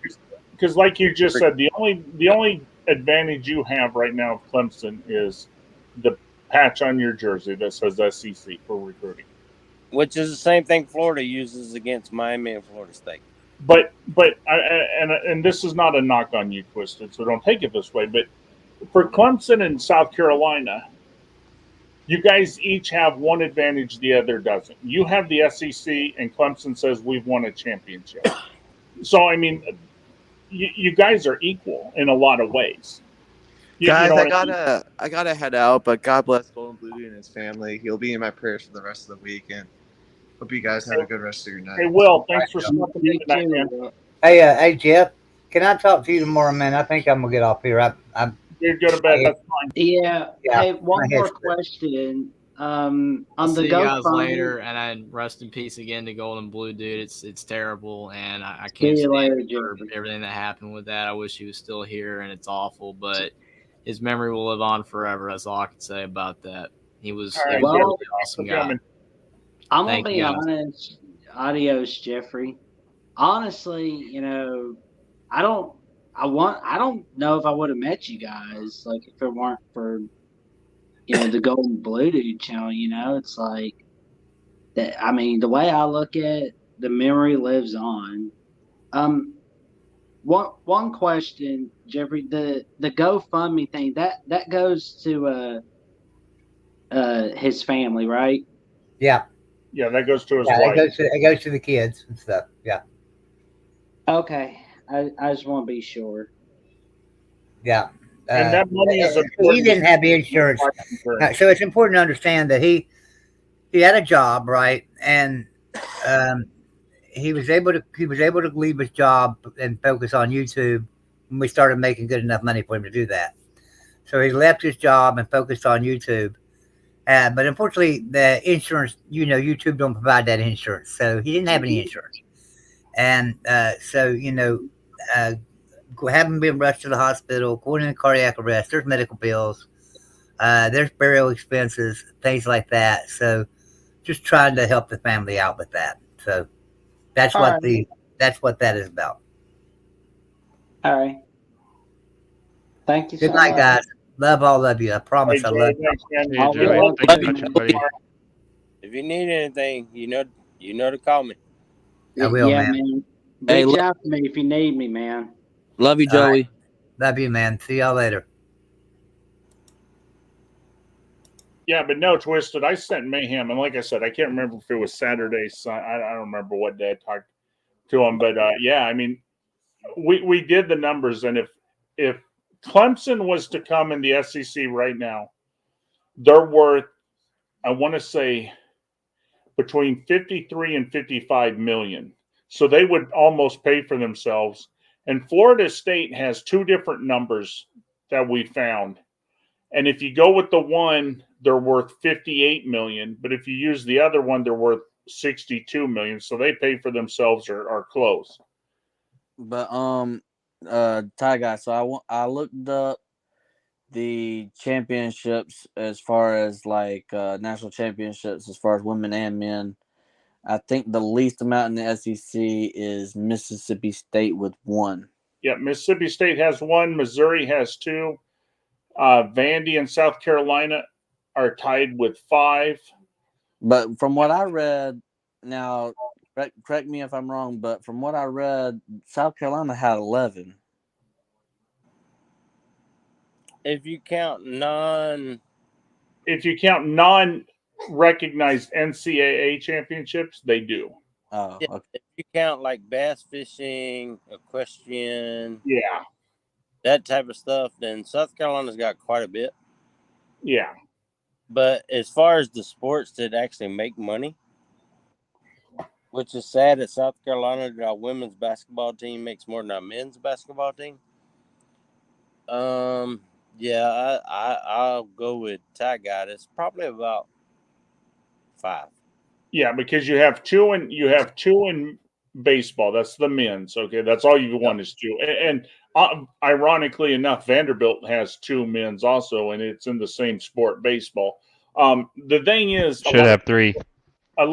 because like you just said, the only advantage you have right now of Clemson is the patch on your jersey that says SEC for recruiting. Which is the same thing Florida uses against Miami and Florida State. But and this is not a knock on you, Twisted, so don't take it this way. But for Clemson and South Carolina, you guys each have one advantage the other doesn't. You have the SEC, and Clemson says we've won a championship. So I mean, you guys are equal in a lot of ways. Guys, I gotta head out, but God bless Golden Blue and his family. He'll be in my prayers for the rest of the week, and hope you guys have a good rest of your night. Hey, Will, thanks for stopping in tonight, man. Hey, Jeff, can I talk to you tomorrow, man? I think I'm gonna get off here. You go to bed. That's fine. Yeah. Hey, one more question. On I'll the see you guys GoFundMe later, and I rest in peace again to Golden Blue, dude. It's terrible, and I See can't you stand later, for Jeffrey. everything that happened with that. I wish he was still here, and it's awful, but his memory will live on forever. That's all I can say about that. He was All right, a really well, awesome guy. I'm Thank gonna you, be guys. honest. Adios, Jeffrey. Honestly, I don't know if I would have met you guys like if it weren't for the Golden Blue Dude channel. It's like that. I mean, the way I look at it, the memory lives on. One question, Jeffrey. The GoFundMe thing that goes to his family, right? Yeah. Yeah, that goes to his Yeah, wife. it goes to the kids and stuff. Yeah. Okay. I just want to be sure. Yeah. And that money is he didn't have insurance. So it's important to understand that he had a job, right? And he was able to leave his job and focus on YouTube when we started making good enough money for him to do that. So he left his job and focused on YouTube. But unfortunately, the insurance, YouTube don't provide that insurance. So he didn't have any insurance. And having been rushed to the hospital, going into cardiac arrest, there's medical bills, there's burial expenses, things like that. So just trying to help the family out with that. So that's what that is about. All right. Thank you Good so night, much. guys. Love all of you. I promise I love you. I'll be on If you need anything, you know to call me. I will, yeah, man. Reach out to me if you need me, man. Love you, All Joey. right. Love you, man. See y'all later. Yeah, but no, Twisted. I sent Mayhem, and like I said, I can't remember if it was Saturday. So I don't remember what day I talked to him, but yeah, I mean, we did the numbers, and if Clemson was to come in the SEC right now, they're worth, I want to say, between 53 and 55 million. So they would almost pay for themselves. And Florida State has two different numbers that we found. And if you go with the one, they're worth 58 million. But if you use the other one, they're worth 62 million. So they pay for themselves or are close. But Ty guy, so I looked up the championships as far as like national championships as far as women and men. I think the least amount in the SEC is Mississippi State with 1. Yeah, Mississippi State has 1. Missouri has 2. Vandy and South Carolina are tied with 5. But from what I read, now correct me if I'm wrong, but from what I read, South Carolina had 11. If you count non-recognized NCAA championships, they do. Oh, yeah, okay. If you count like bass fishing, equestrian, yeah, that type of stuff, then South Carolina's got quite a bit. Yeah. But as far as the sports that actually make money, which is sad at South Carolina that our women's basketball team makes more than our men's basketball team. Yeah, I'll go with Ty Guy. It's probably about 5. Yeah, because you have two in baseball. That's the men's. Okay, that's all you want is 2. And ironically enough, Vanderbilt has 2 men's also, and it's in the same sport, baseball. The thing is, should have 3. A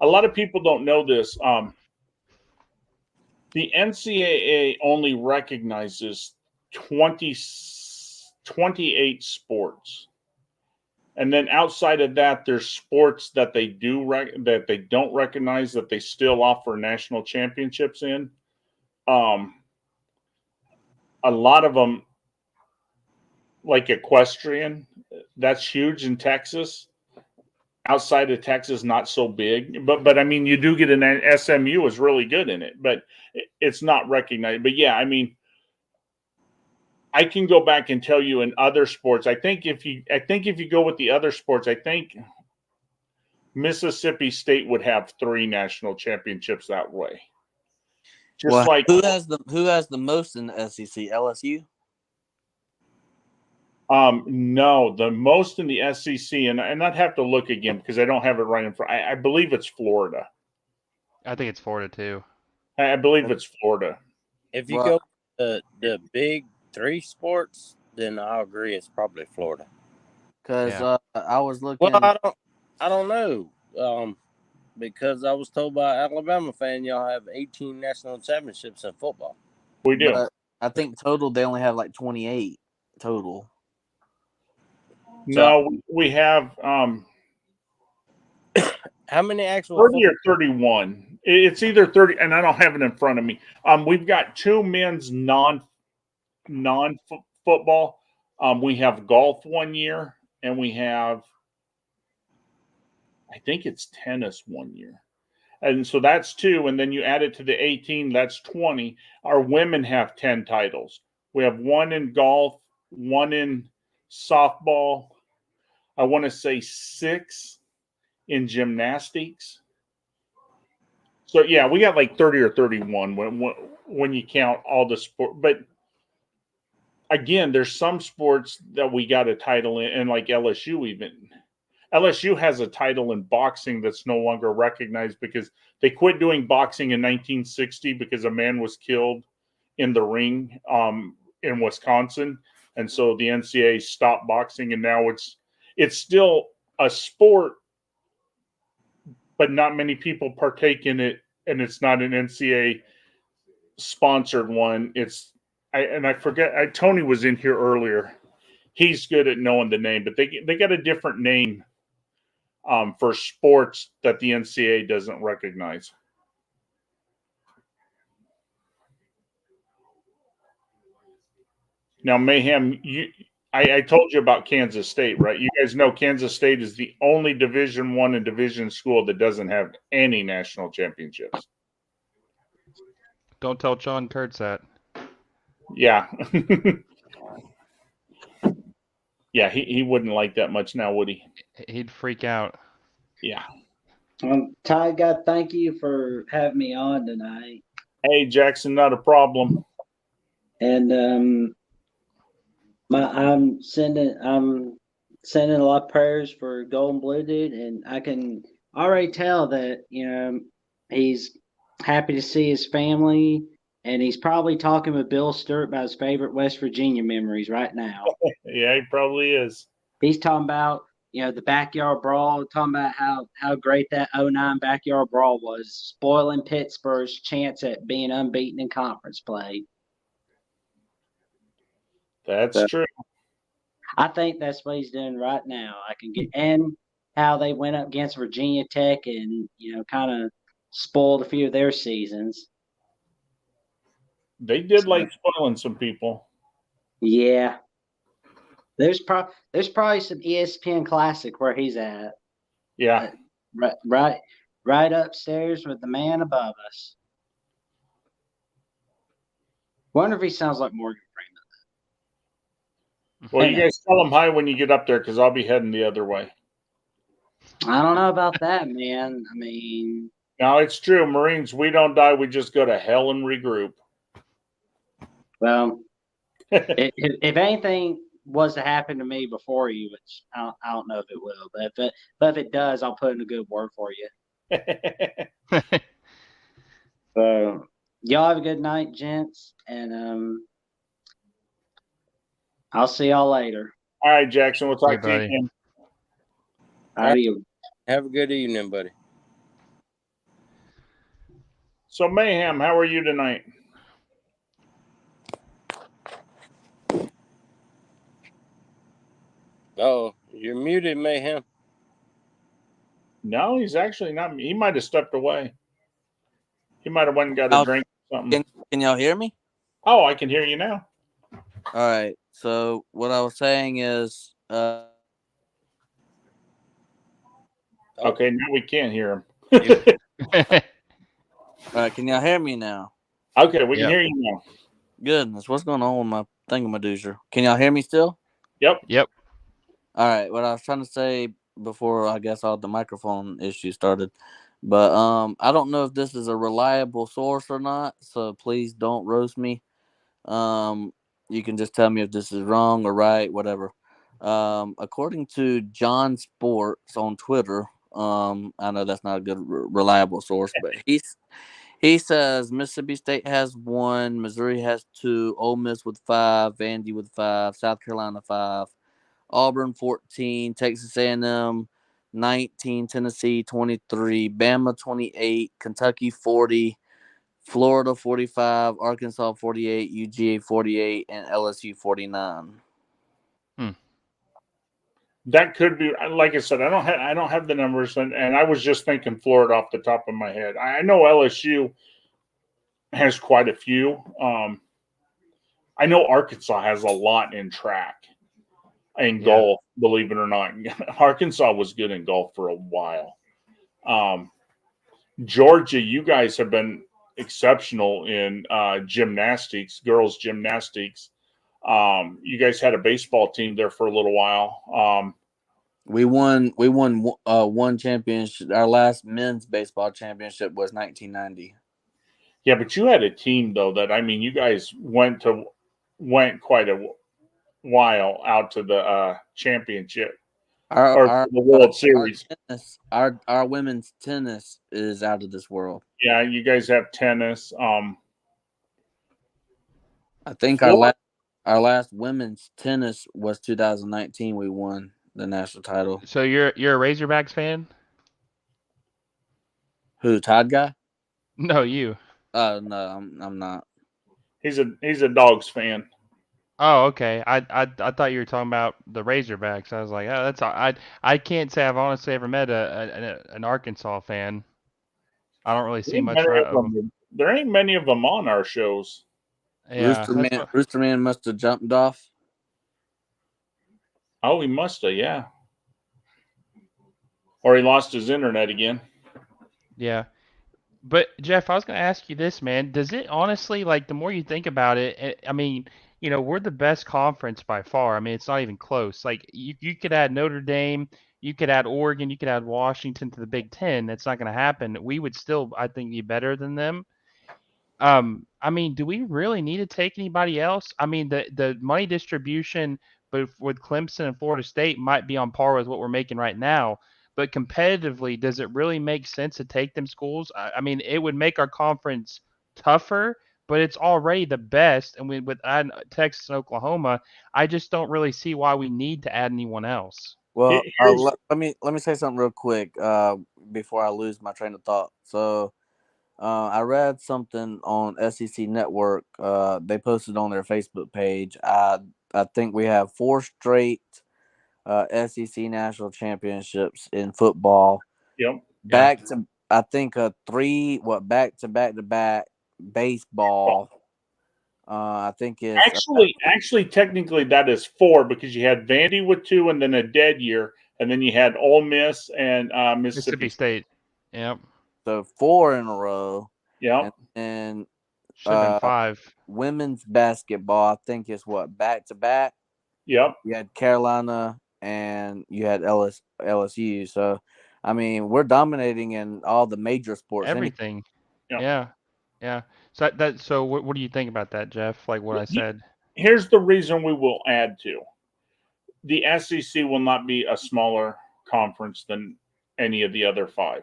a lot of people don't know this. The NCAA only recognizes 28 sports. And then outside of that, there's sports that they that they don't recognize that they still offer national championships in. A lot of them, like equestrian, that's huge in Texas. Outside of Texas, not so big. But I mean, you do get an SMU is really good in it, but it's not recognized. But yeah, I mean, I can go back and tell you in other sports. I think if you go with the other sports, I think Mississippi State would have 3 national championships that way. Just Well, like who has the most in the SEC? LSU. no, the most in the SEC, and I'd have to look again because I don't have it right in front. I believe it's Florida. I think it's Florida too. I believe it's Florida. If you go to the big 3 sports, then I'll agree it's probably Florida. Because I was looking. Well, I don't know. Because I was told by an Alabama fan, y'all have 18 national championships in football. We do. But I think total they only have like 28 total. No, we have how many actual 30 or 31. It's either 30, and I don't have it in front of me. We've got 2 men's non football. We have golf 1 year, and we have, I think it's tennis 1 year. And so that's 2, and then you add it to the 18, that's 20. Our women have 10 titles. We have 1 in golf, 1 in softball. I want to say 6 in gymnastics. So yeah, we got like 30 or 31 when you count all the sport. But again, there's some sports that we got a title in, and like LSU even. LSU has a title in boxing that's no longer recognized because they quit doing boxing in 1960 because a man was killed in the ring in Wisconsin, and so the NCAA stopped boxing, and now it's still a sport, but not many people partake in it, and it's not an NCAA sponsored one. I forget. Tony was in here earlier. He's good at knowing the name, but they got a different name for sports that the NCAA doesn't recognize. Now, Mayhem, I told you about Kansas State, right? You guys know Kansas State is the only Division I and Division school that doesn't have any national championships. Don't tell John Kurtz that. Yeah. Yeah, he wouldn't like that much now, would he? He'd freak out. Yeah. Ty, God, thank you for having me on tonight. Hey, Jackson, not a problem. And I'm sending a lot of prayers for Golden Blue Dude, and I can already tell that he's happy to see his family, and he's probably talking with Bill Stewart about his favorite West Virginia memories right now. Yeah, he probably is. He's talking about the backyard brawl, talking about how great that 09 backyard brawl was, spoiling Pittsburgh's chance at being unbeaten in conference play. That's true. I think that's what he's doing right now. And how they went up against Virginia Tech and kind of spoiled a few of their seasons. They did like spoiling some people. Yeah. There's probably some ESPN Classic where he's at. Yeah. Right upstairs with the man above us. Wonder if he sounds like Morgan Freeman. Well, you guys tell him hi when you get up there because I'll be heading the other way. I don't know about that, man. I mean, no, it's true. Marines, we don't die. We just go to hell and regroup. Well, if anything was to happen to me before you, which I don't know if it will, but if it does, I'll put in a good word for you. So y'all have a good night, gents, and I'll see y'all later. All right, Jackson. We'll talk to you again. Have a good evening, buddy. So Mayhem, how are you tonight? Oh, you're muted, Mayhem. No, he's actually not. He might have stepped away. He might have went and got a Now, drink or something. can y'all hear me? Oh, I can hear you now. All right. So what I was saying is, Okay, now we can't hear him. all right, can y'all hear me now? Okay, we can hear you now. Goodness, what's going on with my thingamadoozer? Can y'all hear me still? Yep. Yep. All right. What I was trying to say before, I guess, all the microphone issues started, but I don't know if this is a reliable source or not. So please don't roast me. You can just tell me if this is wrong or right, whatever. According to John Sports on Twitter, I know that's not a good reliable source, but he says Mississippi State has 1, Missouri has 2, Ole Miss with 5, Vandy with 5, South Carolina 5, Auburn 14, Texas A&M 19, Tennessee 23, Bama 28, Kentucky 40, Florida 45, Arkansas 48, UGA 48, and LSU 49. That could be, like I said, I don't have the numbers, and I was just thinking Florida off the top of my head. I know LSU has quite a few. I know Arkansas has a lot in track and golf. Believe it or not, Arkansas was good in golf for a while. Georgia, you guys have been exceptional in gymnastics, girls gymnastics. You guys had a baseball team there for a little while. We won one championship. Our last men's baseball championship was 1990. Yeah, but you had a team though that, I mean, you guys went quite a while out to the championship or the World Series. Our women's tennis is out of this world. Yeah, you guys have tennis. I think our last women's tennis was 2019. We won the national title. So you're a Razorbacks fan? Who, Todd guy? No, you. No, I'm not. He's a Dogs fan. Oh, okay. I thought you were talking about the Razorbacks. I was like, oh, that's I can't say I've honestly ever met an Arkansas fan. I don't really see much of them. There ain't many of them on our shows. Yeah, Rooster Man must have jumped off. Oh, he must have, yeah. Or he lost his internet again. Yeah. But Jeff, I was going to ask you this, man. Does it honestly, like, the more you think about it, I mean, we're the best conference by far. I mean, it's not even close. Like, you could add Notre Dame, you could add Oregon, you could add Washington to the Big Ten. That's not going to happen. We would still, I think, be better than them. I mean, do we really need to take anybody else? I mean, the money distribution, but with Clemson and Florida State might be on par with what we're making right now. But competitively, does it really make sense to take them schools? I mean, it would make our conference tougher, but it's already the best. And with Texas and Oklahoma, I just don't really see why we need to add anyone else. Well, let me say something real quick before I lose my train of thought. So, I read something on SEC Network. They posted on their Facebook page. I think we have 4 straight SEC national championships in football. Yep. Back to, I think, 3 back to back baseball. I think it's actually technically that is 4 because you had Vandy with 2 and then a dead year, and then you had Ole Miss and Mississippi State. Yep. So 4 in a row. Yep. And should have been 5. Women's basketball, I think, is back to back. Yep. You had Carolina and you had LSU. So, I mean, we're dominating in all the major sports. Everything. Yep. Yeah. So what do you think about that, Jeff? Like what I said. Here's the reason we will add to. The SEC will not be a smaller conference than any of the other 5.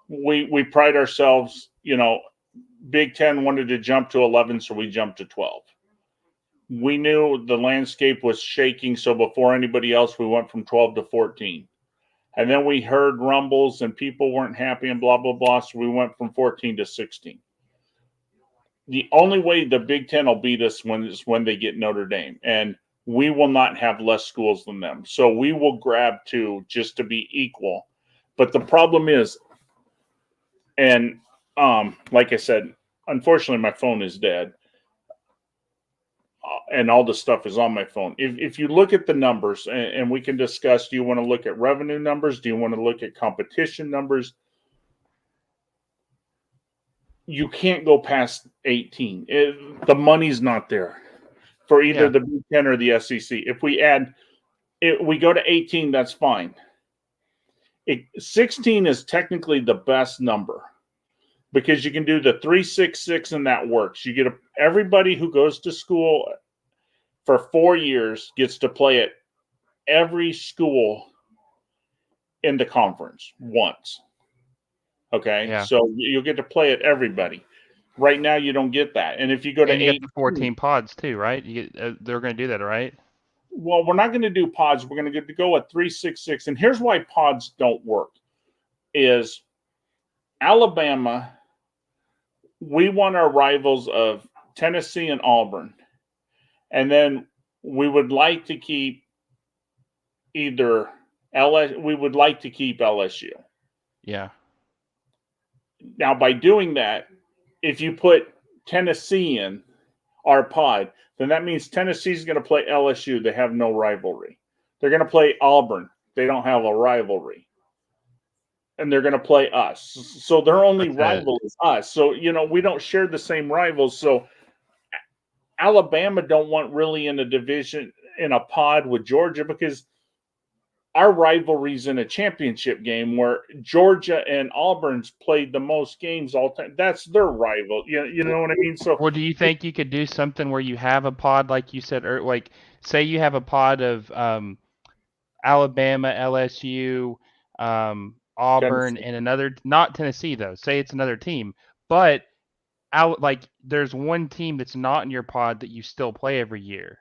We pride ourselves, Big Ten wanted to jump to 11, so we jumped to 12. We knew the landscape was shaking, so before anybody else, we went from 12 to 14. And then we heard rumbles and people weren't happy and blah, blah, blah. So we went from 14 to 16. The only way the Big Ten will beat us is when they get Notre Dame. And we will not have less schools than them. So we will grab 2 just to be equal. But the problem is, and like I said, unfortunately, my phone is dead. And all the stuff is on my phone. If you look at the numbers, and we can discuss, do you want to look at revenue numbers? Do you want to look at competition numbers? You can't go past 18. The money's not there for either the Big Ten or the SEC. If we we go to 18, that's fine. 16 is technically the best number because you can do the 3-6-6 and that works. You get everybody who goes to school for 4 years gets to play at every school in the conference once. Okay, Yeah. so you'll get to play at everybody. Right now, you don't get that. And if you go to you 8, get the 14 pods too, right? They're going to do that, right? Well, we're not going to do pods. We're going to go at 3-6-6. And here's why pods don't work: is Alabama. We want our rivals of Tennessee and Auburn, and then we would like to keep either We would like to keep LSU. Yeah. Now, by doing that, if you put Tennessee in our pod, then that means Tennessee's going to play LSU. They have no rivalry. They're going to play Auburn. They don't have a rivalry. And they're going to play us. So their only rival is us. So, we don't share the same rivals. So Alabama don't want really in a division, in a pod with Georgia, because our rivalry's in a championship game where Georgia and Auburn's played the most games all time. That's their rival. You know what I mean? So, well, do you think you could do something where you have a pod, like you said, or like say you have a pod of Alabama, LSU, Auburn, Tennessee. and another, not Tennessee though. Say it's another team, but like there's one team that's not in your pod that you still play every year.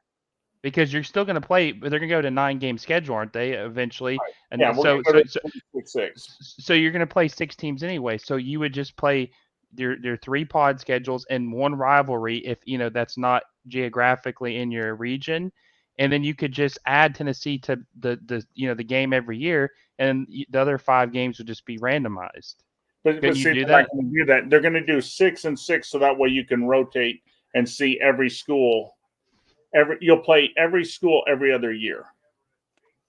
Because you're still going to play, but they're going to go to 9-game schedule, aren't they? Eventually, Right. and Yeah, we're going to go to 6. So you're going to play 6 teams anyway. So you would just play your 3 pod schedules and one rivalry if that's not geographically in your region, and then you could just add Tennessee to the game every year, and the other 5 games would just be randomized. But Couldn't see, you do they're that? not going to do that. They're going to do 6 and 6, so that way you can rotate and see every school. You'll play every school every other year.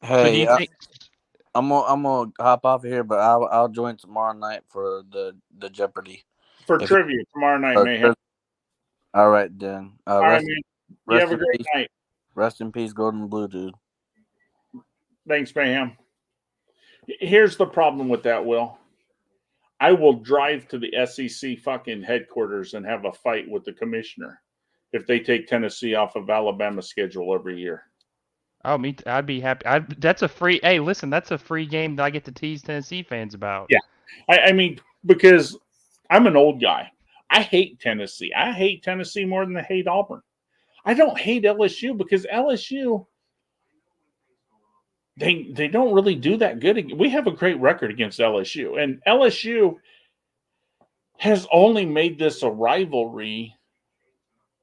So do you think? I'm gonna hop off of here, but I'll join tomorrow night for the Jeopardy for trivia tomorrow night, Mayhem. All right, then. All right, man. You have a great night. Rest in peace, Golden Blue Dude. Thanks, Mayhem. Here's the problem with that, Will. I will drive to the SEC fucking headquarters and have a fight with the commissioner if they take Tennessee off of Alabama's schedule every year. Oh, I'd be happy. That's a free. Hey, listen, that's a free game that I get to tease Tennessee fans about. Yeah, I mean, because I'm an old guy. I hate Tennessee. I hate Tennessee more than I hate Auburn. I don't hate LSU because LSU, they don't really do that good. We have a great record against LSU, and LSU has only made this a rivalry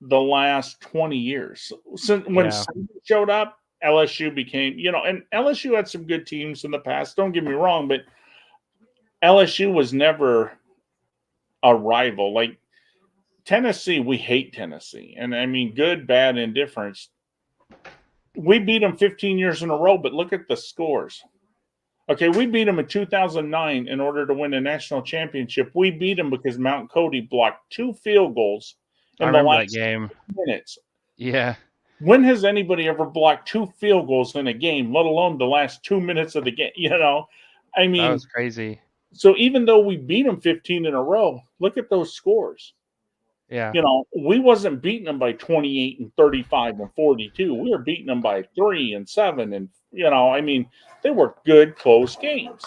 the last 20 years. Since when Saban showed up, LSU became, and LSU had some good teams in the past. Don't get me wrong, but LSU was never a rival. Like Tennessee, we hate Tennessee. And I mean, good, bad, indifference. We beat them 15 years in a row, but look at the scores. Okay, we beat them in 2009 in order to win a national championship. We beat them because Mount Cody blocked 2 field goals in the last game. minutes. Yeah. When has anybody ever blocked 2 field goals in a game, let alone the last 2 minutes of the game? I mean, that was crazy. So even though we beat them 15 in a row, look at those scores. Yeah. We wasn't beating them by 28 and 35 and 42. We were beating them by 3 and 7. And, I mean, they were good, close games.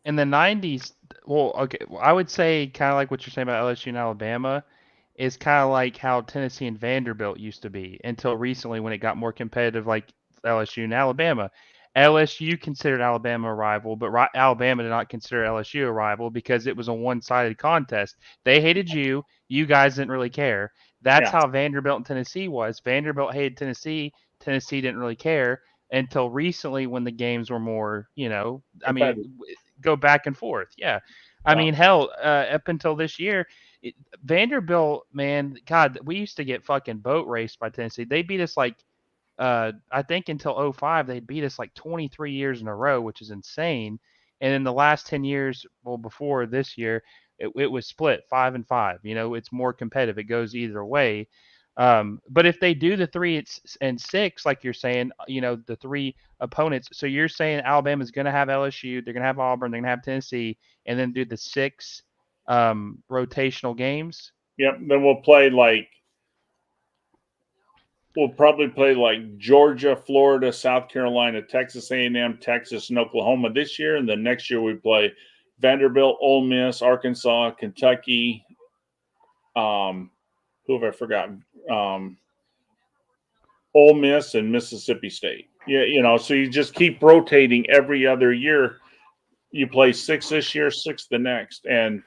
In the 90s, well, okay, I would say kind of like what you're saying about LSU and Alabama is kind of like how Tennessee and Vanderbilt used to be until recently when it got more competitive like LSU and Alabama. LSU considered Alabama a rival, but Alabama did not consider LSU a rival because it was a one-sided contest. They hated you. You guys didn't really care. That's Yeah. how Vanderbilt and Tennessee was. Vanderbilt hated Tennessee. Tennessee didn't really care until recently when the games were more, I mean, go back and forth. Yeah. I mean, hell, up until this year, Vanderbilt, man, God, we used to get fucking boat raced by Tennessee. They beat us like I think until 05, they beat us like 23 years in a row, which is insane. And in the last 10 years, well, before this year, it was split 5-5. It's more competitive. It goes either way. But if they do the 3-6, like you're saying, the three opponents. So you're saying Alabama's going to have LSU, they're going to have Auburn, they're going to have Tennessee, and then do the 6 rotational games. Yep. Then we'll probably play like Georgia, Florida, South Carolina, Texas A&M, Texas, and Oklahoma this year, and then next year we play Vanderbilt, Ole Miss, Arkansas, Kentucky. Who have I forgotten? Ole Miss and Mississippi State. Yeah, so you just keep rotating every other year. You play 6 this year, 6 the next, and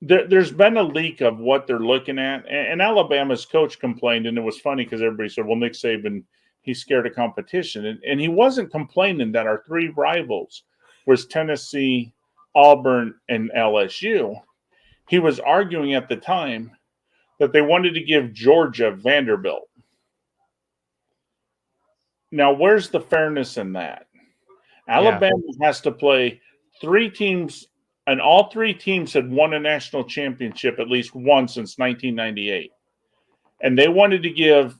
there's been a leak of what they're looking at, and Alabama's coach complained, and it was funny because everybody said, well, Nick Saban, he's scared of competition, and he wasn't complaining that our 3 rivals was Tennessee, Auburn, and LSU. He was arguing at the time that they wanted to give Georgia Vanderbilt. Now, where's the fairness in that? Alabama has to play 3 teams, and all 3 teams had won a national championship at least once since 1998. And they wanted to give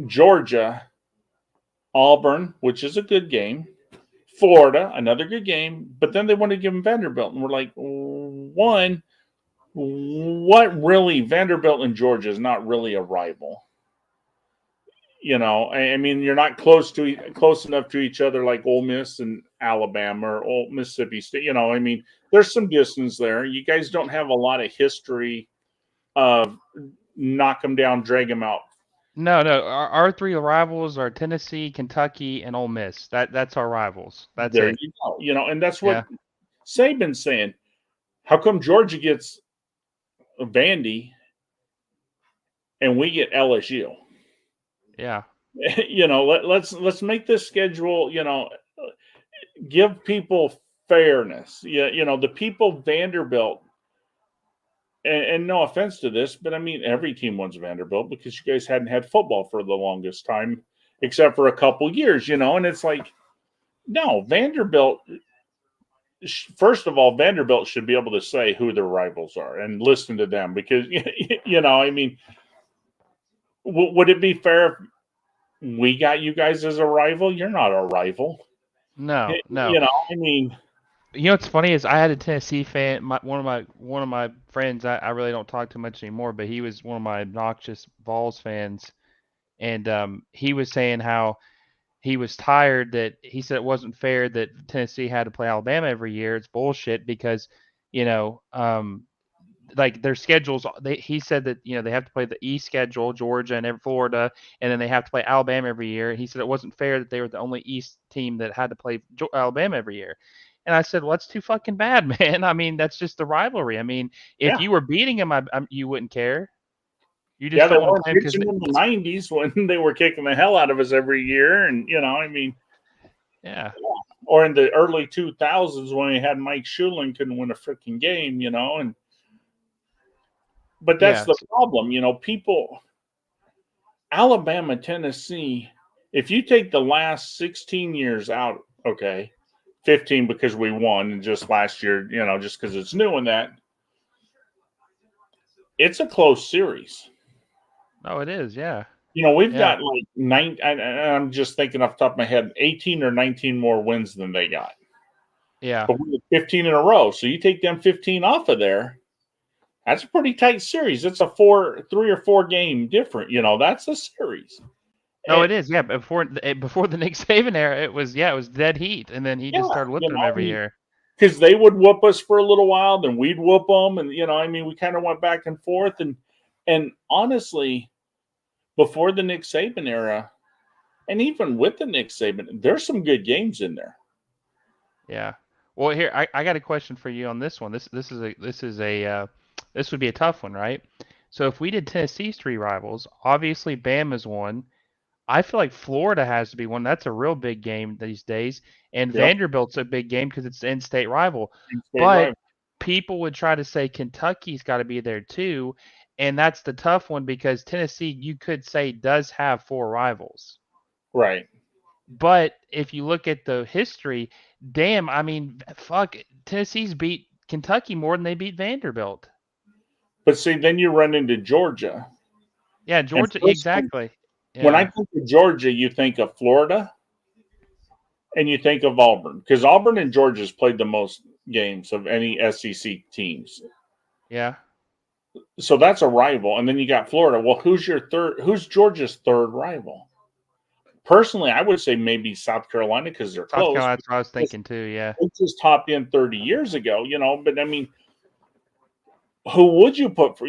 Georgia, Auburn, which is a good game, Florida, another good game, but then they wanted to give them Vanderbilt. And we're like, one, what really, Vanderbilt and Georgia is not really a rival. I mean, you're not close enough to each other like Ole Miss and Alabama or Ole Mississippi State. I mean, there's some distance there. You guys don't have a lot of history of knock them down, drag them out. No. Our 3 rivals are Tennessee, Kentucky, and Ole Miss. That's our rivals. That's there it. You go. And that's what Saban's saying. How come Georgia gets Vandy and we get LSU? Yeah. Let's make this schedule, give people fairness. The people Vanderbilt, and no offense to this, but I mean, every team wants Vanderbilt because you guys hadn't had football for the longest time, except for a couple years, and it's like, no, Vanderbilt, first of all, Vanderbilt should be able to say who their rivals are and listen to them because, I mean, would it be fair if we got you guys as a rival? You're not a rival. No. I mean, what's funny is I had a Tennessee fan. One of my friends. I really don't talk too much anymore, but he was one of my obnoxious Vols fans, and he was saying how he was tired that he said it wasn't fair that Tennessee had to play Alabama every year. It's bullshit because like their schedules, he said that they have to play the East schedule, Georgia and Florida, and then they have to play Alabama every year. He said it wasn't fair that they were the only East team that had to play Alabama every year. And I said, well, that's too fucking bad, man. I mean, that's just the rivalry. I mean, if you were beating them, you wouldn't care. You just they don't weren't want to play in the 90s when they were kicking the hell out of us every year, and I mean, or in the early 2000s when we had Mike Schulen couldn't win a freaking game, and. But that's the problem, people, Alabama, Tennessee, if you take the last 16 years out, okay, 15 because we won, and just last year, just because it's new and that, it's a close series. Oh, it is, yeah. We've got like 9, I'm just thinking off the top of my head, 18 or 19 more wins than they got. Yeah. But we had 15 in a row, so you take them 15 off of there, that's a pretty tight series. It's a 3 or 4 game different. That's a series. No, it is. Yeah, before the Nick Saban era, it was dead heat, and then he just started whooping them every year. Because they would whoop us for a little while, then we'd whoop them, and I mean, we kind of went back and forth, and honestly, before the Nick Saban era, And even with the Nick Saban, there's some good games in there. Yeah. Well, here I got a question for you on this one. This would be a tough one, right? So if we did Tennessee's three rivals, obviously Bama's one. I feel like Florida has to be one. That's a real big game these days, and Yep. Vanderbilt's a big game because it's the in-state rival. In-state But rival. people would try to say Kentucky's got to be there too, and that's the tough one because Tennessee, you could say, does have four rivals. Right. But if you look at the history, damn, I mean, fuck, Tennessee's beat Kentucky more than they beat Vanderbilt. But see, then you run into Georgia. Yeah, Georgia, exactly. When I Yeah. think of Georgia, you think of Florida and you think of Auburn because Auburn and Georgia's played the most games of any SEC teams. Yeah. So that's a rival. And then you got Florida. Well, who's Georgia's third rival? Personally, I would say maybe South Carolina because they're South close. Carolina, that's what I was thinking too, yeah. It just topped in 30 years ago, but I mean, who would you put for,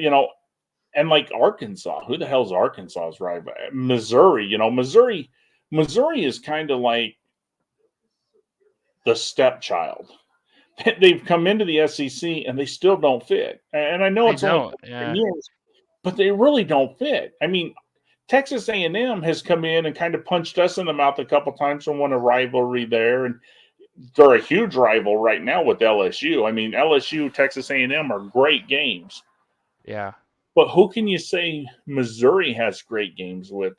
and like Arkansas, who the hell's Arkansas's rival? Missouri, Missouri is kind of like the stepchild. They've come into the SEC and they still don't fit. And I know They it's only don't, yeah. years, but they really don't fit. I mean, Texas A&M has come in and kind of punched us in the mouth a couple times and won a rivalry there, and they're a huge rival right now with LSU. I mean, LSU, Texas A&M are great games. Yeah. But who can you say Missouri has great games with?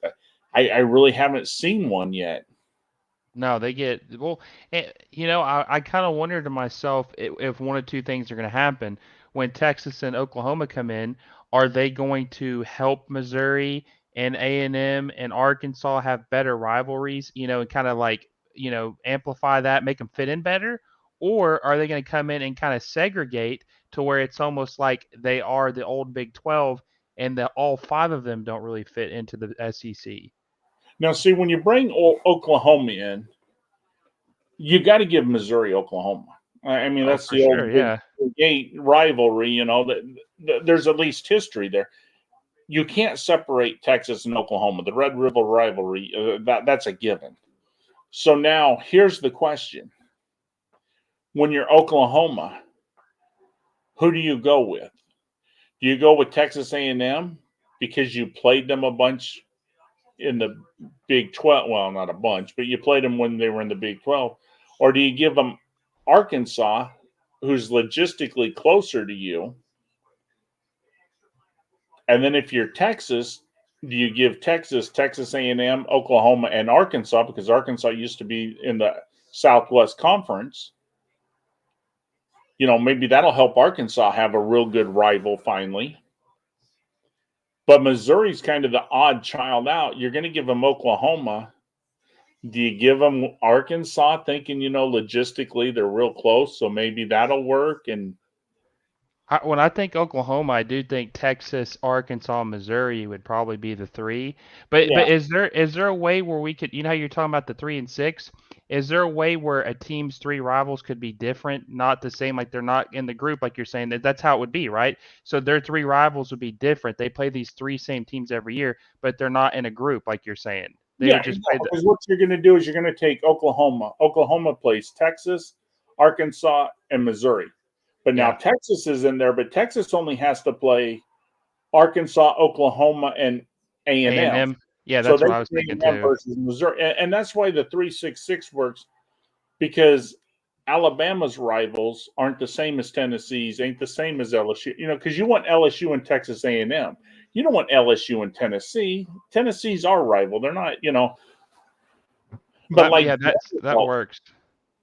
I really haven't seen one yet. No, they get well. I kind of wonder to myself if one of two things are going to happen when Texas and Oklahoma come in. Are they going to help Missouri and A&M and Arkansas have better rivalries? And kind of like amplify that, make them fit in better, or are they going to come in and kind of segregate to where it's almost like they are the old Big 12 and that all five of them don't really fit into the SEC? Now, see, when you bring Oklahoma in, you got to give Missouri Oklahoma. I mean, that's the sure, old yeah. Big Eight rivalry. There's at least history there. You can't separate Texas and Oklahoma. The Red River rivalry, that's a given. So now here's the question: when you're Oklahoma, who do you go with? Do you go with Texas A&M because you played them a bunch in the Big 12? Well, not a bunch, but you played them when they were in the Big 12. Or do you give them Arkansas, who's logistically closer to you? And then if you're Texas, do you give Texas A&M, Oklahoma, and Arkansas, because Arkansas used to be in the Southwest Conference? Maybe that'll help Arkansas have a real good rival finally. But Missouri's kind of the odd child out. You're going to give them Oklahoma. Do you give them Arkansas thinking, logistically they're real close, so maybe that'll work? And When I think Oklahoma, I do think Texas, Arkansas, Missouri would probably be the three. But Yeah. is there a way where we could, how you're talking about the 3 and 6? Is there a way where a team's three rivals could be different, not the same, like they're not in the group, like you're saying? That's how it would be, right? So their three rivals would be different. They play these three same teams every year, but they're not in a group, like you're saying. They would just play because what you're going to do is you're going to take Oklahoma. Oklahoma plays Texas, Arkansas, and Missouri. But now Texas is in there, but Texas only has to play Arkansas, Oklahoma, and A&M. A&M. Yeah, that's what I was thinking too. Versus Missouri, and that's why the 3-6-6 works, because Alabama's rivals aren't the same as Tennessee's, ain't the same as LSU. Because you want LSU and Texas A&M. You don't want LSU and Tennessee. Tennessee's our rival. They're not, But that works.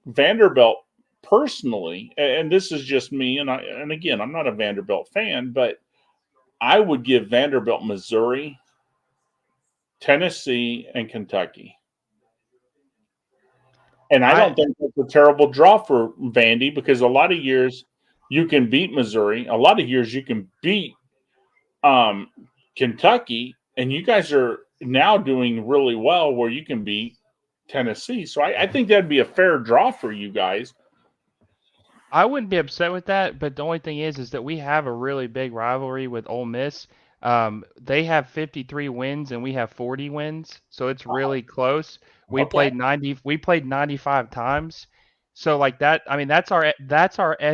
Vanderbilt, personally, and this is just me, and again, I'm not a Vanderbilt fan, but I would give Vanderbilt Missouri, Tennessee, and Kentucky. And I don't think that's a terrible draw for Vandy, because a lot of years you can beat Missouri. A lot of years you can beat Kentucky, and you guys are now doing really well where you can beat Tennessee. So I think that'd be a fair draw for you guys. I wouldn't be upset with that, but the only thing is that we have a really big rivalry with Ole Miss. They have 53 wins and we have 40 wins, so it's Oh, really close. We okay. played 90. We played 95 times. So like that, I mean that's our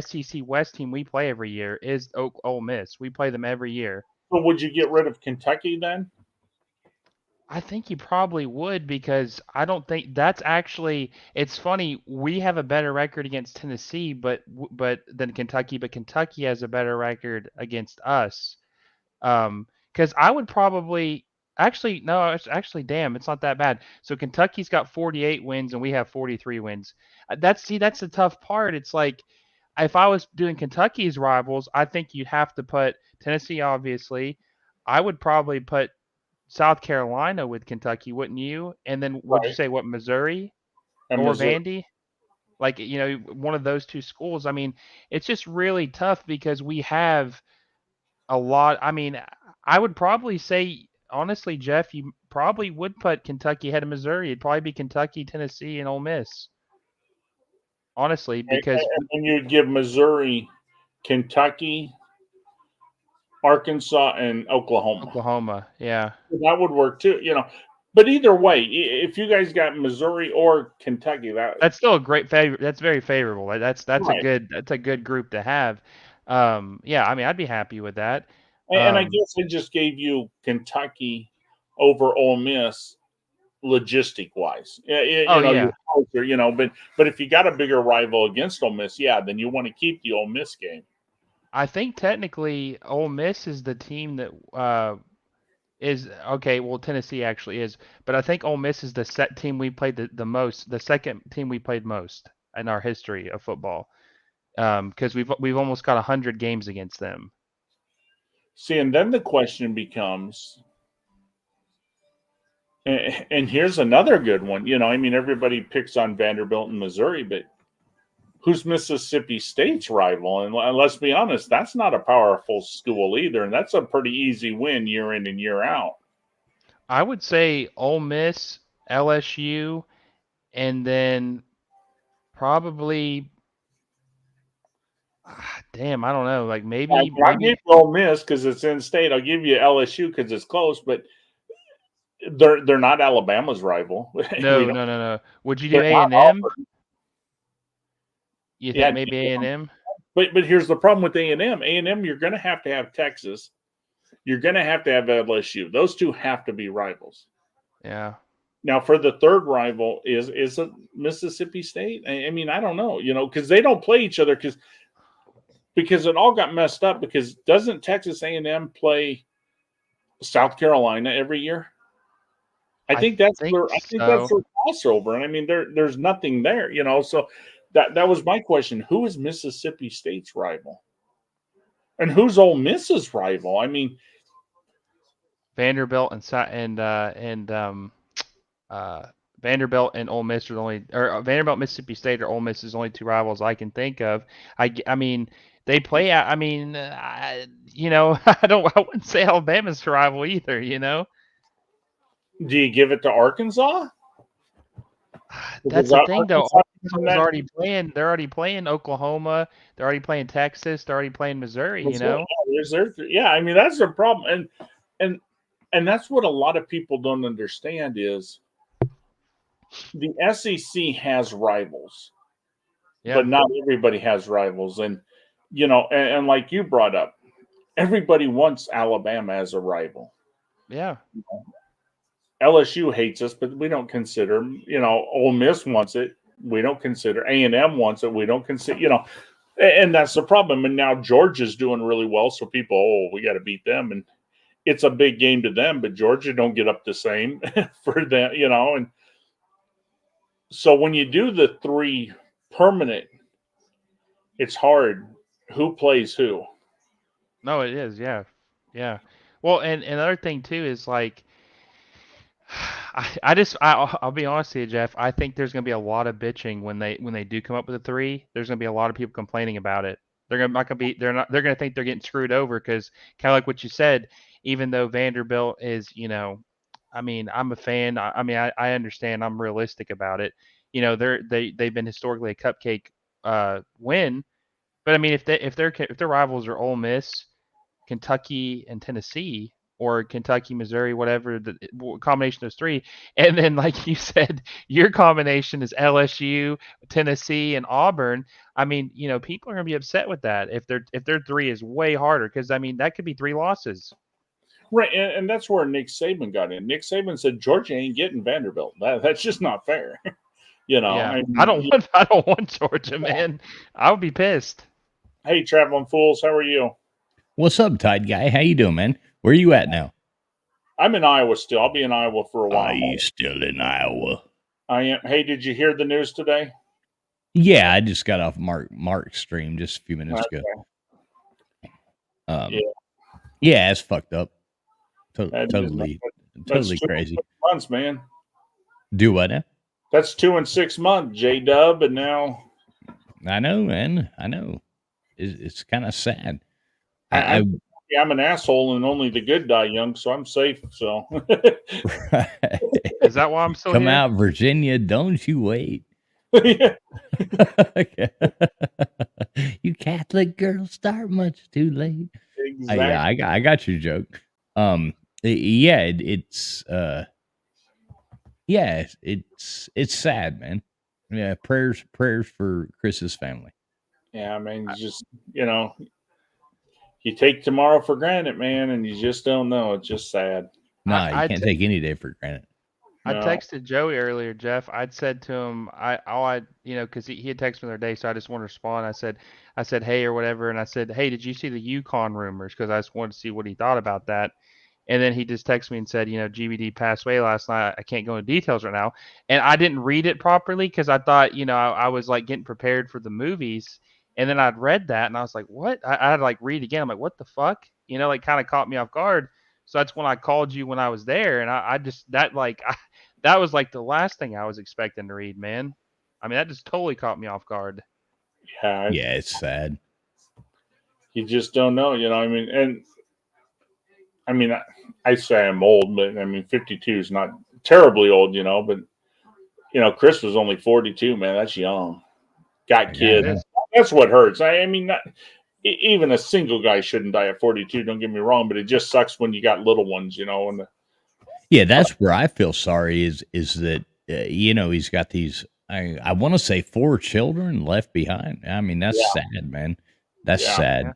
SEC West team we play every year is Ole Miss. We play them every year. So would you get rid of Kentucky then? I think you probably would because I don't think that's actually. It's funny. We have a better record against Tennessee, but than Kentucky. But Kentucky has a better record against us. Because I would probably actually no, it's actually damn, it's not that bad. So Kentucky's got 48 wins and we have 43 wins. That's the tough part. It's like if I was doing Kentucky's rivals, I think you'd have to put Tennessee, obviously. I would probably put South Carolina with Kentucky, wouldn't you? And then would you Right. say what Missouri And or Missouri. Vandy? Like one of those two schools. I mean, it's just really tough because we have a lot. I mean, I would probably say honestly, Jeff, you probably would put Kentucky ahead of Missouri. It'd probably be Kentucky, Tennessee, and Ole Miss. Honestly, because And you'd give Missouri, Kentucky, Arkansas, and Oklahoma. Oklahoma, yeah, That would work too, But either way, if you guys got Missouri or Kentucky, that's still a great favor. That's very favorable. That's a right. good group to have. Yeah, I mean, I'd be happy with that. And I guess I just gave you Kentucky over Ole Miss logistic wise. Oh You're yeah, closer, but if you got a bigger rival against Ole Miss, yeah, then you want to keep the Ole Miss game. I think technically Ole Miss is the team that is okay. Well, Tennessee actually is, but I think Ole Miss is the set team we played the most, the second team we played most in our history of football. Because we've almost got 100 games against them. See, and then the question becomes, and here's another good one. I mean, everybody picks on Vanderbilt and Missouri, but who's Mississippi State's rival? And let's be honest, that's not a powerful school either, and that's a pretty easy win year in and year out. I would say Ole Miss, LSU, and then probably, damn, I don't know, like I'll give you Ole Miss because it's in state. I'll give you LSU because it's close, but they're not Alabama's rival. no, no, no, no. Would you do They're not A&M? Auburn. You think Yeah, maybe A&M? but here's the problem with A&M. A&M, you're going to have Texas. You're going to have LSU. Those two have to be rivals. Yeah. Now, for the third rival is it Mississippi State? I mean, I don't know, because they don't play each other because it all got messed up. Because doesn't Texas A&M play South Carolina every year? I think that's their crossover, and I mean, there's nothing there, So that was my question: who is Mississippi State's rival, and who's Ole Miss's rival? I mean, Vanderbilt Vanderbilt and Ole Miss are the only, or Vanderbilt, Mississippi State, or Ole Miss is the only two rivals I can think of. I mean, they play. I mean, I wouldn't say Alabama's a rival either. do you give it to Arkansas? That's the thing, though. Arkansas is already playing. They're already playing Oklahoma. They're already playing Texas. They're already playing Missouri. Yeah, I mean that's the problem, and that's what a lot of people don't understand is the SEC has rivals, but not everybody has rivals, and and like you brought up, everybody wants Alabama as a rival. Yeah. LSU hates us, but we don't consider them. Ole Miss wants it. We don't consider. A&M wants it. We don't consider. And that's the problem. And now Georgia's doing really well, so people, we got to beat them, and it's a big game to them. But Georgia don't get up the same for them, And so when you do the three permanent, it's hard. Who plays who? No, it is. Yeah, yeah. Well, and another thing too is like, I'll be honest with you, Jeff. I think there's going to be a lot of bitching when they do come up with a three. There's going to be a lot of people complaining about it. They're not going to be. They're going to think they're getting screwed over because kind of like what you said. Even though Vanderbilt is, I mean, I'm a fan. I mean, I understand. I'm realistic about it. They've been historically a cupcake win. But I mean, if their rivals are Ole Miss, Kentucky and Tennessee, or Kentucky, Missouri, whatever, the combination of those three. And then, like you said, your combination is LSU, Tennessee, and Auburn. I mean, people are going to be upset with that if their three is way harder, because I mean that could be 3 losses. Right, and that's where Nick Saban got in. Nick Saban said Georgia ain't getting Vanderbilt. That's just not fair. Yeah, I don't want Georgia, man. I would be pissed. Hey, traveling fools, how are you? What's up, Tide Guy? How you doing, man? Where are you at now? I'm in Iowa still. I'll be in Iowa for a while. Are you still in Iowa? I am. Hey, did you hear the news today? Yeah, I just got off Mark's stream just a few minutes ago. Yeah, it's fucked up. Totally crazy. 2 months, man. Do what now? That's 2 and 6 months, J-Dub, and now. I know, man. I know. It's kind of sad. I'm an asshole, and only the good die young, so I'm safe. So. Right. Is that why I'm still Come here? out, Virginia! Don't you wait. You Catholic girls start much too late. Exactly. Yeah, I got your joke. It's sad, man. Yeah, prayers for Chris's family. Yeah, I mean, just you take tomorrow for granted, man, and you just don't know. It's just sad. Nah, you can't take any day for granted. I texted Joey earlier, Jeff. I'd said to him, because he had texted me the other day, so I just wanted to respond. I said, hey, or whatever, and I said, hey, did you see the UConn rumors? Because I just wanted to see what he thought about that. And then he just texted me and said, GBD passed away last night. I can't go into details right now. And I didn't read it properly because I thought, I was like getting prepared for the movies. And then I'd read that and I was like, what? I had to like read again. I'm like, what the fuck? Like kind of caught me off guard. So that's when I called you when I was there. And that was like the last thing I was expecting to read, man. I mean, that just totally caught me off guard. Yeah, it's sad. You just don't know, I say I'm old, but 52 is not terribly old, but Chris was only 42, man. That's young. Got kids. That's what hurts. Even a single guy shouldn't die at 42. Don't get me wrong, but it just sucks when you got little ones, and yeah, that's where I feel sorry is that he's got these. I want to say 4 children left behind. I mean, that's sad, man. That's sad. Yeah.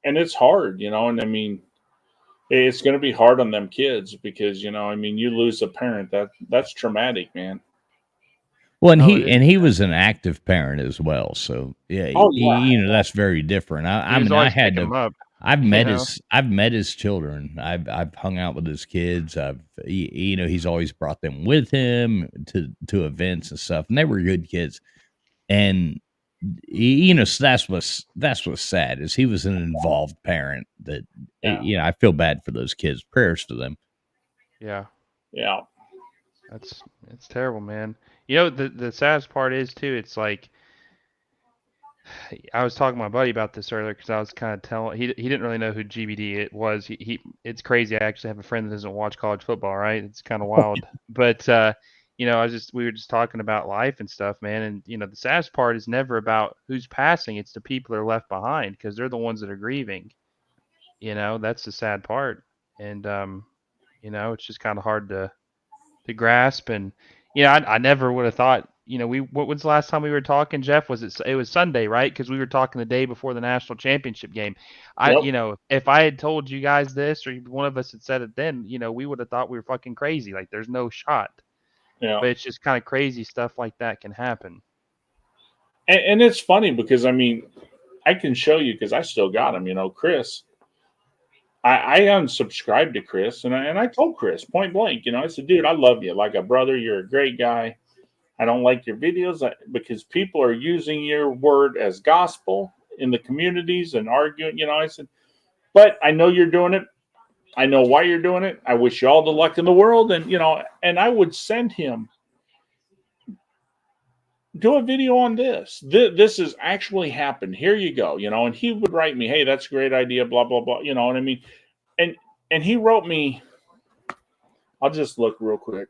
It's hard, and it's going to be hard on them kids because you lose a parent. That's traumatic, man. Well, and he was an active parent as well, so yeah, that's very different. I've met his children. I've hung out with his kids. He's always brought them with him to events and stuff, and they were good kids. And so that's what's sad is he was an involved parent. That I feel bad for those kids. Prayers to them. Yeah. It's terrible, man. The saddest part is too. It's like I was talking to my buddy about this earlier because I was kind of telling he didn't really know who GBD it was. It's crazy. I actually have a friend that doesn't watch college football. Right? It's kind of wild. But we were just talking about life and stuff, man. And the saddest part is never about who's passing. It's the people that are left behind because they're the ones that are grieving. That's the sad part. And it's just kind of hard to grasp. And I never would have thought. What was the last time we were talking, Jeff? It was Sunday, right? Because we were talking the day before the national championship game. If I had told you guys this, or one of us had said it then, we would have thought we were fucking crazy. Like there's no shot. Yeah. But it's just kind of crazy stuff like that can happen. And it's funny because I can show you because I still got him. Chris. I unsubscribed to Chris, and I told Chris point blank. I said, dude, I love you like a brother. You're a great guy. I don't like your videos because people are using your word as gospel in the communities and arguing. I said, but I know you're doing it. I know why you're doing it. I wish you all the luck in the world. And, and I would send him, do a video on this. This has actually happened. Here you go. And he would write me, hey, that's a great idea, blah, blah, blah. You know what I mean? And he wrote me, I'll just look real quick.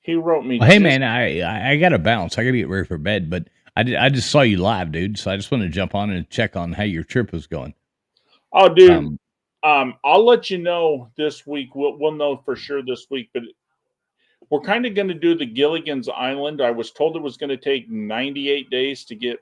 He wrote me. Well, hey man, I got to bounce. I got to get ready for bed. But I just saw you live, dude. So I just wanted to jump on and check on how your trip was going. Oh, dude. I'll let you know this week. We'll know for sure this week, but we're kind of going to do the Gilligan's Island. I was told it was going to take 98 days to get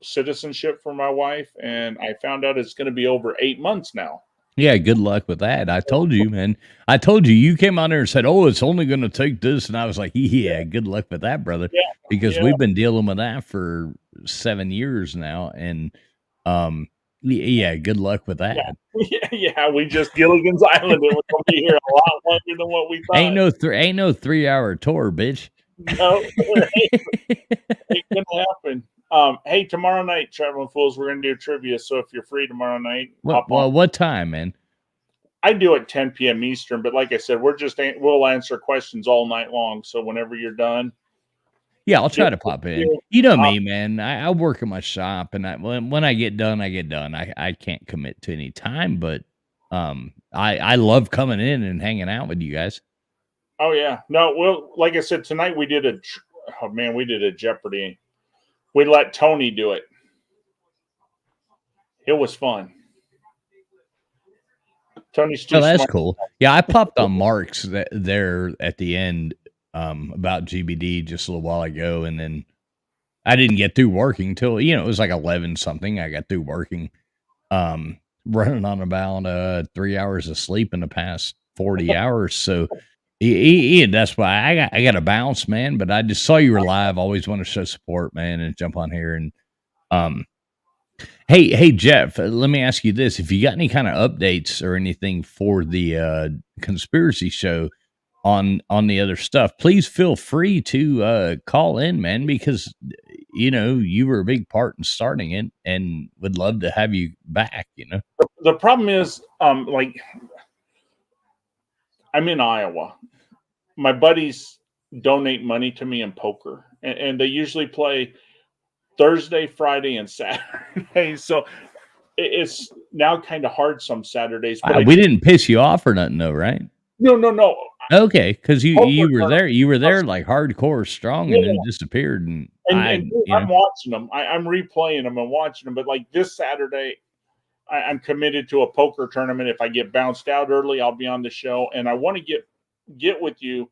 citizenship for my wife, and I found out it's going to be over 8 months now. Yeah, good luck with that. I told you, man. I told you came out there and said, "Oh, it's only going to take this," and I was like, "Yeah, good luck with that, brother." Yeah, because we've been dealing with that for 7 years now, and yeah, good luck with that. Yeah, we just Gilligan's Island. It was going to be here a lot longer than what we thought. Ain't no 3-hour tour, bitch. No, ain't gonna happen. Hey, tomorrow night, Traveling Fools, we're gonna do trivia. So if you're free tomorrow night, what time, man? I do at 10 p.m. Eastern, but like I said, we'll answer questions all night long. So whenever you're done, yeah, I'll try to pop in. You know me, man. I work in my shop, and when I get done, I get done. I can't commit to any time, but I love coming in and hanging out with you guys. Oh yeah, no, well, like I said, tonight we did we did a Jeopardy. We let Tony do it. It was fun. Tony's too that's smart. Cool. Yeah, I popped on Mark's there at the end about GBD just a little while ago, and then I didn't get through working till it was like 11 something. I got through working, running on about 3 hours of sleep in the past 40 hours. So that's why I got to bounce, man. But I just saw you were live. Always want to show support, man, and jump on here and Hey Jeff, let me ask you this: if you got any kind of updates or anything for the conspiracy show on the other stuff, please feel free to call in, man, because you were a big part in starting it, and would love to have you back. The problem is, like, I'm in Iowa. My buddies donate money to me in poker, and they usually play Thursday, Friday, and Saturday. So it's now kind of hard some Saturdays. But we didn't piss you off or nothing, though, right? No. Okay, because you were there. You were there like hardcore strong, and then disappeared. And I'm watching them. I'm replaying them and watching them. But like this Saturday, I'm committed to a poker tournament. If I get bounced out early, I'll be on the show. And I want to get with you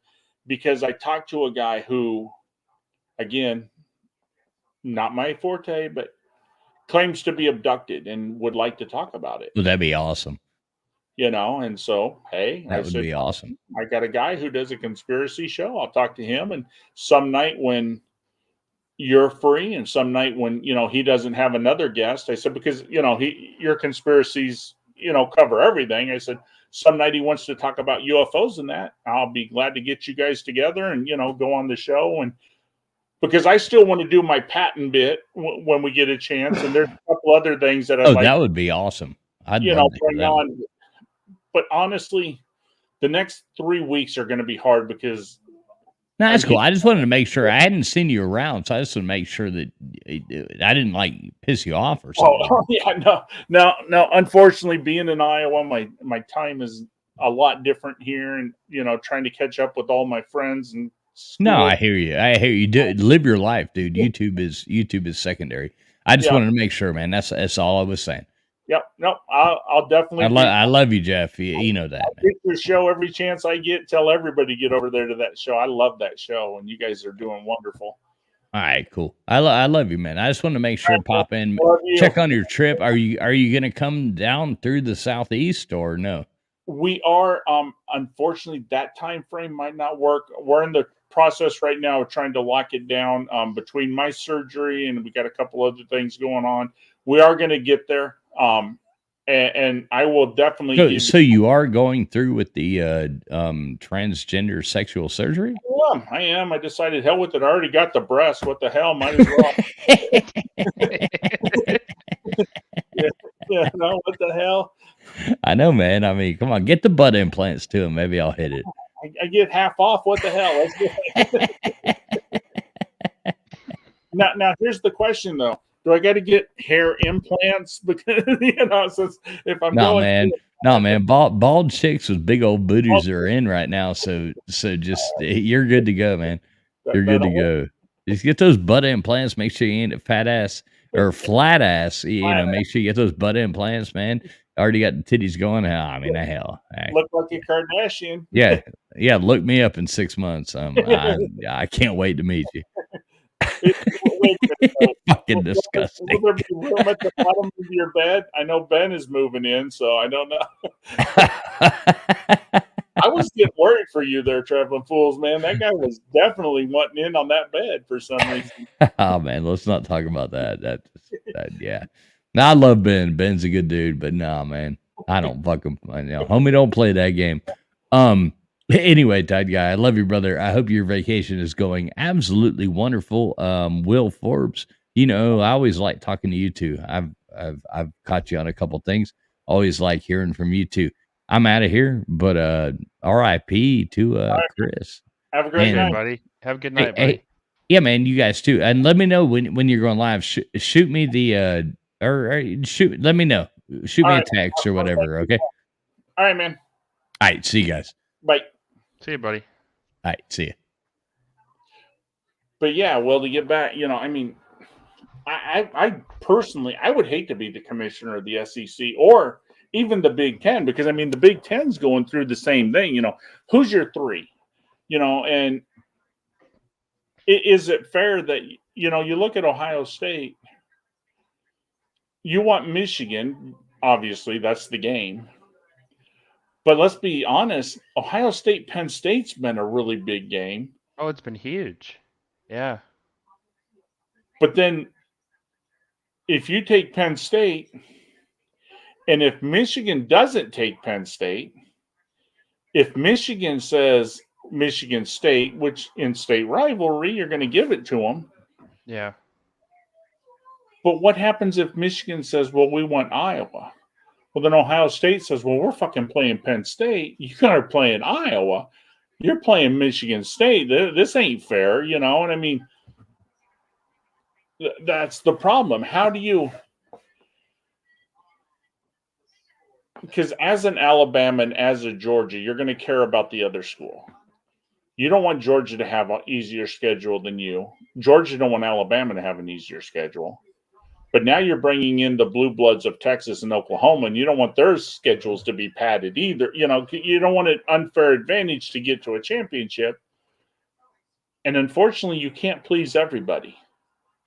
because I talked to a guy who, again, not my forte, but claims to be abducted and would like to talk about it. Well, that'd be awesome. And so, hey, that would be awesome. I got a guy who does a conspiracy show. I'll talk to him. And some night when you're free and some night when, he doesn't have another guest, I said, because, your conspiracies, cover everything. I said, some night he wants to talk about UFOs and that. I'll be glad to get you guys together and, go on the show. And because I still want to do my patent bit when we get a chance. And there's a couple other things that that would be awesome. I'd love to bring on. But honestly, the next 3 weeks are going to be hard because. No, that's cool. I just wanted to make sure I hadn't seen you around, so I just wanted to make sure that I didn't piss you off or something. Oh yeah, no. Unfortunately, being in Iowa, my time is a lot different here, and trying to catch up with all my friends and. School. No, I hear you. Live your life, dude. YouTube is secondary. I just wanted to make sure, man. That's all I was saying. Yep. No, I'll definitely. I love you, Jeff. You know that. I'll get your show every chance I get. Tell everybody to get over there to that show. I love that show, and you guys are doing wonderful. All right, cool. I love you, man. I just want to make sure pop in, check on your trip. Are you going to come down through the southeast or no? We are. Unfortunately, that time frame might not work. We're in the process right now of trying to lock it down between my surgery and we got a couple other things going on. We are going to get there. And I will definitely. So you are going through with the transgender sexual surgery? Yeah, I am. I decided, hell with it. I already got the breast. What the hell? Might as well. No, what the hell? I know, man. I mean, come on, get the butt implants to him. Maybe I'll hit it. I get half off. What the hell? Now, here's the question, though. Do I got to get hair implants? Because, since if I'm going... No, man. Bald chicks with big old booties are in right now. So just, you're good to go, man. You're good to go. Just get those butt implants. Make sure you ain't a fat ass or flat ass. You know, make sure you get those butt implants, man. Already got the titties going. I mean, the hell. Look like a Kardashian. Yeah, yeah. Look me up in 6 months. I can't wait to meet you. Wait a minute, Fucking disgusting. Will there be room at the bottom of your bed? I know Ben is moving in, so I don't know. I was getting worried for you there, Traveling Fools, man. That guy was definitely wanting in on that bed for some reason. Oh man, let's not talk about that. Yeah. Now I love Ben. Ben's a good dude, but nah, man, I don't fuck him. You know, homie, don't play that game. Anyway, Tide Guy, I love you, brother. I hope your vacation is going absolutely wonderful. Will Forbes, you know, I always like talking to you too. I've caught you on a couple things. Always like hearing from you too. I'm out of here, but R.I.P. to Chris. Have a great night, buddy. Have a good night, buddy. Hey, yeah, man, you guys too. And let me know when you're going live. Shoot me the shoot. Let me know. Shoot me a text or whatever. Okay. All right, man. All right. See you guys. Bye. See you, buddy. All right. See you. But yeah, well, to get back, you know, I mean, I personally, I would hate to be the commissioner of the SEC or even the Big Ten, because I mean, the Big Ten's going through the same thing. You know, who's your three? You know, and is it fair that, you know, you look at Ohio State, you want Michigan, obviously, that's the game. But let's be honest, Ohio State, Penn State's been a really big game. Oh, it's been huge. Yeah. But then if you take Penn State, and if Michigan doesn't take Penn State, if Michigan says Michigan State, which in state rivalry, you're going to give it to them. Yeah. But what happens if Michigan says, well, we want Iowa? Well, then Ohio State says, well, we're fucking playing Penn State. You guys are playing Iowa. You're playing Michigan State. This ain't fair, you know? And I mean, that's the problem. How do you... Because as an Alabama and as a Georgia, you're going to care about the other school. You don't want Georgia to have an easier schedule than you. Georgia don't want Alabama to have an easier schedule. But now you're bringing in the blue bloods of Texas and Oklahoma, and you don't want their schedules to be padded either. You know, you don't want an unfair advantage to get to a championship. And unfortunately, you can't please everybody.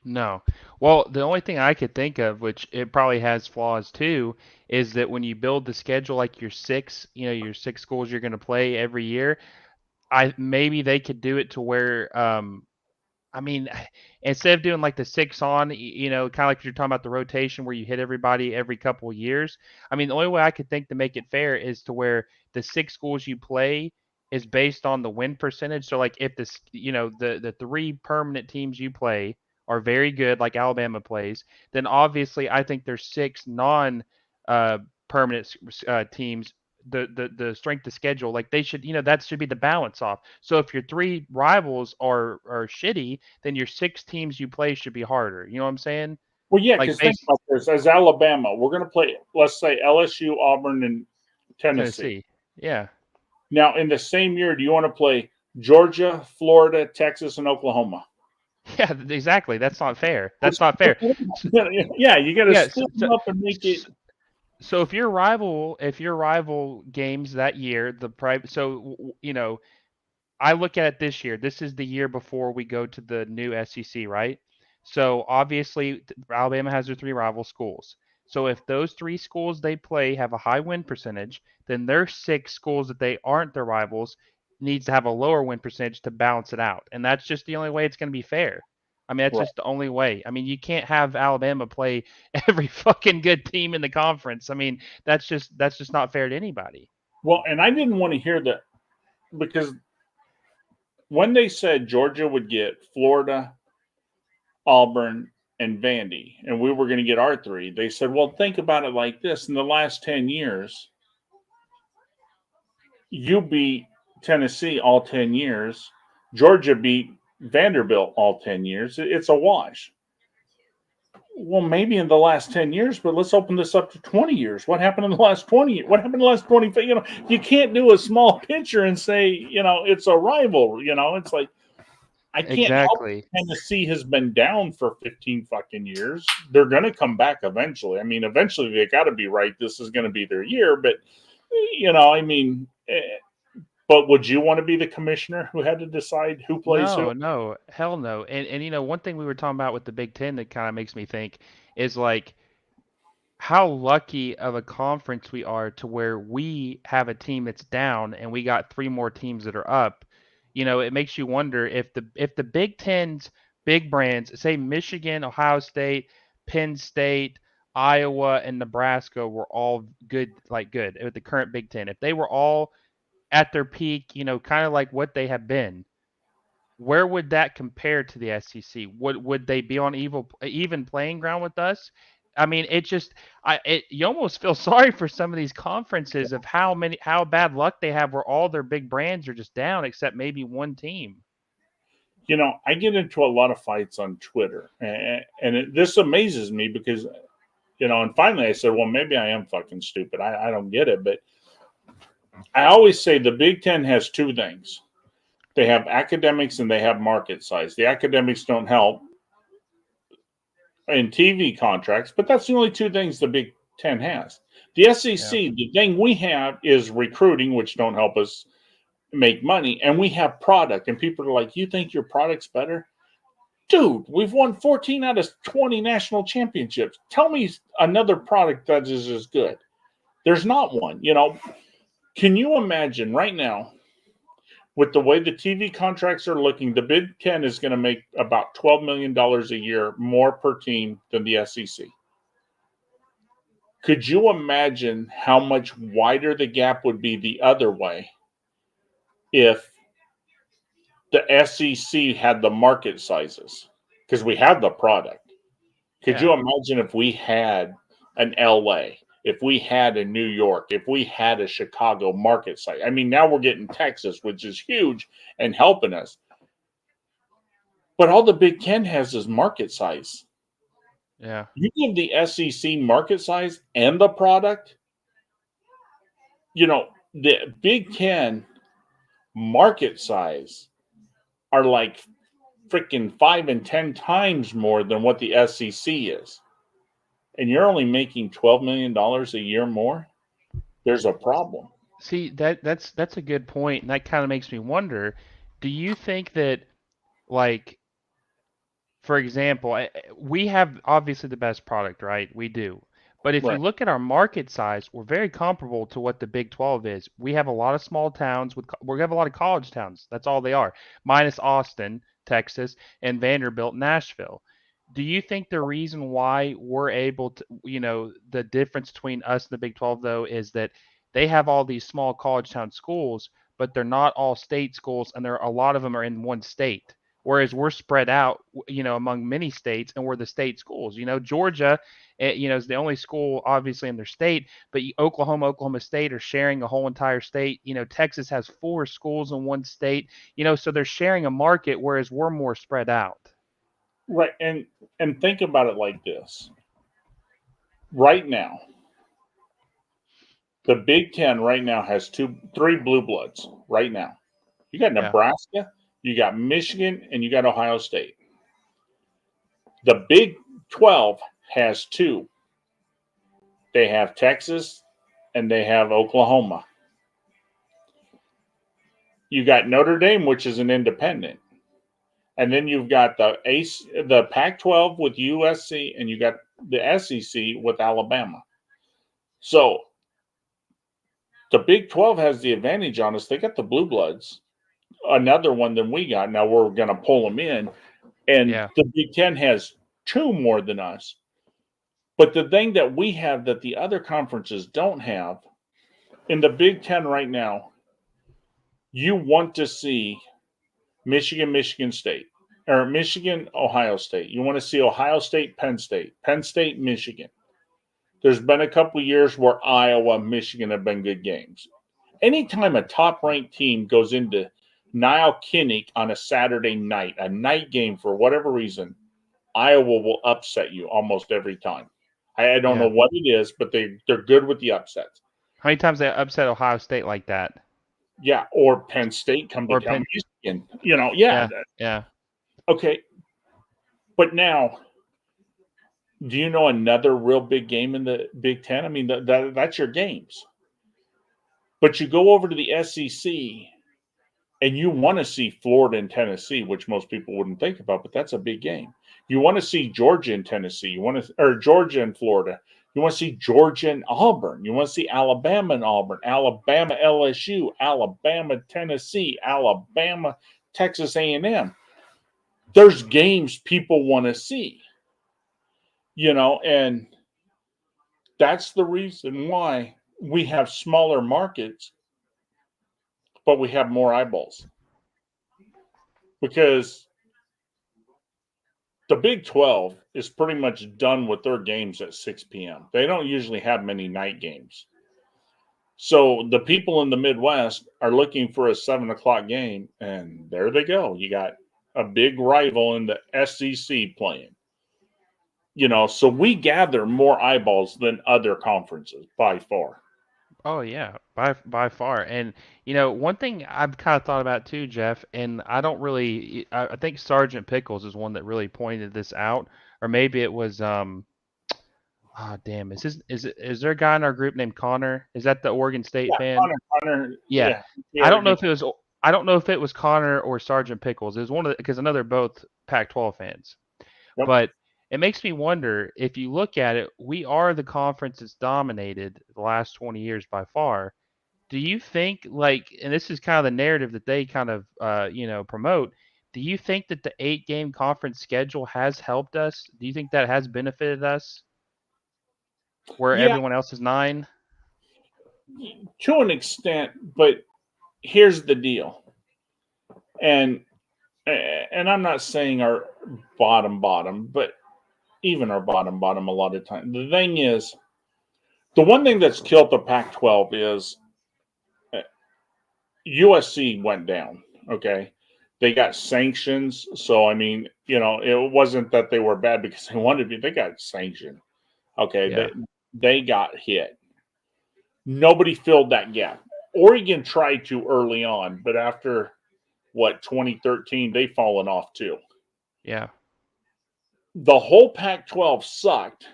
No. Well, the only thing I could think of, which it probably has flaws too, is that when you build the schedule like your six schools you're going to play every year, maybe they could do it to where I mean, instead of doing like the 6 on, you know, kind of like you're talking about the rotation where you hit everybody every couple of years. I mean, the only way I could think to make it fair is to where the 6 schools you play is based on the win percentage. So like if this, you know, the 3 permanent teams you play are very good, like Alabama plays, then obviously I think there's 6 non permanent teams. The strength of schedule, like they should, you know, that should be the balance off. So if your 3 rivals are shitty, then your 6 teams you play should be harder. You know what I'm saying? Well, yeah, because think about this. As Alabama, we're going to play, let's say, LSU, Auburn, and Tennessee. Yeah. Now, in the same year, do you want to play Georgia, Florida, Texas, and Oklahoma? Yeah, exactly. That's not fair. That's not fair. Yeah, you got to split them up and make it. So if your rival games that year, you know, I look at it this year. This is the year before we go to the new SEC, right? So obviously Alabama has their 3 rival schools. So if those 3 schools they play have a high win percentage, then their 6 schools that they aren't their rivals needs to have a lower win percentage to balance it out. And that's just the only way it's going to be fair. I mean, that's just the only way. I mean, you can't have Alabama play every fucking good team in the conference. I mean, that's just not fair to anybody. Well, and I didn't want to hear that, because when they said Georgia would get Florida, Auburn, and Vandy, and we were going to get our 3, they said, well, think about it like this. In the last 10 years, you beat Tennessee all 10 years. Georgia beat Vanderbilt all 10 years. It's a wash. Well, maybe in the last 10 years, but let's open this up to 20 years. What happened in the last 20? What happened in the last 20? You know, you can't do a small picture and say, you know, it's a rival. You know, it's like, I can't help it. Tennessee has been down for 15 fucking years. They're going to come back eventually. I mean, eventually they got to be right. This is going to be their year. But, I mean, but would you want to be the commissioner who had to decide who plays who? No, hell no. And one thing we were talking about with the Big Ten that kind of makes me think is like how lucky of a conference we are to where we have a team that's down and we got 3 more teams that are up. It makes you wonder if the Big Ten's big brands, say Michigan, Ohio State, Penn State, Iowa, and Nebraska were all good with the current Big Ten. If they were all at their peak, kind of like what they have been, where would that compare to the SEC? Would they be on even playing ground with us? I mean, you almost feel sorry for some of these conferences of how bad luck they have where all their big brands are just down except maybe one team. I get into a lot of fights on Twitter, and this amazes me because, and finally I said, well, maybe I am fucking stupid. I don't get it, but I always say the Big Ten has 2 things. They have academics and they have market size. The academics don't help in TV contracts, but that's the only 2 things the Big Ten has. The SEC, the thing we have is recruiting, which don't help us make money, and we have product. And people are like, you think your product's better? Dude, we've won 14 out of 20 national championships. Tell me another product that is as good. There's not one. Can you imagine right now, with the way the TV contracts are looking, the Big Ten is going to make about $12 million a year more per team than the SEC. Could you imagine how much wider the gap would be the other way if the SEC had the market sizes? Because we have the product. Could you imagine if we had an LA, if we had a New York, if we had a Chicago market size? I mean, now we're getting Texas, which is huge and helping us. But all the Big Ten has is market size. Yeah. You give the SEC market size and the product, the Big Ten market size are like freaking 5 and 10 times more than what the SEC is. And you're only making $12 million a year more. There's a problem. See, that's a good point, and that kind of makes me wonder, do you think that, like, for example, we have obviously the best product, right? We do. But if you look at our market size, we're very comparable to what the Big 12 is. We have a lot of small towns we have a lot of college towns. That's all they are, minus Austin, Texas, and Vanderbilt, Nashville. Do you think the reason why we're able to, the difference between us and the Big 12 though is that they have all these small college town schools, but they're not all state schools, and a lot of them are in one state. Whereas we're spread out, among many states, and we're the state schools. Georgia, is the only school obviously in their state, but Oklahoma State are sharing a whole entire state. Texas has 4 schools in one state. So they're sharing a market, whereas we're more spread out. Right, and think about it like this. Right now, the Big Ten right now has 3 blue bloods. Right now, you got Nebraska, you got Michigan, and you got Ohio State. The Big 12 has 2. They have Texas and they have Oklahoma. You got Notre Dame, which is an independent. And then you've got the Pac-12 with USC, and you got the SEC with Alabama. So the Big 12 has the advantage on us. They got the blue bloods, another one than we got. Now we're going to pull them in. And the Big 10 has 2 more than us. But the thing that we have that the other conferences don't have, in the Big 10 right now, you want to see Michigan State, or Michigan, Ohio State. You want to see Ohio State, Penn State, Michigan. There's been a couple of years where Iowa, Michigan have been good games. Anytime a top-ranked team goes into Niall Kinnick on a Saturday night, a night game for whatever reason, Iowa will upset you almost every time. I don't know what it is, but they're good with the upsets. How many times they upset Ohio State like that? Yeah, or Penn State come to Michigan. Yeah. Okay, but now, do you know another real big game in the Big Ten? I mean, that's your games. But you go over to the SEC, and you want to see Florida and Tennessee, which most people wouldn't think about, but that's a big game. You want to see Georgia and Tennessee. You want to, or Georgia and Florida. You want to see Georgia and Auburn. You want to see Alabama and Auburn, Alabama LSU, Alabama Tennessee, Alabama Texas A&M. There's games people want to see, and that's the reason why we have smaller markets, but we have more eyeballs. Because the Big 12 is pretty much done with their games at 6 p.m. They don't usually have many night games. So the people in the Midwest are looking for a 7 o'clock game, and there they go. You got a big rival in the SEC playing. So we gather more eyeballs than other conferences by far. Oh yeah, by far. And one thing I've kind of thought about too, Jeff, and I don't really, I think Sergeant Pickles is one that really pointed this out, or maybe it was damn, is there a guy in our group named Connor? Is that the Oregon State fan? Connor, Yeah. I don't know if it was Connor or Sergeant Pickles. It was one of because I know they're both Pac-12 fans. Yep. But it makes me wonder, if you look at it, we are the conference that's dominated the last 20 years by far. Do you think, and this is kind of the narrative that they kind of, promote, do you think that the 8-game conference schedule has helped us? Do you think that has benefited us where everyone else is 9? To an extent, but here's the deal. And I'm not saying our bottom, but even our bottom a lot of time. The thing is, the one thing that's killed the Pac-12 is USC went down. Okay, they got sanctions, so I mean, it wasn't that they were bad because they wanted to be. They got sanctioned. Okay, Yeah. they got hit. Nobody filled that gap. Oregon tried to early on, but after 2013, they've fallen off too. Yeah. The whole Pac-12 sucked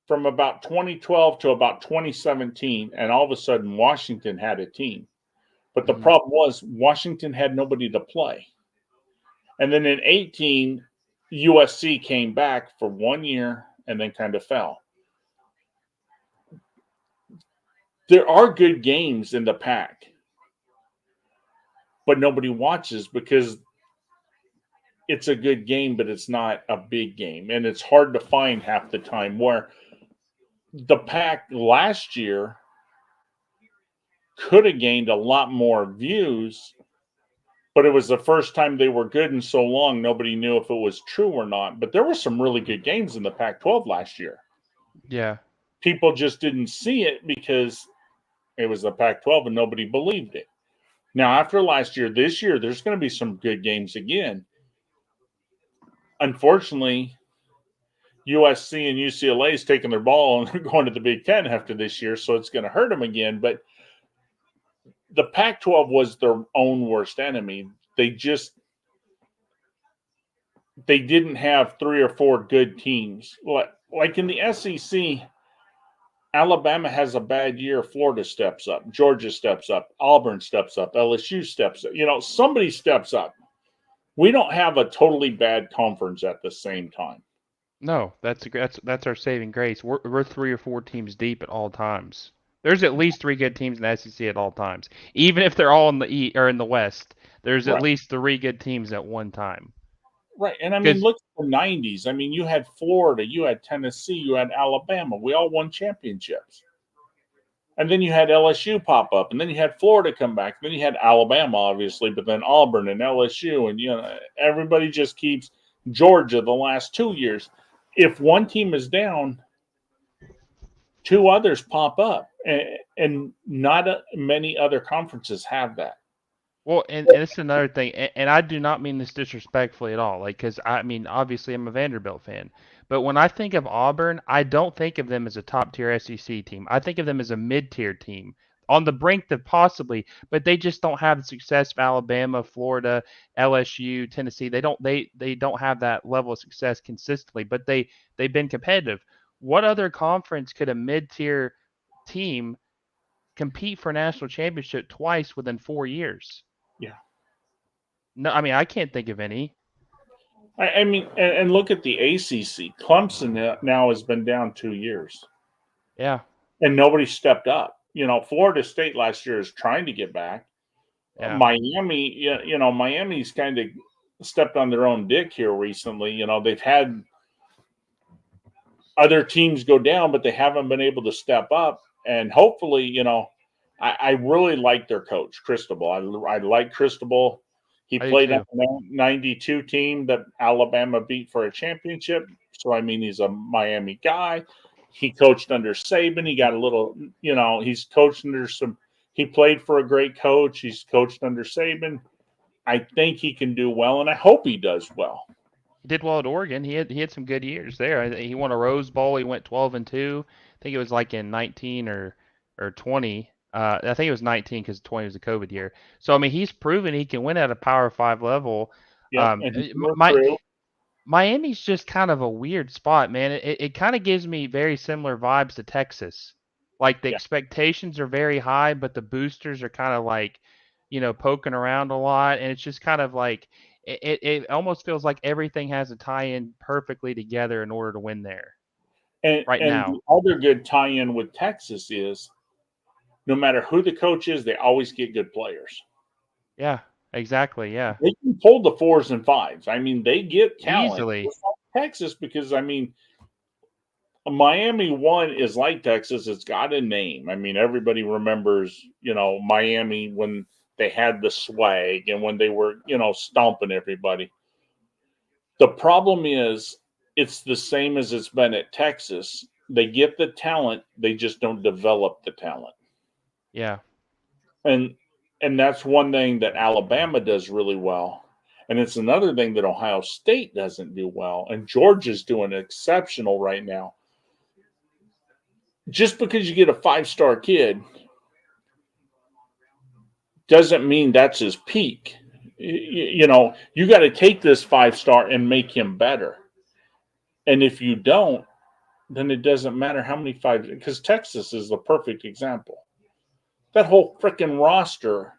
from about 2012 to about 2017, and all of a sudden Washington had a team. But the problem was Washington had nobody to play. And then in 18, USC came back for 1 year and then kind of fell. There are good games in the Pac, but nobody watches because it's a good game, but it's not a big game. And it's hard to find half the time, where the Pac last year could have gained a lot more views, but it was the first time they were good in so long, nobody knew if it was true or not. But there were some really good games in the Pac-12 last year. Yeah. People just didn't see it because it was the Pac-12 and nobody believed it. Now, after last year, this year, there's going to be some good games again. Unfortunately, USC and UCLA is taking their ball and they're going to the Big Ten after this year, so it's going to hurt them again. But the Pac-12 was their own worst enemy. They didn't have 3 or 4 good teams. Like in the SEC, Alabama has a bad year, Florida steps up, Georgia steps up, Auburn steps up, LSU steps up. Somebody steps up. We don't have a totally bad conference at the same time. No, that's our saving grace. We're 3 or 4 teams deep at all times. There's at least 3 good teams in the SEC at all times. Even if they're all in the East or in the West, there's at least 3 good teams at one time. Right. And I mean, look at the 90s. I mean, you had Florida, you had Tennessee, you had Alabama. We all won championships. And then you had LSU pop up, and then you had Florida come back. Then you had Alabama, obviously, but then Auburn and LSU. And, everybody just keeps Georgia the last 2 years. If one team is down, 2 others pop up. And not many other conferences have that. Well, and it's another thing, and I do not mean this disrespectfully at all, because I mean, obviously I'm a Vanderbilt fan, but when I think of Auburn, I don't think of them as a top-tier SEC team. I think of them as a mid-tier team. on the brink of possibly, but they just don't have the success of Alabama, Florida, LSU, Tennessee. They don't have that level of success consistently, but they've been competitive. What other conference could a mid-tier team compete for a national championship twice within 4 years? Yeah. No, I mean I can't think of any. I mean, and look at the ACC. Clemson now has been down 2 years. Yeah. And nobody stepped up. Florida State last year is trying to get back. Yeah. Miami, Miami's kind of stepped on their own dick here recently. They've had other teams go down, but they haven't been able to step up. And hopefully, I really like their coach, Cristobal. I like Cristobal. He played on the 92 team that Alabama beat for a championship. So, I mean, he's a Miami guy. He coached under Saban. He got a little, he's coached under he played for a great coach. He's coached under Saban. I think he can do well, and I hope he does well. He did well at Oregon. He had some good years there. He won a Rose Bowl. He went 12-2. I think it was like in 19 or 20. I think it was 19 because 20 was a COVID year. So I mean, he's proven he can win at a Power 5 level. Yeah, Miami's just kind of a weird spot, man. It kind of gives me very similar vibes to Texas. Like the expectations are very high, but the boosters are kind of like, poking around a lot, and it's just kind of like it almost feels like everything has to tie in perfectly together in order to win there. And now, the other good tie-in with Texas is no matter who the coach is, they always get good players. Yeah, exactly. Yeah, they can pull the 4s and 5s. I mean, they get talent easily. Texas because I mean, Miami 1 is like Texas. It's got a name. I mean, everybody remembers, Miami when they had the swag and when they were, stomping everybody. The problem is it's the same as it's been at Texas. They get the talent, they just don't develop the talent. Yeah. And that's one thing that Alabama does really well. And it's another thing that Ohio State doesn't do well. And Georgia's doing exceptional right now. Just because you get a 5-star kid doesn't mean that's his peak. You got to take this 5-star and make him better. And if you don't, then it doesn't matter how many 5s, because Texas is the perfect example. That whole freaking roster,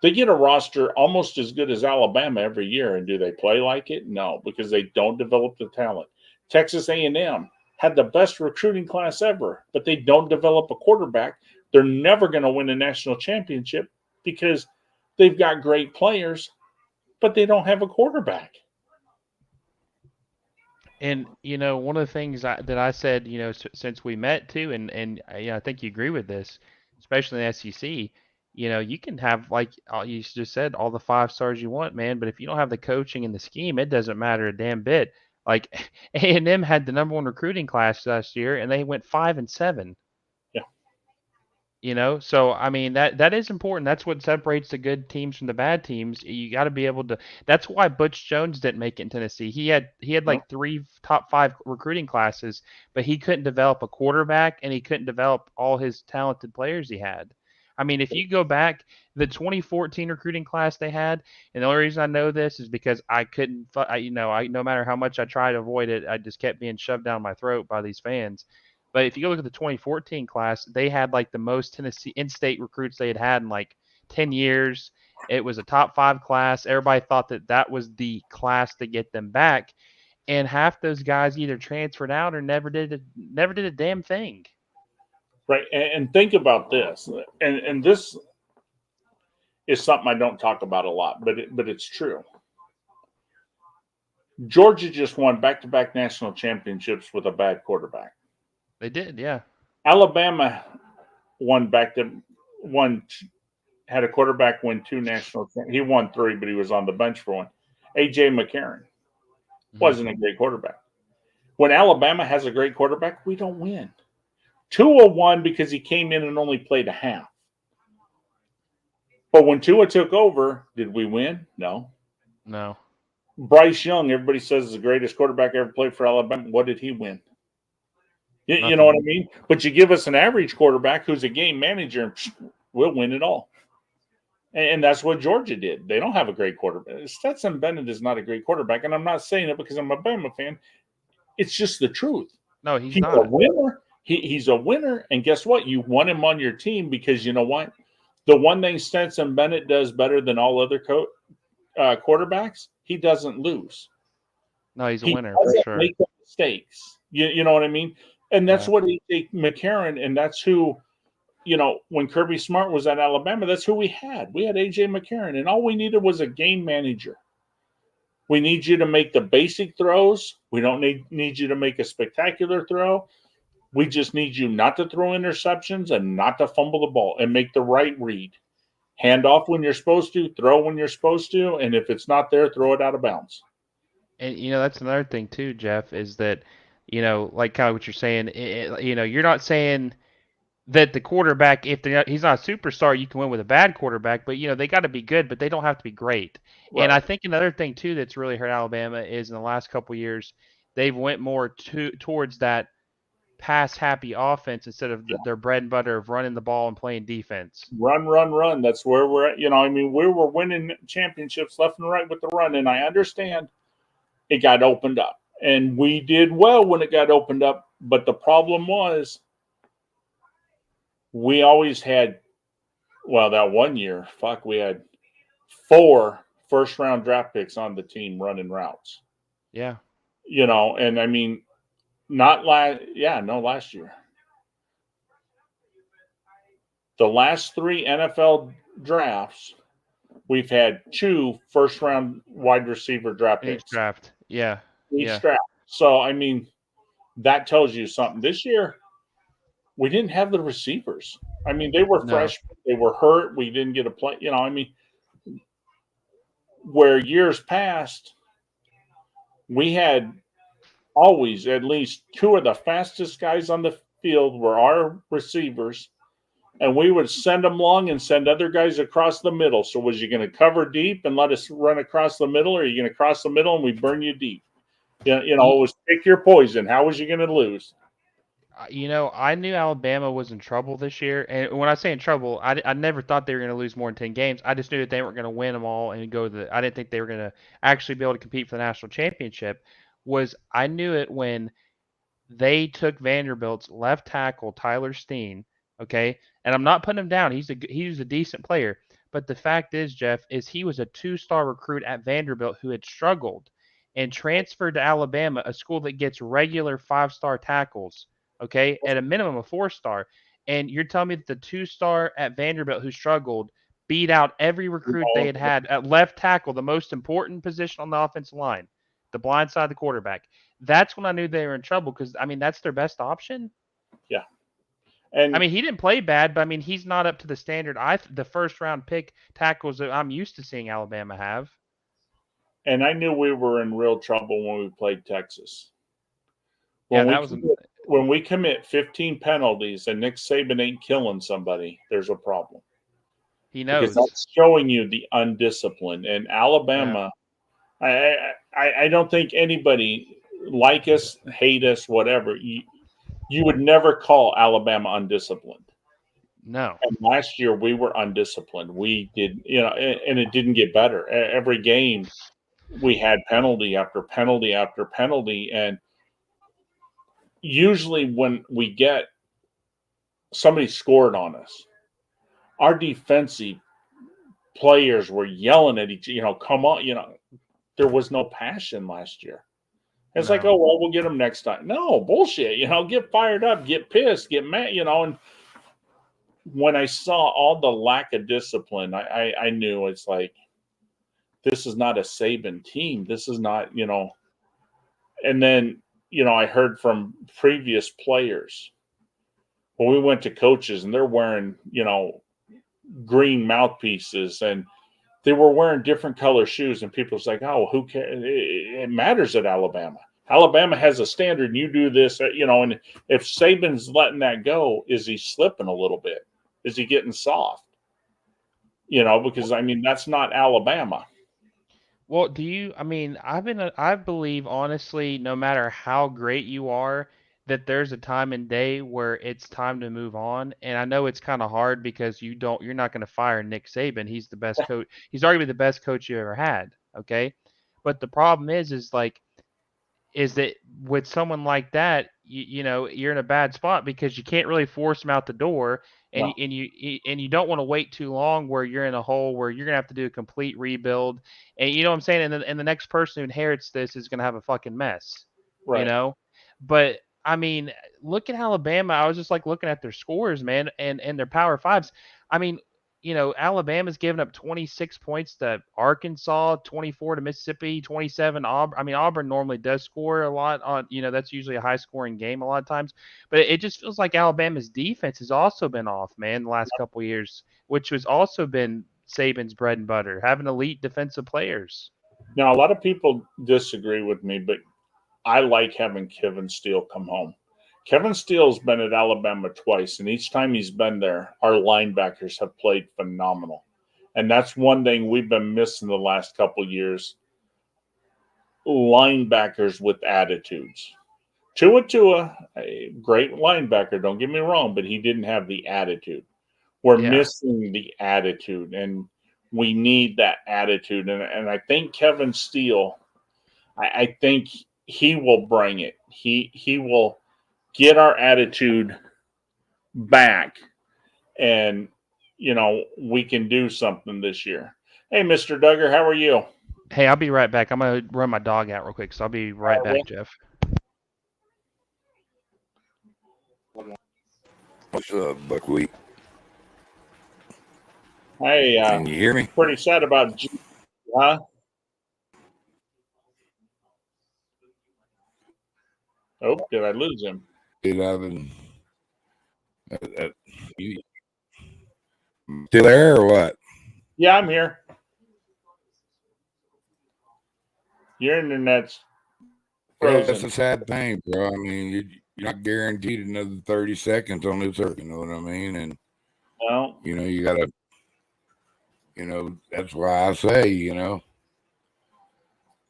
they get a roster almost as good as Alabama every year. And do they play like it? No, because they don't develop the talent. Texas A&M had the best recruiting class ever, but they don't develop a quarterback. They're never going to win a national championship because they've got great players, but they don't have a quarterback. And, one of the things that I said, since we met too, and I think you agree with this, especially in the SEC, you can have, like you just said, all the 5 stars you want, man, but if you don't have the coaching and the scheme, it doesn't matter a damn bit. Like A&M had the number 1 recruiting class last year, and they went 5-7. So I mean that is important. That's what separates the good teams from the bad teams. You got to be able to. That's why Butch Jones didn't make it in Tennessee. He had like 3 top 5 recruiting classes, but he couldn't develop a quarterback, and he couldn't develop all his talented players he had. I mean, if you go back, the 2014 recruiting class they had, and the only reason I know this is because I couldn't, no matter how much I tried to avoid it, I just kept being shoved down my throat by these fans. But if you go look at the 2014 class, they had like the most Tennessee in-state recruits they had in like 10 years. It was a top 5 class. Everybody thought that was the class to get them back, and half those guys either transferred out or never did a damn thing. Right, and think about this, and this is something I don't talk about a lot, but it's true. Georgia just won back-to-back national championships with a bad quarterback. They did, yeah. Alabama had a quarterback win 2 national. He won 3, but he was on the bench for 1. A.J. McCarron wasn't a great quarterback. When Alabama has a great quarterback, we don't win. Tua won because he came in and only played a half. But when Tua took over, did we win? No. No. Bryce Young, everybody says is the greatest quarterback ever played for Alabama. What did he win? You know what I mean? But you give us an average quarterback who's a game manager, and we'll win it all. And that's what Georgia did. They don't have a great quarterback. Stetson Bennett is not a great quarterback, and I'm not saying it because I'm a Bama fan. It's just the truth. No, he's a not. winner. He's a winner, and guess what? You want him on your team because you know what? The one thing Stetson Bennett does better than all other quarterbacks, he doesn't lose. No, he's a He winner for doesn't sure. make mistakes. You know what I mean? And that's what McCarron, and that's who, when Kirby Smart was at Alabama, that's who we had. We had A.J. McCarron, and all we needed was a game manager. We need you to make the basic throws. We don't need you to make a spectacular throw. We just need you not to throw interceptions and not to fumble the ball and make the right read. Hand off when you're supposed to, throw when you're supposed to, and if it's not there, throw it out of bounds. And that's another thing too, Jeff, is that like kind of what you're saying. You're not saying that the quarterback, if he's not a superstar, you can win with a bad quarterback. But they got to be good, but they don't have to be great. Right. And I think another thing too that's really hurt Alabama is in the last couple of years they've went more towards that pass happy offense instead of their bread and butter of running the ball and playing defense. Run. That's where we're at. We were winning championships left and right with the run, and I understand it got opened up. And we did well when it got opened up, but the problem was we always had, that one year, we had 4 first-round draft picks on the team running routes. Yeah. And last year. The last 3 NFL drafts, we've had 2 first-round wide receiver draft picks. Each draft, yeah. Each draft. So, that tells you something. This year, we didn't have the receivers. They were freshmen. They were hurt. We didn't get a play. Where years past, we had always at least 2 of the fastest guys on the field were our receivers, and we would send them long and send other guys across the middle. So was you going to cover deep and let us run across the middle, or are you going to cross the middle and we burn you deep? It was pick your poison. How was you going to lose? I knew Alabama was in trouble this year, and when I say in trouble, I never thought they were going to lose more than 10 games. I just knew that they weren't going to win them all and go I didn't think they were going to actually be able to compete for the national championship. I knew it when they took Vanderbilt's left tackle Tyler Steen, okay? And I'm not putting him down. He's a decent player, but the fact is, Jeff, is he was a 2-star recruit at Vanderbilt who had struggled and transferred to Alabama, a school that gets regular 5-star tackles. Okay, at a minimum of 4-star, and you're telling me that the 2-star at Vanderbilt who struggled beat out every recruit they had at left tackle, the most important position on the offensive line, the blind side of the quarterback. That's when I knew they were in trouble because that's their best option. Yeah, and he didn't play bad, but he's not up to the standard. The first-round pick tackles that I'm used to seeing Alabama have. And I knew we were in real trouble when we played Texas. When we commit 15 penalties and Nick Saban ain't killing somebody, there's a problem. He knows. Because that's showing you the undisciplined. And Alabama, I don't think anybody like us, hate us, whatever. You would never call Alabama undisciplined. No. And last year we were undisciplined. We did, and it didn't get better. Every game we had penalty after penalty after penalty, and usually when we get somebody scored on us, our defensive players were yelling at each, come on, there was no passion last year. It's like, oh, well, we'll get them next time. No, bullshit, get fired up, get pissed, get mad, and when I saw all the lack of discipline, I knew it's like, this is not a Saban team. This is not, and then, I heard from previous players when we went to coaches and they're wearing, green mouthpieces and they were wearing different color shoes, and people's like, oh, who cares? It matters at Alabama. Alabama has a standard. And you do this, and if Saban's letting that go, is he slipping a little bit? Is he getting soft? Because that's not Alabama. Well, I believe honestly, no matter how great you are, that there's a time and day where it's time to move on. And I know it's kind of hard because you're not going to fire Nick Saban. He's the best coach. He's arguably the best coach you ever had. Okay. But the problem is like, is that with someone like that, you know, you're in a bad spot because you can't really force them out the door, and No. you don't want to wait too long where you're in a hole where you're gonna have to do a complete rebuild, and you know what I'm saying, and the next person who inherits this is gonna have a fucking mess, you Right. know. But I mean, look at Alabama. I was just like looking at their scores, man, and their Power Fives. I mean, you know, Alabama's given up 26 points to Arkansas, 24 to Mississippi, 27 Auburn. I mean, Auburn normally does score a lot on, you know, that's usually a high scoring game a lot of times. But it just feels like Alabama's defense has also been off, man, the last couple of years, which has also been Saban's bread and butter, having elite defensive players. Now, a lot of people disagree with me, but I like having Kevin Steele come home. Kevin Steele's been at Alabama twice, and each time he's been there, our linebackers have played phenomenal. And that's one thing we've been missing the last couple of years. Linebackers with attitudes. Tua, a great linebacker, don't get me wrong, but he didn't have the attitude. We're missing the attitude, and we need that attitude. And I think Kevin Steele, I think he will bring it. He will get our attitude back, and you know we can do something this year. Hey, Mr. Duggar, how are you? Hey, I'll be right back. I'm gonna run my dog out real quick, so I'll be right back, Jeff. What's up, Buckwheat? Hey, can you hear me? Pretty sad about huh? Oh, did I lose him? 11. You still there or what? Yeah, I'm here. Your internet's frozen. Yeah, that's a sad thing, bro. I mean, you're not guaranteed another 30 seconds on this earth, you know what I mean? And, well, you know, you got to, you know, that's why I say, you know,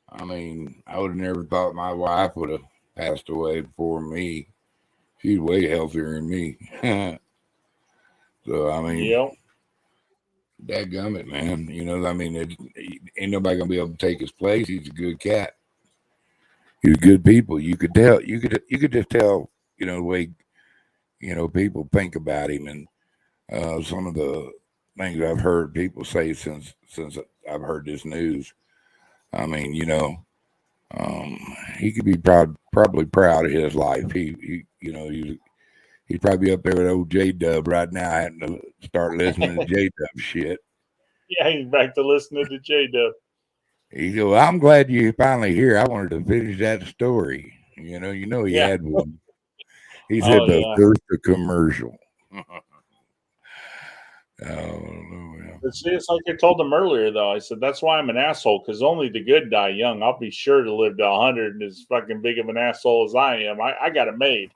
I mean, I would have never thought my wife would have passed away before me. She's way healthier than me. So, I mean, dadgummit, man. You know, I mean, ain't nobody going to be able to take his place. He's a good cat. He's good people. You could tell. You could just tell. You know the way, you know, people think about him, and some of the things I've heard people say since I've heard this news. I mean, you know, he could be probably proud of his life. He you know, he'd probably be up there with old J Dub right now, having to start listening to J Dub shit. Yeah, he's back to listening to J Dub. He goes, well, I'm glad you're finally here. I wanted to finish that story. You know, he had one. He said the first commercial. It's like I told him earlier, though. I said, that's why I'm an asshole, because only the good die young. I'll be sure to live to 100 and as fucking big of an asshole as I am. I got it made.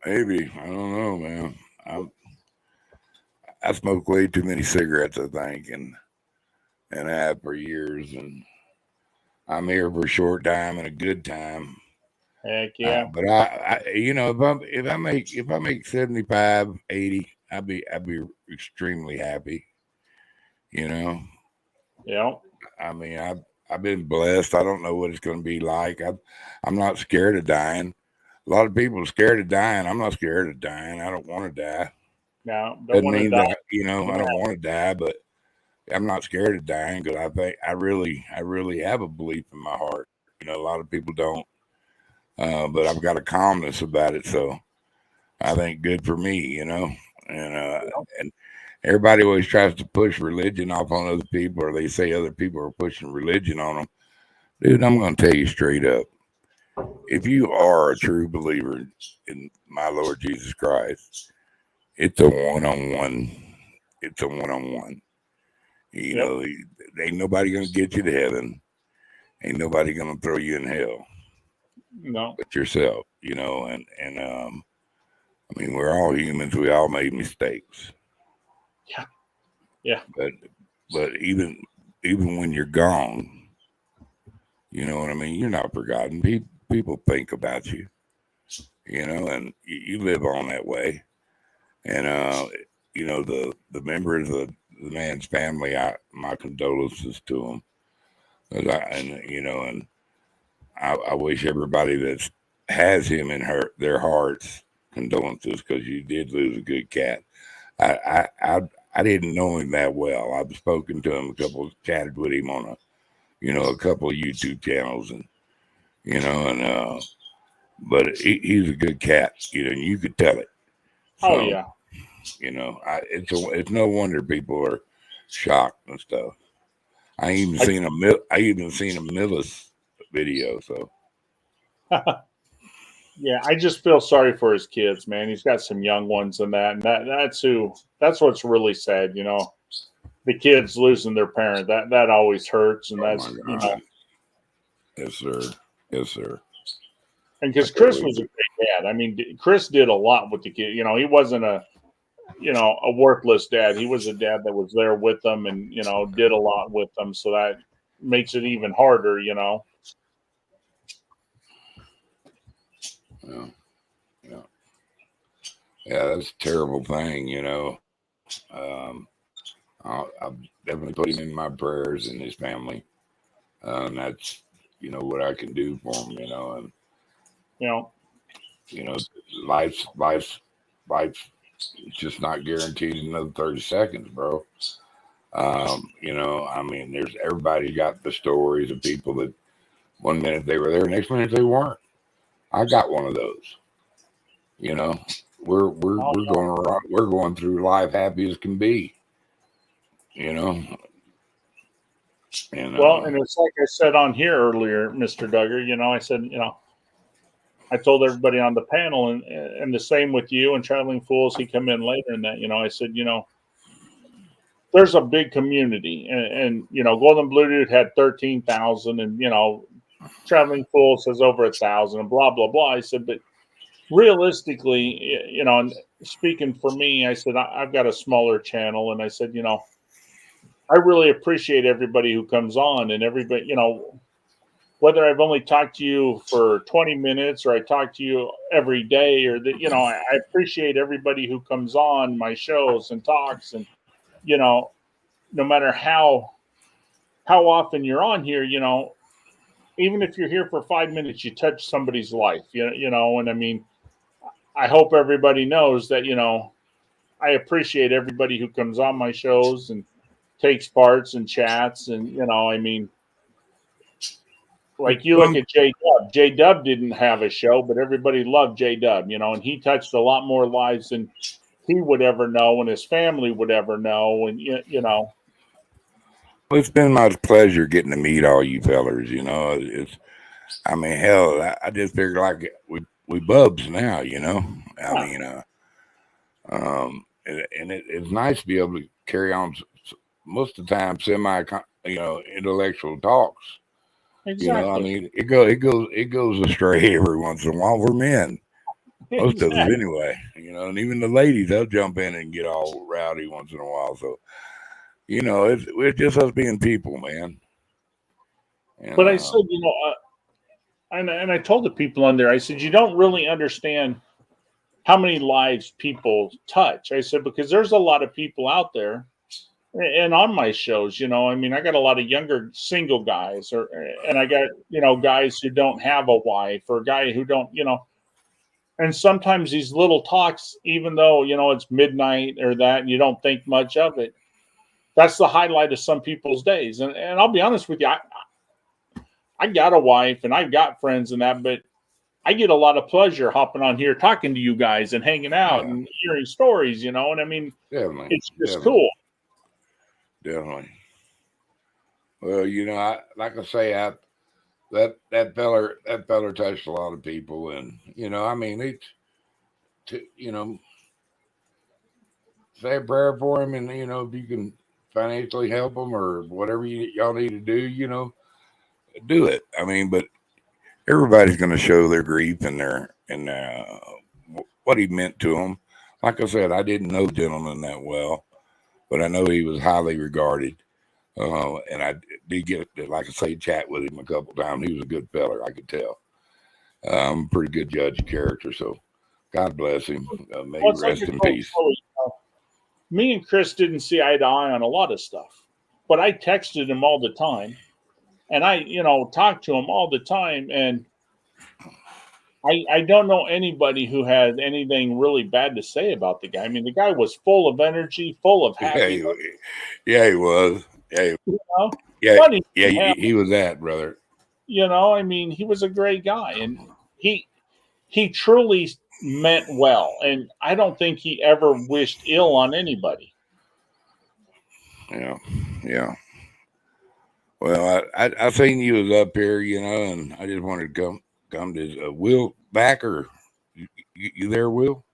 Maybe. I don't know, man. I smoke way too many cigarettes, I think, and I have for years, and I'm here for a short time and a good time. Heck yeah! But I, you know, if I make 75, 80, I'd be extremely happy. You know. Yeah. I mean, I've been blessed. I don't know what it's going to be like. I'm not scared of dying. A lot of people are scared of dying. I'm not scared of dying. I don't want to die. No, doesn't mean that, you know, I don't want to die, but I'm not scared of dying because I think I really have a belief in my heart. You know, a lot of people don't, but I've got a calmness about it. So I think good for me, you know, and everybody always tries to push religion off on other people, or they say other people are pushing religion on them. Dude, I'm going to tell you straight up. If you are a true believer in my Lord Jesus Christ, it's a one-on-one. It's a one-on-one. You know, ain't nobody going to get you to heaven. Ain't nobody going to throw you in hell. No. But yourself, you know, and I mean, we're all humans. We all made mistakes. Yeah. Yeah. But even when you're gone, you know what I mean? You're not forgotten. People think about you. and you live on that way. And the members of the man's family, my condolences to them. And I wish everybody that has him in their hearts condolences, because you did lose a good cat. I didn't know him that well. I've spoken to him chatted with him on a couple of YouTube channels, and but he's a good cat, and you could tell it. So, oh yeah. It's no wonder people are shocked and stuff. I even seen a Millis video. So yeah, I just feel sorry for his kids, man. He's got some young ones and that's what's really sad. The kids losing their parent. That always hurts, and that's Yes, sir. Yes, sir. And because Chris was a great dad. I mean, Chris did a lot with the kid. He wasn't a worthless dad. He was a dad that was there with them and, did a lot with them. So that makes it even harder, Yeah. Yeah, that's a terrible thing, I've definitely put him in my prayers and his family. That's, what I can do for him, and, life's just not guaranteed another 30 seconds, bro. Everybody got the stories of people that one minute they were there, next minute they weren't. I got one of those. We're going through life happy as can be. And and it's like I said on here earlier, Mr. Duggar. I said, I told everybody on the panel, and the same with you and Traveling Fools. He come in later, and that I said, there's a big community, and Golden Blue Dude had 13,000, and Traveling Fools has over 1,000, and blah blah blah. I said, but realistically, and speaking for me, I said I've got a smaller channel, and I said, I really appreciate everybody who comes on, and everybody, whether I've only talked to you for 20 minutes or I talk to you every day, or that, I appreciate everybody who comes on my shows and talks, and, no matter how often you're on here, even if you're here for 5 minutes, you touch somebody's life, and I mean, I hope everybody knows that, I appreciate everybody who comes on my shows and takes parts and chats, and, I mean, like you look at J Dub. J Dub didn't have a show, but everybody loved J Dub, and he touched a lot more lives than he would ever know, and his family would ever know, and Well, it's been my pleasure getting to meet all you fellers. Hell, I just figured like we bubs now. It's nice to be able to carry on most of the time semi intellectual talks. Exactly. It goes astray every once in a while. We're men, most of us anyway. And even the ladies, they'll jump in and get all rowdy once in a while. So, it's just us being people, man. But I said, and I told the people on there, I said, you don't really understand how many lives people touch. I said, because there's a lot of people out there. And on my shows, I got a lot of younger single guys, and I got, guys who don't have a wife, or a guy who don't, and sometimes these little talks, even though, it's midnight or that, and you don't think much of it, that's the highlight of some people's days. And I'll be honest with you, I got a wife and I've got friends and that, but I get a lot of pleasure hopping on here, talking to you guys and hanging out and hearing stories, and I mean, definitely, it's just cool. Definitely. Well, like I say, that feller touched a lot of people, and say a prayer for him, and if you can financially help him or whatever y'all need to do, do it. I mean, but everybody's going to show their grief and what he meant to them. Like I said, I didn't know the gentleman that well, but I know he was highly regarded. And I did get, like I say, chat with him a couple times. He was a good feller, I could tell. I'm a pretty good judge of character, so God bless him. May Well, he it's like rest I in told peace. Chloe, me and Chris didn't see eye to eye on a lot of stuff, but I texted him all the time, and I, talked to him all the time, and I don't know anybody who had anything really bad to say about the guy. I mean, the guy was full of energy, full of happiness. Yeah, he was. Yeah, Funny he was that, brother. I mean, he was a great guy, and he truly meant well, and I don't think he ever wished ill on anybody. Yeah. Well, I seen you was up here, and I just wanted to come to Will back, or you there, Will?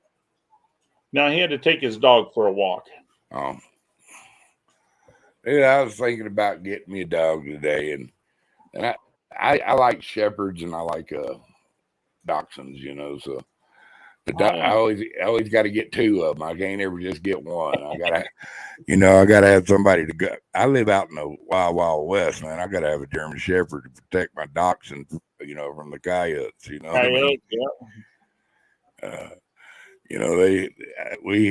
Now he had to take his dog for a walk. Oh, yeah. I was thinking about getting me a dog today, and I like shepherds and I like dachshunds, so. I always got to get two of them. I can't ever just get one. I gotta have somebody to go. I live out in the wild, wild west, man. I gotta have a German Shepherd to protect my dachshunds, from the coyotes. You know what I mean?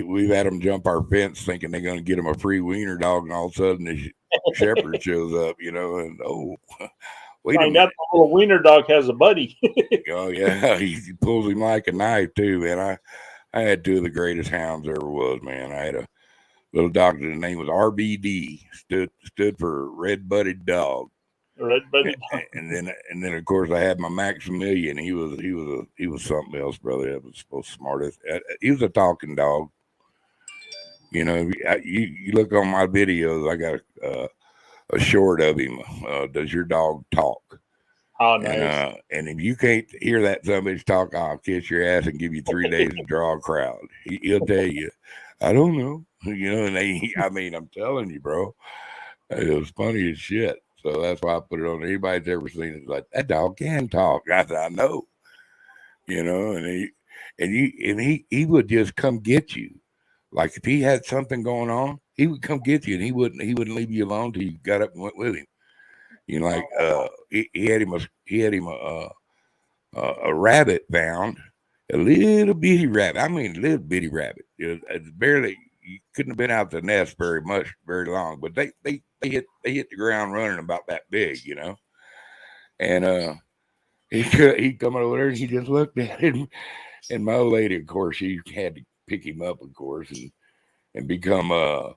We've had them jump our fence thinking they're gonna get them a free wiener dog, and all of a sudden the shepherd shows up. And wait a minute. That little wiener dog has a buddy. Oh yeah, he pulls him like a knife too, man. I had two of the greatest hounds there ever was, man. I had a little dog. The name was RBD, stood for red butted dog. Red butted dog. And then of course I had my Maximilian. He was something else, brother. That was supposed to smartest. He was a talking dog. You look on my videos. I got a short of him. Does your dog talk? Oh, nice. And if you can't hear that somebody talk, I'll kiss your ass and give you 3 days to draw a crowd. He'll tell you, I don't know. And I'm telling you, bro, it was funny as shit. So that's why I put it on. Anybody's ever seen it, like, that dog can talk. I said, I know. And he would just come get you. Like if he had something going on, he would come get you, and he wouldn't leave you alone till you got up and went with him. He had him a rabbit found, a little bitty rabbit. I mean, a little bitty rabbit. It's barely. You couldn't have been out the nest very long. But they hit the ground running about that big, And he come over there and he just looked at him. And my old lady, of course, she had to pick him up, of course, and become a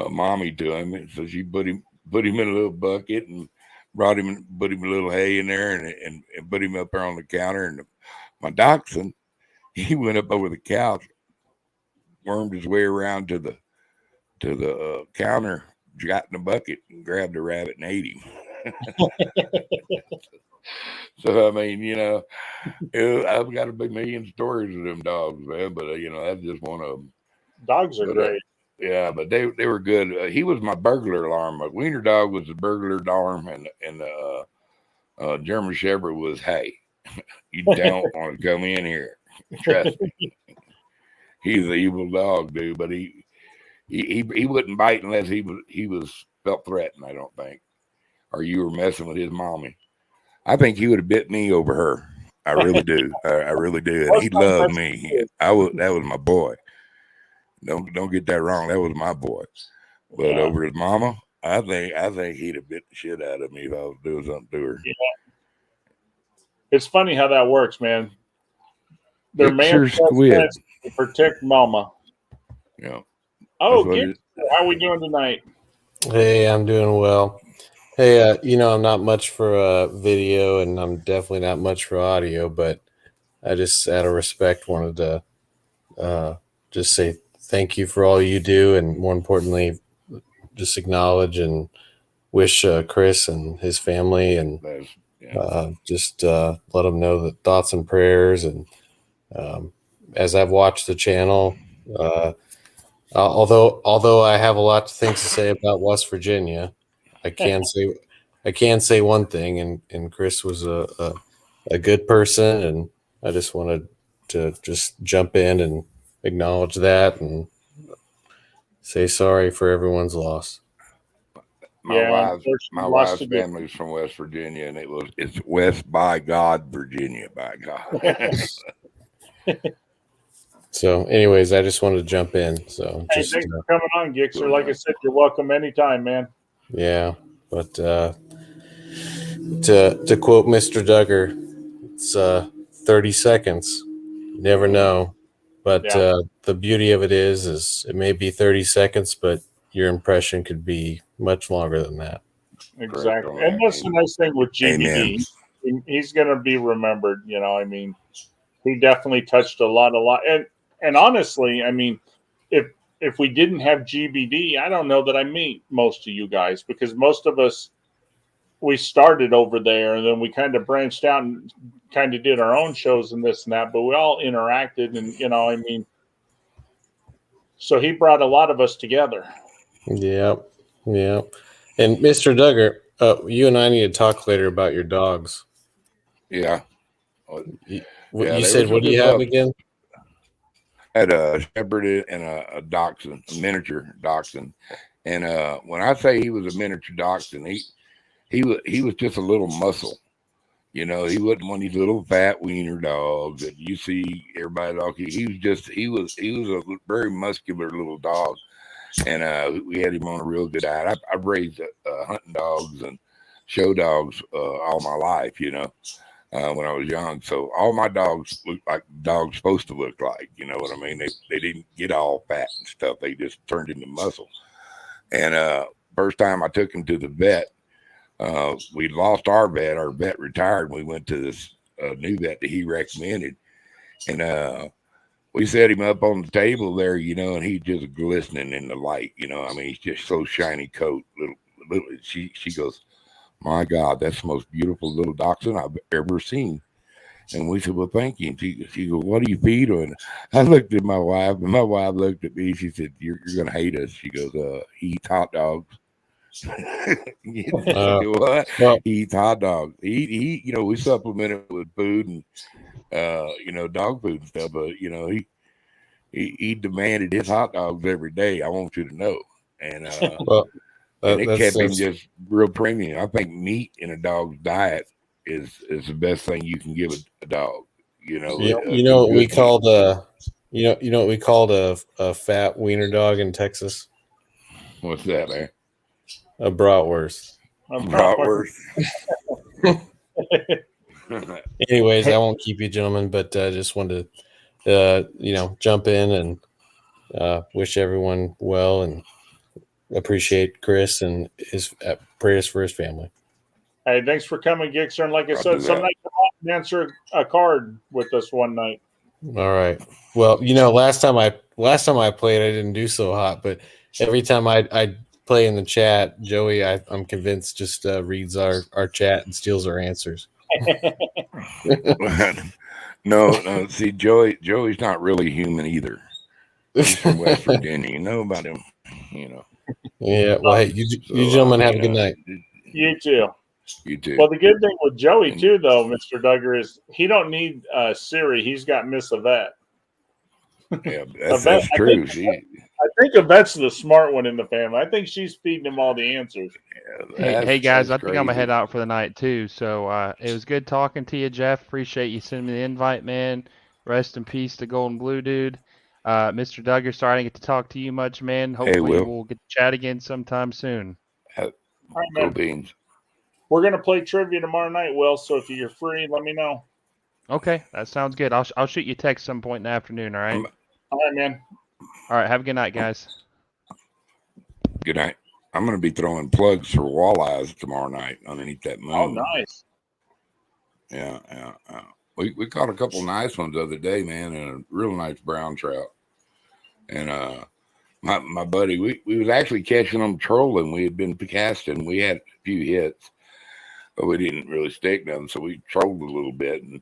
mommy to him. And so she put him in a little bucket and put him a little hay in there and put him up there on the counter. And my dachshund, he went up over the couch, wormed his way around to the counter, got in the bucket and grabbed the rabbit and ate him. So I mean, I've got a big million stories of them dogs, man. But that's just one of them. Dogs are great. Yeah, but they were good. He was my burglar alarm. My wiener dog was the burglar alarm, and the German Shepherd was, hey, you don't want to come in here. Trust me. He's an evil dog, dude. But he wouldn't bite unless he was felt threatened. I don't think, or you were messing with his mommy. I think he would have bit me over her. I really do. I really do. And he loved me. That was my boy. Don't get that wrong. That was my boy. But over his mama, I think he'd have bit the shit out of me if I was doing something to her. Yeah. It's funny how that works, man. Their man to protect mama. Yeah. Oh, how are we doing tonight? Hey, I'm doing well. Hey, I'm not much for video, and I'm definitely not much for audio, but I just, out of respect, wanted to just say thank you for all you do, and more importantly, just acknowledge and wish Chris and his family, and just let them know that thoughts and prayers. And as I've watched the channel, although I have a lot of things to say about West Virginia, I can say one thing, and Chris was a good person, and I just wanted to just jump in and acknowledge that and say sorry for everyone's loss. Yeah, my lost wife's to good. family's from West Virginia, and it's West by God, Virginia, by God. So, anyways, I just wanted to jump in. So, Hey, just thanks for coming on, Gixer. Like I said, you're welcome anytime, man. yeah. But to quote Mr. Duggar, it's 30 seconds. You never know. But Yeah. the beauty of it is it may be 30 seconds, but your impression could be much longer than that. Exactly. And that's the nice thing with Amen. GBD. He's going to be remembered. You know, I mean, he definitely touched a lot. And honestly, I mean, if we didn't have GBD, I don't know that I meet most of you guys, because most of us, we started over there and then we kind of branched out and kind of did our own shows and this and that, but we all interacted, and, you know, I mean, so he brought a lot of us together. Yep. Yep. And Mr. Duggar, you and I need to talk later about your dogs. Yeah. You They said, were some what do good you have pups. again? I had a shepherd and a dachshund, a miniature dachshund. And when I say he was a miniature dachshund, he was just a little muscle. You know, he wasn't one of these little fat wiener dogs that you see everybody talking. He was a very muscular little dog, and we had him on a real good diet. I've raised hunting dogs and show dogs all my life. You know, when I was young, so all my dogs looked like dogs supposed to look like. You know what I mean? They didn't get all fat and stuff. They just turned into muscle. And first time I took him to the vet. We lost our vet. Our vet retired. And we went to this new vet that he recommended, and we set him up on the table there, you know, and he's just glistening in the light, you know. I mean, he's just so shiny coat. Little. She goes, "My God, that's the most beautiful little dachshund I've ever seen." And we said, "Well, thank you." And she goes, "What do you feed her?" And I looked at my wife, and my wife looked at me. She said, "You're gonna hate us." She goes, "He eats hot dogs." What? Well, He eats hot dogs. You know, we supplement it with food and you know, dog food and stuff. But you know, he demanded his hot dogs every day. I want you to know, and well, and it kept him that's just real premium. I think meat in a dog's diet is the best thing you can give a dog. You know, you know what we good meat. called you know what we called a fat wiener dog in Texas? What's that, man? A bratwurst. Bratwurst. Anyways, I won't keep you, gentlemen, but just wanted to, you know, jump in and wish everyone well and appreciate Chris and his prayers for his family. Hey, thanks for coming, Gixer. And like I I'll said, do some that. night come out and answer a card with us one night. All right. Well, you know, last time I played, I didn't do so hot, but every time I play in the chat, Joey, I'm convinced just reads our chat and steals our answers. No. See, Joey's not really human either. He's from West Virginia. You know about him, you know. Yeah. Well, hey, you gentlemen have a good night. You too. You too. Well, the good thing with Joey too, though, Mr. Duggar, is he don't need Siri. He's got Miss Yvette. Yeah, Yvette, that's true. I think Yvette's the smart one in the family. I think she's feeding him all the answers. Hey guys, I think I'm gonna head out for the night too. So it was good talking to you, Jeff. Appreciate you sending me the invite, man. Rest in peace to Golden Blue Dude. Mr. Duggar, sorry I didn't get to talk to you much, man. Hopefully we'll get to chat again sometime soon. All right, man. Beans. We're gonna play trivia tomorrow night, Will. So if you're free, let me know. Okay, that sounds good. I'll shoot you a text some point in the afternoon. All right. All right, man. All right. Have a good night, guys. Good night. I'm going to be throwing plugs for walleyes tomorrow night underneath that moon. Oh, nice. Yeah. We caught a couple nice ones the other day, man, and a real nice brown trout. And my buddy, we was actually catching them trolling. We had been casting. We had a few hits, but we didn't really stick nothing. So we trolled a little bit, and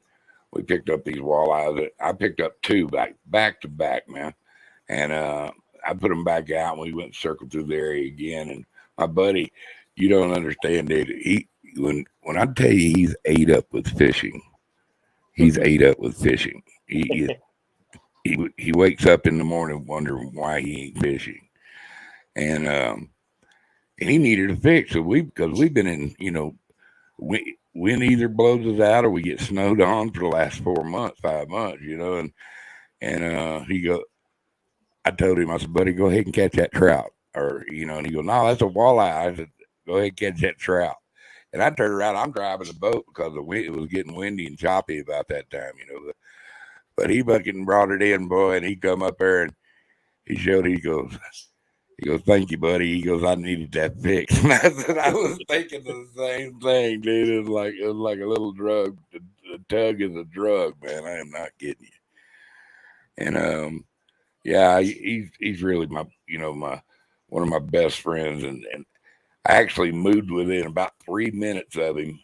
we picked up these walleyes. I picked up two back to back, man. And I put them back out, and we went and circled through the area again. And my buddy, you don't understand, dude. When I tell you he's ate up with fishing, he's ate up with fishing. He wakes up in the morning wondering why he ain't fishing. And and he needed a fix. So because we've been in, wind either blows us out or we get snowed on for the last 4 months, 5 months, and he go, I told him, I said, buddy, go ahead and catch that trout, or and he goes, no, that's a walleye. I said, go ahead and catch that trout. And I turned around, I'm driving the boat because the wind, it was getting windy and choppy about that time, But he fucking brought it in, boy, and he come up there and he showed. He goes, thank you, buddy. He goes, I needed that fix. And I said, I was thinking the same thing, dude. It was like a little drug. The tug is a drug, man. I am not kidding you. And yeah, he's really my one of my best friends, and I actually moved within about 3 minutes of him.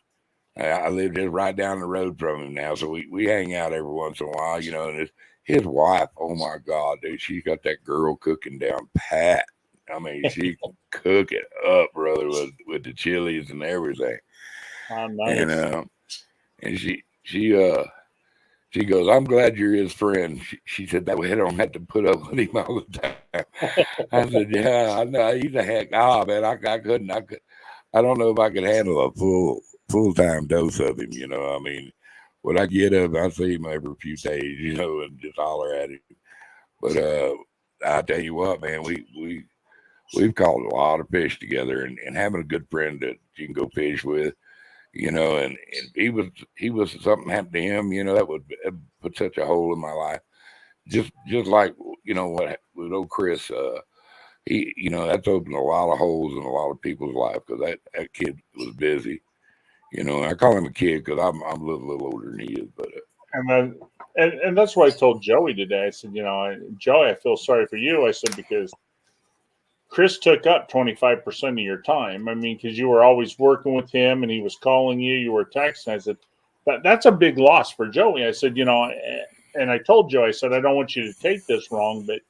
I live just right down the road from him now, so we hang out every once in a while, And his wife, oh my God, dude, she's got that girl cooking down pat. I mean, she can cook it up, brother, with the chilies and everything. Oh, nice. And she goes, I'm glad you're his friend. She said, that way I don't have to put up with him all the time. I said, yeah, I know. He's a heck. Man, I couldn't. I don't know if I could handle a full-time dose of him, I mean, when I get up, I see him every few days, and just holler at him. But I tell you what, man, we've caught a lot of fish together, and having a good friend that you can go fish with, and he was something happened to him, that would put such a hole in my life. Just like, what with old Chris, he, that's opened a lot of holes in a lot of people's life because that kid was busy. I call him a kid because I'm a little older than he is, but. And that's what I told Joey today. I said, Joey, I feel sorry for you. I said, because Chris took up 25% of your time. I mean, because you were always working with him and he was calling you, you were texting. I said, that's a big loss for Joey. I said, and I told Joey, I said, I don't want you to take this wrong, but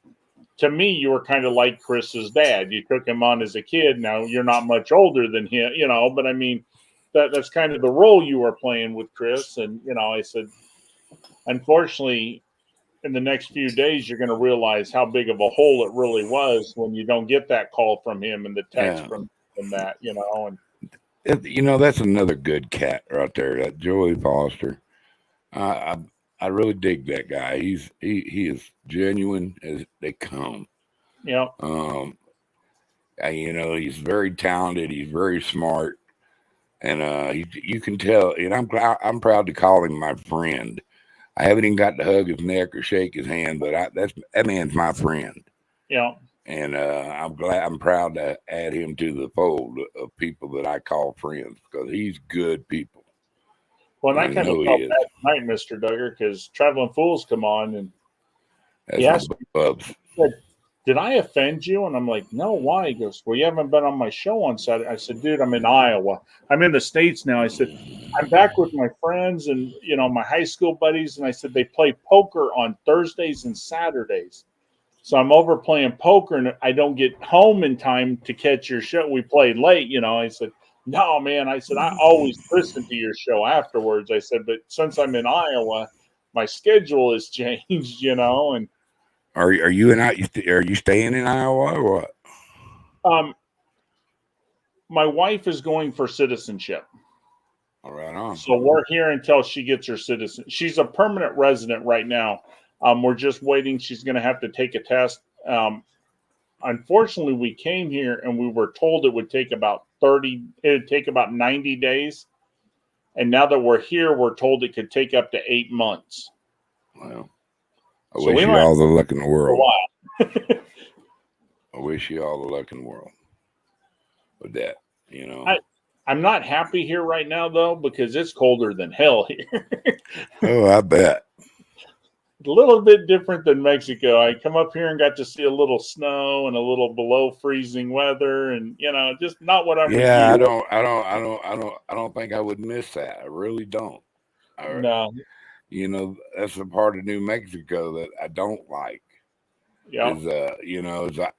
to me, you were kind of like Chris's dad. You took him on as a kid. Now you're not much older than him, but I mean, that's kind of the role you were playing with Chris. And, I said, unfortunately, in the next few days, you're going to realize how big of a hole it really was when you don't get that call from him and the text from that, And that's another good cat right there, that Joey Foster. I really dig that guy. He is genuine as they come. Yeah. He's very talented. He's very smart, and you can tell. And I'm proud to call him my friend. I haven't even got to hug his neck or shake his hand, but that man's my friend. Yeah. And I'm proud to add him to the fold of people that I call friends because he's good people. Well, I kind of felt bad tonight, Mr. Duggar, because Traveling Fools come on and he asked me, did I offend you? And I'm like, no, why? He goes, well, you haven't been on my show on Saturday. I said, dude, I'm in Iowa. I'm in the States now. I said, I'm back with my friends and, my high school buddies. And I said, they play poker on Thursdays and Saturdays. So I'm over playing poker and I don't get home in time to catch your show. We played late, I said, no, man. I said, I always listen to your show afterwards. I said, but since I'm in Iowa, my schedule has changed, and Are you are you staying in Iowa or what? My wife is going for citizenship. All right on. So we're here until she gets her citizen. She's a permanent resident right now. We're just waiting. She's going to have to take a test. Unfortunately, we came here and we were told it would take about 90 days. And now that we're here, we're told it could take up to 8 months. Well, I wish you all the luck in the world. I wish you all the luck in the world with that, I'm not happy here right now, though, because it's colder than hell here. Oh, I bet. A little bit different than Mexico. I come up here and got to see a little snow and a little below freezing weather, and just not what I'm. Yeah, I don't think I would miss that. I really don't. No. That's a part of New Mexico that I don't like. Yeah.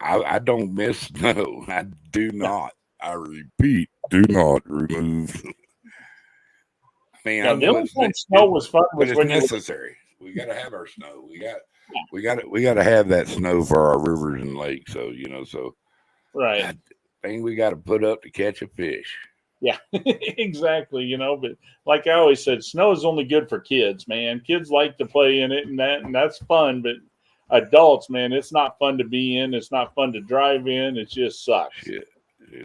I don't miss snow. I do not. I repeat, do not remove. I mean, the only time snow was fun was but when it's necessary. We got to have our snow. We got to have that snow for our rivers and lakes. So right. thing we got to put up to catch a fish. Yeah, exactly. But like I always said, snow is only good for kids, man. Kids like to play in it, and that's fun. But adults, man, it's not fun to be in. It's not fun to drive in. It just sucks. Shit.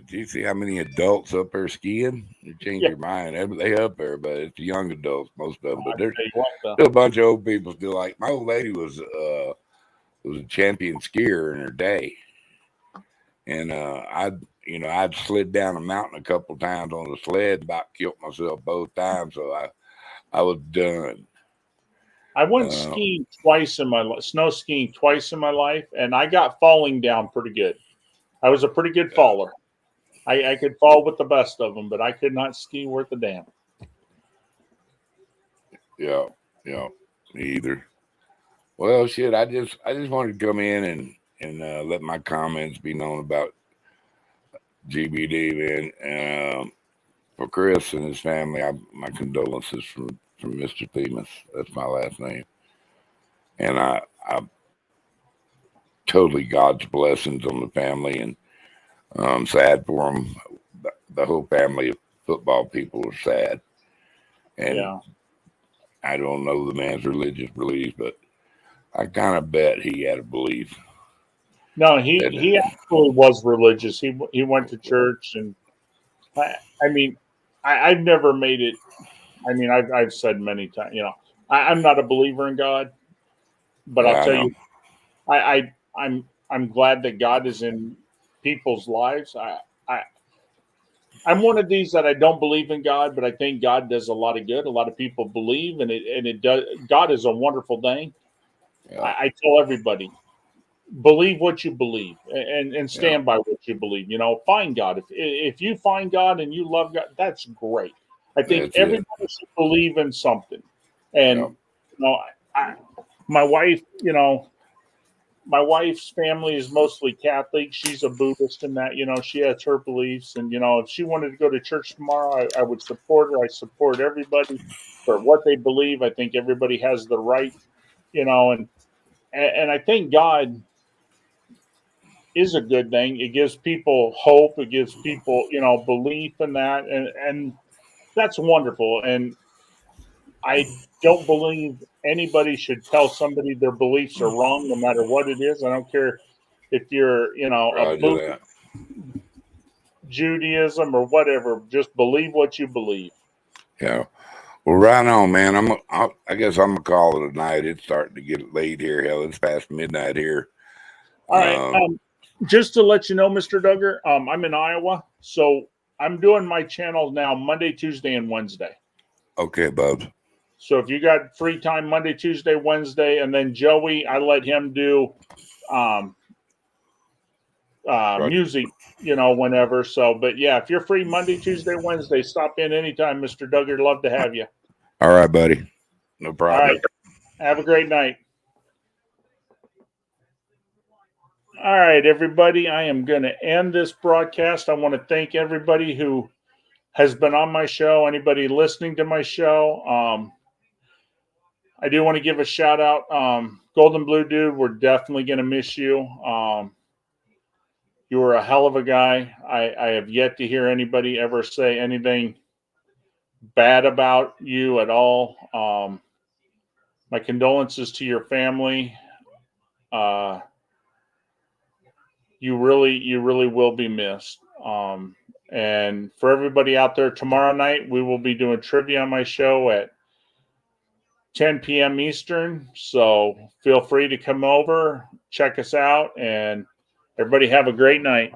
Do you see how many adults up there skiing? You change your mind. They up there, but it's the young adults, most of them. But there's still a bunch of old people still like. My old lady was a champion skier in her day, and I'd slid down a mountain a couple times on the sled, about killed myself both times, so I was done. I went skiing twice in my life, snow skiing twice in my life, and I got falling down pretty good. I was a pretty good faller. I could fall with the best of them, but I could not ski worth a damn. Yeah, me either. Well, shit, I just wanted to come in and let my comments be known about GBD, man. For Chris and his family, my condolences from Mr. Themis. That's my last name, and I totally God's blessings on the family, and I'm sad for them. The whole family of football people are sad, and I don't know the man's religious beliefs, but I kind of bet he had a belief. No, he actually was religious. He went to church, and I've never made it. I mean, I've said many times, I'm not a believer in God, but I'll tell you, I'm glad that God is in people's lives. I'm one of these that I don't believe in God, but I think God does a lot of good. A lot of people believe, and it does. God is a wonderful thing. Yeah. I tell everybody, believe what you believe, and stand by what you believe. Find God. If you find God and you love God, that's great. I think everybody should believe in something. And my wife, my wife's family is mostly Catholic. She's a Buddhist in that, she has her beliefs. And, if she wanted to go to church tomorrow, I would support her. I support everybody for what they believe. I think everybody has the right, and I think God is a good thing. It gives people hope. It gives people, belief in that. And that's wonderful. And I don't believe anybody should tell somebody their beliefs are wrong, no matter what it is. I don't care if you're, a Buddhist, Judaism, or whatever. Just believe what you believe. Yeah. Well, right on, man. I guess I'm gonna call it a night. It's starting to get late here. Hell, it's past midnight here. All right. Just to let you know, Mr. Duggar, I'm in Iowa, so I'm doing my channel now Monday, Tuesday, and Wednesday. Okay, bubs. So if you got free time Monday, Tuesday, Wednesday, and then Joey, I let him do music, whenever. So, but yeah, if you're free Monday, Tuesday, Wednesday, stop in anytime, Mr. Duggar. Love to have you. All right, buddy. No problem. All right. Have a great night. All right, everybody. I am going to end this broadcast. I want to thank everybody who has been on my show, anybody listening to my show. I do want to give a shout out. Golden Blue Dude, we're definitely going to miss you. You were a hell of a guy. I have yet to hear anybody ever say anything bad about you at all. My condolences to your family. You really will be missed. And for everybody out there, tomorrow night we will be doing trivia on my show at 10 p.m. Eastern. So feel free to come over, check us out, and everybody have a great night.